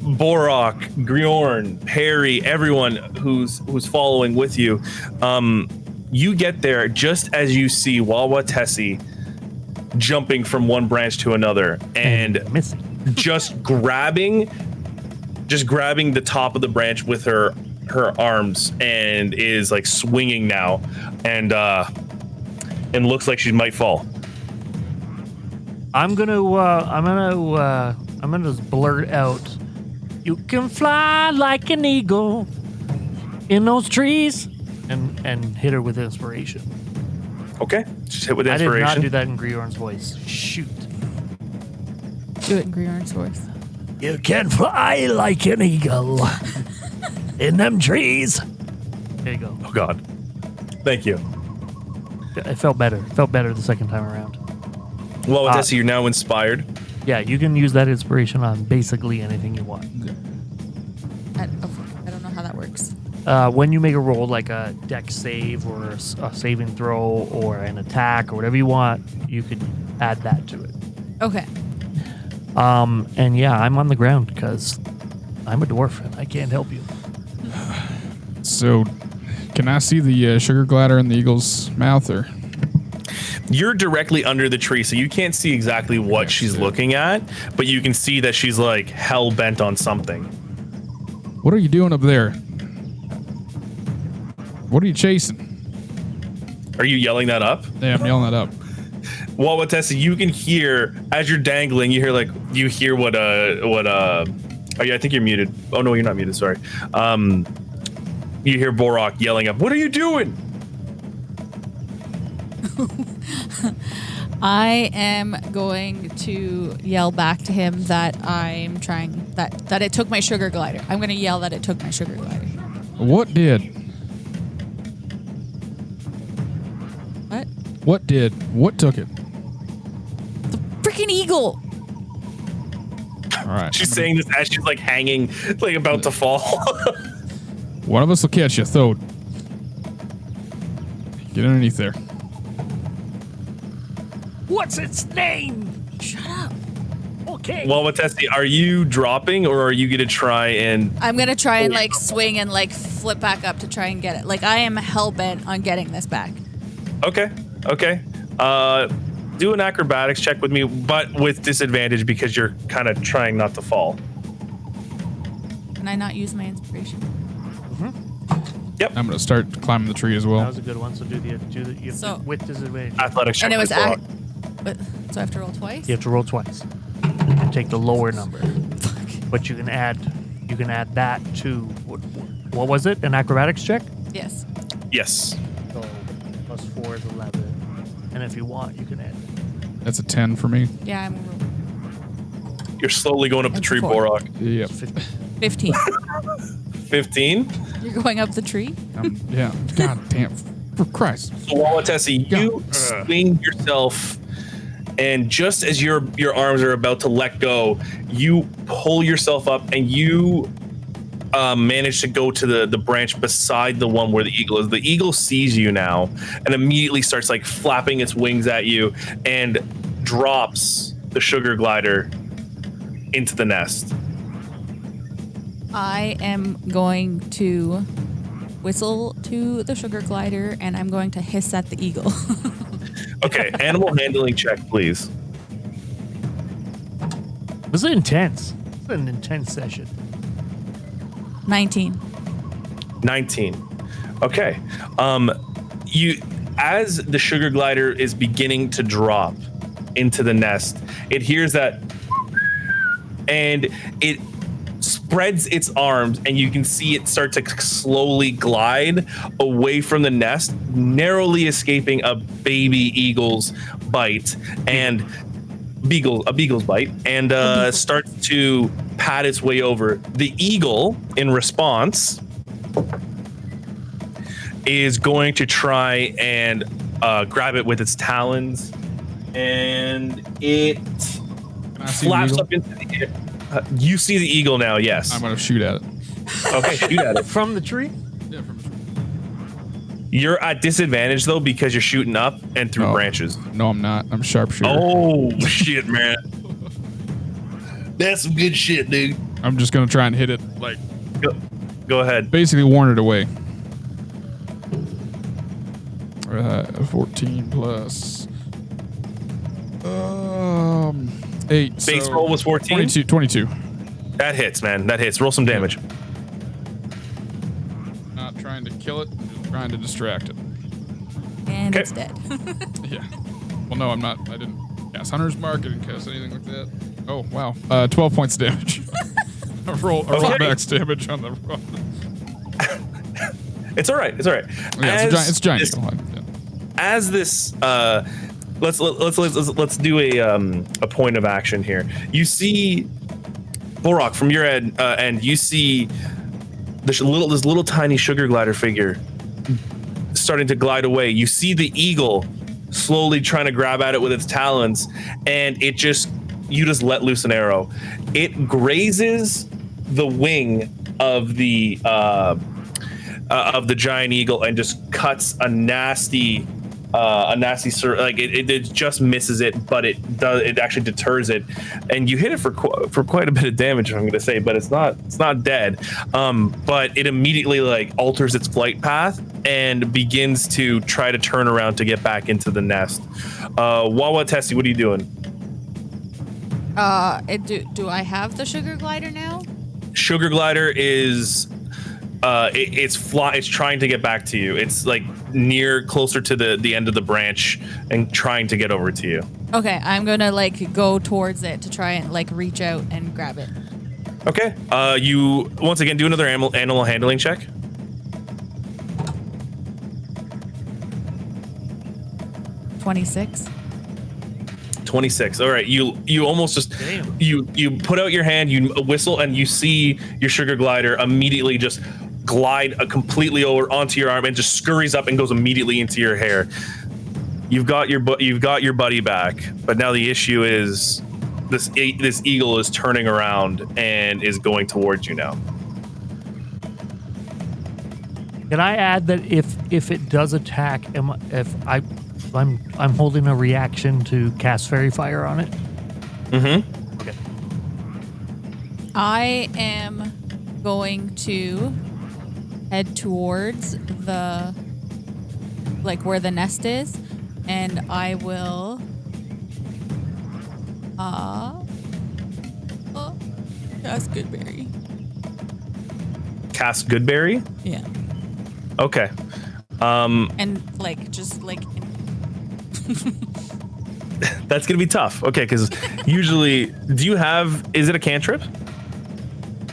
Borok, Grjorn, Perry, everyone who's following with you. You get there just as you see Waawaatesi jumping from one branch to another and just grabbing the top of the branch with her arms, and is like swinging now, and looks like she might fall. I'm gonna just blurt out, "You can fly like an eagle in those trees," and hit her with inspiration. Okay, just hit with inspiration. I did not do that in Grjorn's voice. Shoot. Do it in Grjorn's voice. You can fly like an eagle in them trees. There you go. Oh God, thank you. It felt better. Felt better the second time around. Well, with this, you're now inspired. Yeah, you can use that inspiration on basically anything you want. I don't know how that works. When you make a roll, like a dex save or a saving throw or an attack or whatever you want, you can add that to it. Okay. And yeah, I'm on the ground because I'm a dwarf and I can't help you. So, can I see the sugar glider in the eagle's mouth, or? You're directly under the tree, so you can't see exactly what she's looking at, but you can see that she's like hell bent on something. What are you doing up there? What are you chasing? Are you yelling that up? Yeah, I'm yelling that up. Waawaatesi, you can hear as you're dangling. You hear what Oh yeah, I think you're muted. Oh no, you're not muted. Sorry. You hear Borok yelling up, "What are you doing?" I am going to yell back to him that I'm trying that it took my sugar glider. I'm going to yell that it took my sugar glider. What did? What? What did? What took it? The freaking eagle. All right. She's saying this as she's like hanging, like about to fall. One of us will catch you, Thode. Get underneath there. What's its name? Shut up. Okay. Waawaatesi, are you dropping or are you gonna try and? I'm going to try and like swing and like flip back up to try and get it. Like I am hell bent on getting this back. Okay. do an acrobatics check with me, but with disadvantage because you're kind of trying not to fall. Can I not use my inspiration? Yep. I'm gonna start climbing the tree as That well. was a good one. So do you have So- to, with disadvantage. Athletics check. And it was with Borok. so I have to roll twice? You have to roll twice. And take the lower number. But you can add that to what was it? An acrobatics check? Yes. Yes. So plus 4 is 11. And if you want, you can add. That's a 10 for me. Yeah, I'm rolling. You're slowly going up the That's tree, 4. Borok. Yep. 15. 15. You're going up the tree? Yeah. God damn. For Christ. So Waawaatesi, you swing yourself, and just as your arms are about to let go, you pull yourself up and you manage to go to the branch beside the one where the eagle is. The eagle sees you now and immediately starts like flapping its wings at you and drops the sugar glider into the nest. I am going to whistle to the sugar glider and I'm going to hiss at the eagle. Okay, animal handling check, please. This is intense. This is an intense session. 19. 19. Okay. You, as the sugar glider is beginning to drop into the nest, it hears that, and it spreads its arms, and you can see it start to slowly glide away from the nest, narrowly escaping a baby eagle's bite and a beagle's bite, and starts to pat its way over. The eagle, in response, is going to try and grab it with its talons, and it Can I see the flaps eagle? up into the air. You see the eagle now, yes. I'm gonna shoot at it. Okay, shoot at it. From the tree? Yeah, from the tree. You're at disadvantage though because you're shooting up and through Oh. branches. No, I'm not. I'm a sharpshooter. Oh shit, man! That's some good shit, dude. I'm just gonna try and hit it, like Go ahead. basically warn it away. 14 plus 8. Base so roll was 14. 22. That hits, man. That hits. Roll some damage. Not trying to kill it, just trying to distract it. And Okay. it's dead. Yeah. Well, no, I'm not. I didn't cast Hunter's Mark. I didn't cast anything like that. Oh, wow. 12 points of damage. I roll Okay. max damage on the roll. It's all right. It's all right. Yeah, it's a giant this- eagle. Yeah. As this, let's do a point of action here. You see, Borok, from your end, you see this little tiny sugar glider figure starting to glide away. You see the eagle slowly trying to grab at it with its talons, and you just let loose an arrow. It grazes the wing of the giant eagle and just cuts a nasty it just misses it, but it actually deters it, and you hit it for quite a bit of damage, I'm gonna say, but it's not dead. But it immediately like alters its flight path and begins to try to turn around to get back into the nest. Waawaatesi, what are you doing? Do I have the sugar glider now? Sugar glider is it's trying to get back to you. It's like closer to the end of the branch and trying to get over to you. Okay, I'm gonna like go towards it to try and like reach out and grab it. Okay. You once again do another animal handling check. 26. 26. All right. You almost just you put out your hand, you whistle, and you see your sugar glider immediately just glide completely over onto your arm and just scurries up and goes immediately into your hair. You've got your buddy back, but now the issue is this eagle is turning around and is going towards you now. Can I add that if it does attack, I'm holding a reaction to cast Fairy Fire on it? Mm-hmm. Okay. I am going to head towards where the nest is, and I will That's Goodberry. Cast Goodberry? Yeah. Okay. And like, just like. That's going to be tough. Okay, because usually, is it a cantrip?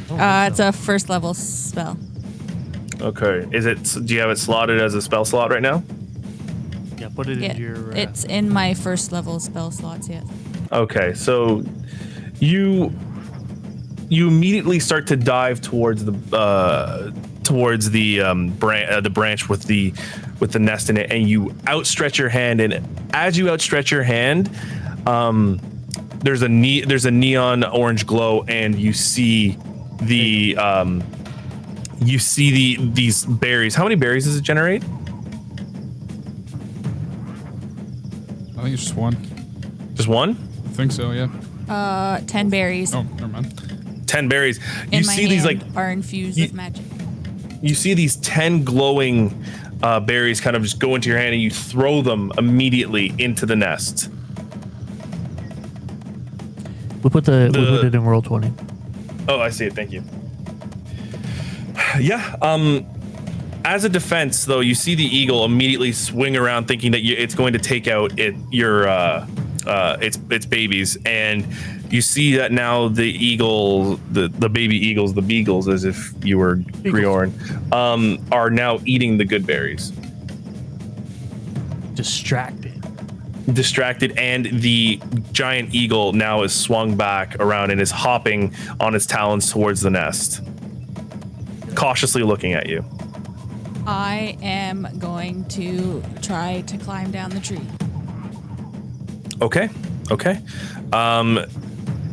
It's a first level spell. Okay. Do you have it slotted as a spell slot right now? Yeah, put it Yeah, in your. it's in my first level spell slots, yes. Okay, so you immediately start to dive towards the branch with the nest in it, and you outstretch your hand. And as you outstretch your hand, there's a neon orange glow, and you see these berries. How many berries does it generate? I think it's just one. Just one? I think so, yeah. 10 berries. Oh, never mind. 10 berries. In You my see these hand are infused with magic. You see these 10 glowing berries kind of just go into your hand, and you throw them immediately into the nest. We put it in roll 20. Oh, I see it. Thank you. Yeah. As a defense, though, you see the eagle immediately swing around, thinking that it's going to take out its babies, and you see that now the eagle, the baby eagles, the beagles, as if you were Grjorn, are now eating the good berries. Distracted, and the giant eagle now is swung back around and is hopping on its talons towards the nest, cautiously looking at you. I am going to try to climb down the tree. Okay.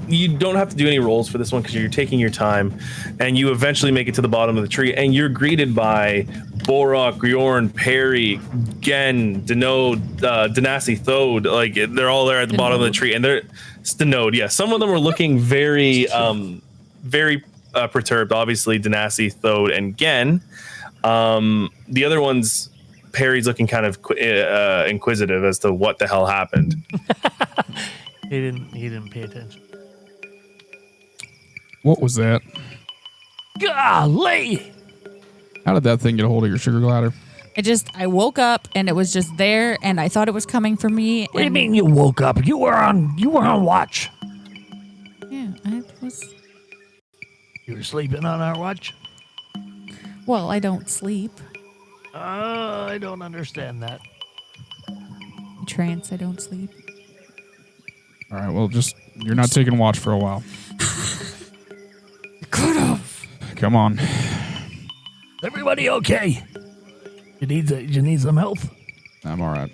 You don't have to do any rolls for this one because you're taking your time, and you eventually make it to the bottom of the tree, and you're greeted by Borok, Grjorn, Perry, Gen, Denode, Denasi, Thode. Like, they're all there at the bottom of the tree, and it's Denode. Yeah, some of them are looking very, very perturbed. Obviously, Denasi, Thode, and Gen. The other ones, Perry's looking kind of inquisitive as to what the hell happened. He didn't pay attention. What was that? Golly! How did that thing get a hold of your sugar glider? I woke up and it was just there, and I thought it was coming for me. What do you mean you woke up? You were on watch. Yeah, I was. You were sleeping on our watch? Well, I don't sleep. I don't understand that. Trance, I don't sleep. All right, well, you're not taking watch for a while. Could have. Come on. Everybody okay? You need some help? I'm all right.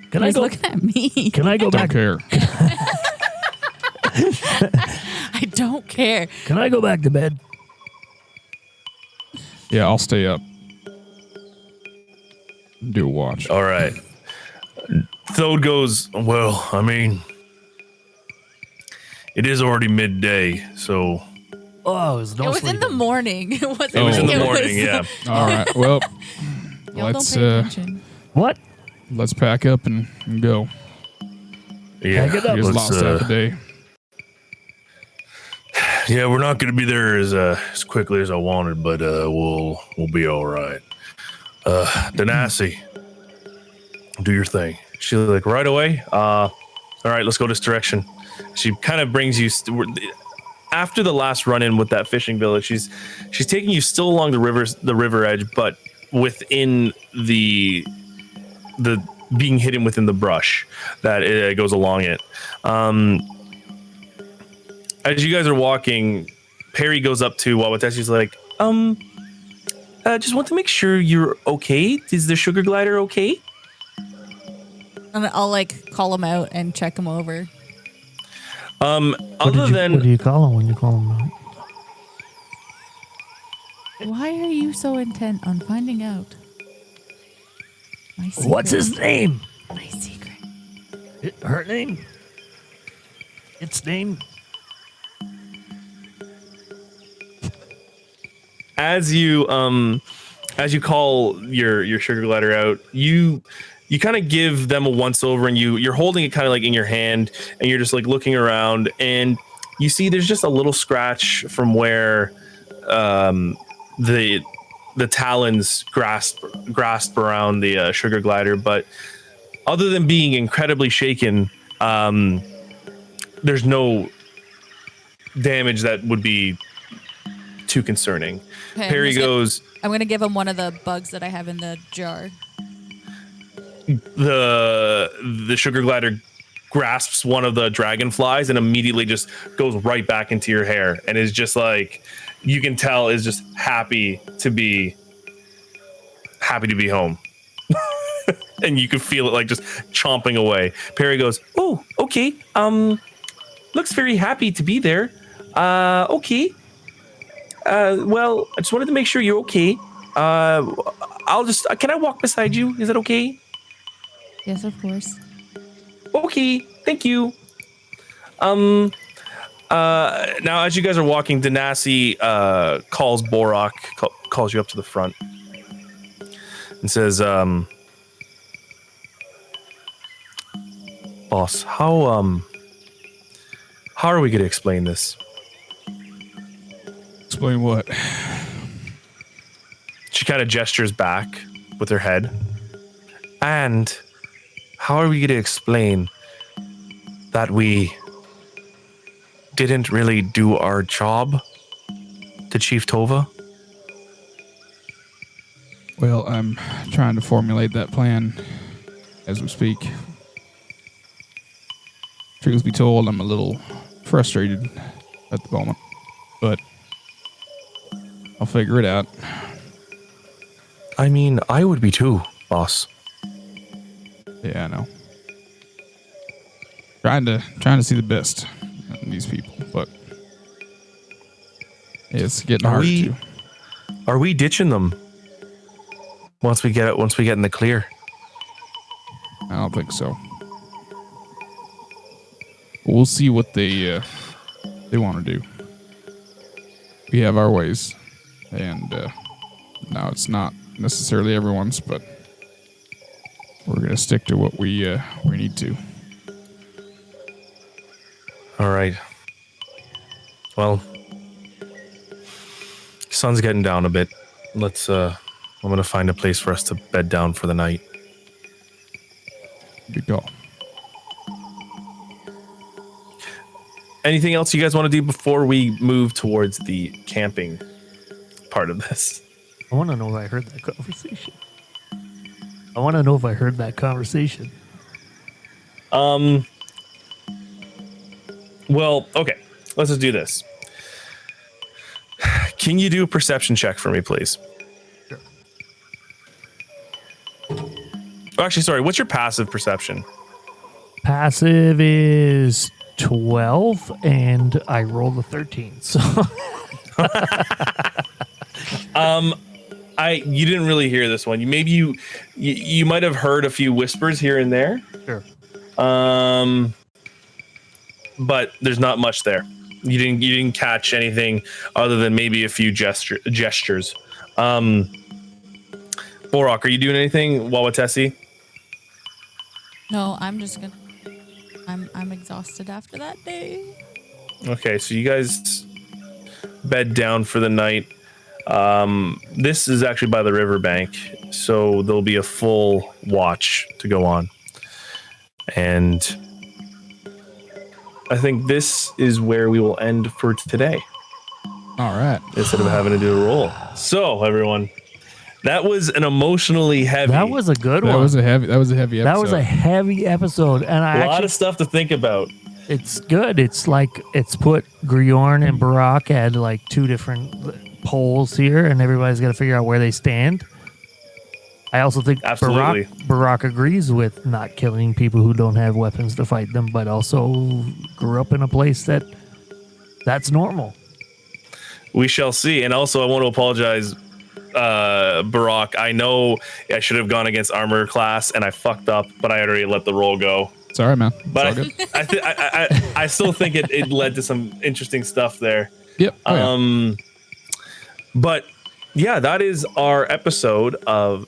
Can He's I go? looking at me. Can I go Don't back? care. I don't care. Can I go back to bed? Yeah, I'll stay up. Do a watch. All right. Thode goes, well, I mean, it is already midday, so. Oh, it was no It was in sleeping. the morning. It wasn't. It was in the it morning, yeah. All right. Well, Y'all let's don't pay attention. What? let's pack up and go. Yeah, Pack it up. We just let's, lost half a day. yeah, we're not going to be there as quickly as I wanted, but we'll be all right. Denasi, do your thing. She's like, right away. All right, let's go this direction. She kind of brings you after the last run-in with that fishing village. She's taking you still along the river edge, but within the being hidden within the brush that goes along it. As you guys are walking, Perry goes up to Waawaatesi. He's like, just want to make sure you're okay. Is the sugar glider okay? And I'll like call him out and check him over. What do you call him when you call him out? Why are you so intent on finding out my secret? What's his name? My secret. Her name? Its name? As you call your sugar glider out, you you kind of give them a once over, and you're holding it kind of like in your hand, and you're just like looking around, and you see there's just a little scratch from where the talons grasp around the sugar glider, but other than being incredibly shaken, there's no damage that would be too concerning. Okay, Perry goes, I'm gonna give him one of the bugs that I have in the jar. the sugar glider grasps one of the dragonflies and immediately just goes right back into your hair, and is just like, you can tell is just happy to be home. And you can feel it like just chomping away. Perry goes, oh, okay. Looks very happy to be there. Okay. Well, I just wanted to make sure you're okay. Can I walk beside you? Is that okay? Yes, of course. Okay, thank you. Now as you guys are walking, Danasi calls Borok, calls you up to the front, and says, "Boss, how are we going to explain this?" Explain what? She kind of gestures back with her head. And how are we going to explain that we didn't really do our job to Chief Tova? Well, I'm trying to formulate that plan as we speak. Truth be told, I'm a little frustrated at the moment, but I'll figure it out. I mean, I would be too, boss. Yeah, I know. Trying to see the best in these people, but it's getting hard to. Are we ditching them once we get in the clear? I don't think so. We'll see what they want to do. We have our ways, and now it's not necessarily everyone's, but we're gonna stick to what we need to. All right. Well, sun's getting down a bit. Let's. I'm gonna find a place for us to bed down for the night. Good call. Anything else you guys want to do before we move towards the camping part of this? I want to know if I heard that conversation. Well, okay. Let's just do this. Can you do a perception check for me, please? Sure. Oh, actually, sorry. What's your passive perception? Passive is 12, and I rolled a 13. So, you didn't really hear this one. You might have heard a few whispers here and there. sure. But there's not much there. You didn't catch anything other than maybe a few gestures. Borok, are you doing anything? Waawaatesi? No, I'm just gonna. I'm exhausted after that day. Okay, so you guys bed down for the night. This is actually by the riverbank, so there'll be a full watch to go on. And I think this is where we will end for today. All right. Instead of having to do a roll. So, everyone, that was an emotionally heavy. That was a good one. That was a heavy episode. That was a heavy episode, and a lot of stuff to think about. It's good. It's like it's put Grjorn and Borok at like two different poles here, and everybody's got to figure out where they stand. I also think Absolutely. Borok agrees with not killing people who don't have weapons to fight them, but also grew up in a place that's normal. We shall see. And also, I want to apologize, Borok. I know I should have gone against armor class, and I fucked up, but I already let the roll go. It's all right, man. It's But all good. I still think it led to some interesting stuff there. Yep. Oh, yeah. But yeah, that is our episode 7.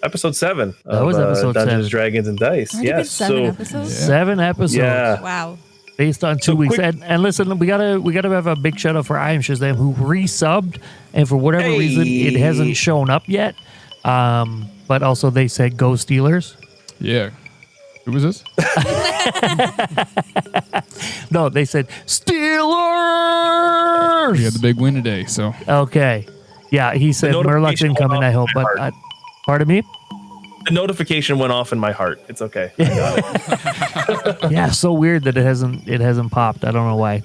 That was episode Dungeons, 7. Dragons, and Dice. Already been Yes. 7 So episodes. 7 episodes. yeah. Wow. Based on 2 So weeks. quick- And listen, we gotta have a big shout out for I Am Shazam, who resubbed, and for whatever reason it hasn't shown up yet. But also they said go Steelers. Yeah. Who was this? No, they said Steelers. We had the big win today, so. Okay. Yeah, he said Murlocs notification incoming, went I off hope. in But my heart. pardon me? The notification went off in my heart. It's okay. I got it. Yeah, so weird that it hasn't popped. I don't know why.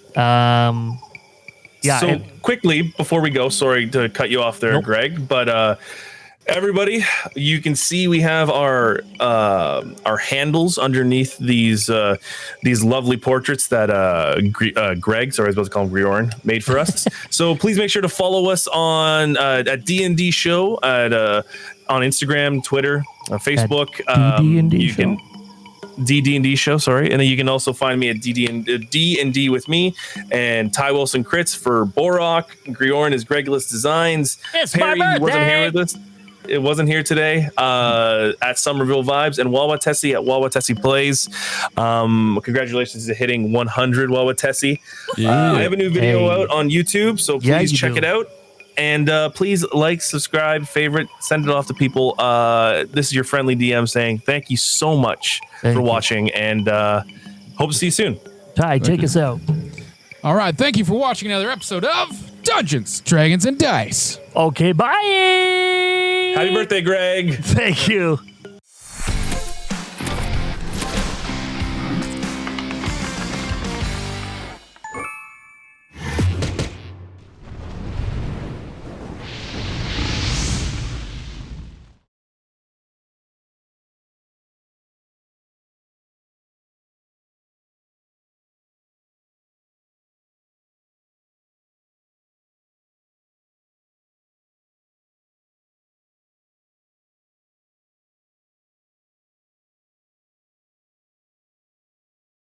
Yeah. So and- quickly before we go, sorry to cut you off there, Nope. Greg, but everybody, you can see we have our handles underneath these lovely portraits that Greg, sorry, I was about to call him Grjorn, made for us. So please make sure to follow us on at D&D Show on Instagram, Twitter, Facebook. D&D you Show? can D&D Show, sorry. And then you can also find me at D&D with me and Ty Wilson Crits for Borok. Grjorn is Gregulus Designs. It's my Perry wasn't birthday! here with us. It wasn't here today at Summerville Vibes, and Waawaatesi at Waawaatesi Plays. Congratulations to hitting 100 Waawaatesi. I have a new video Hey. out on YouTube, so Yeah, please you check do. it out. And please like, subscribe, favorite, send it off to people. This is your friendly DM saying thank you so much Thank for you. watching, and hope to see you soon. Ty, take us out. All right. Thank you for watching another episode of Dungeons, Dragons, and Dice. Okay, bye. Happy birthday, Greg. Thank you.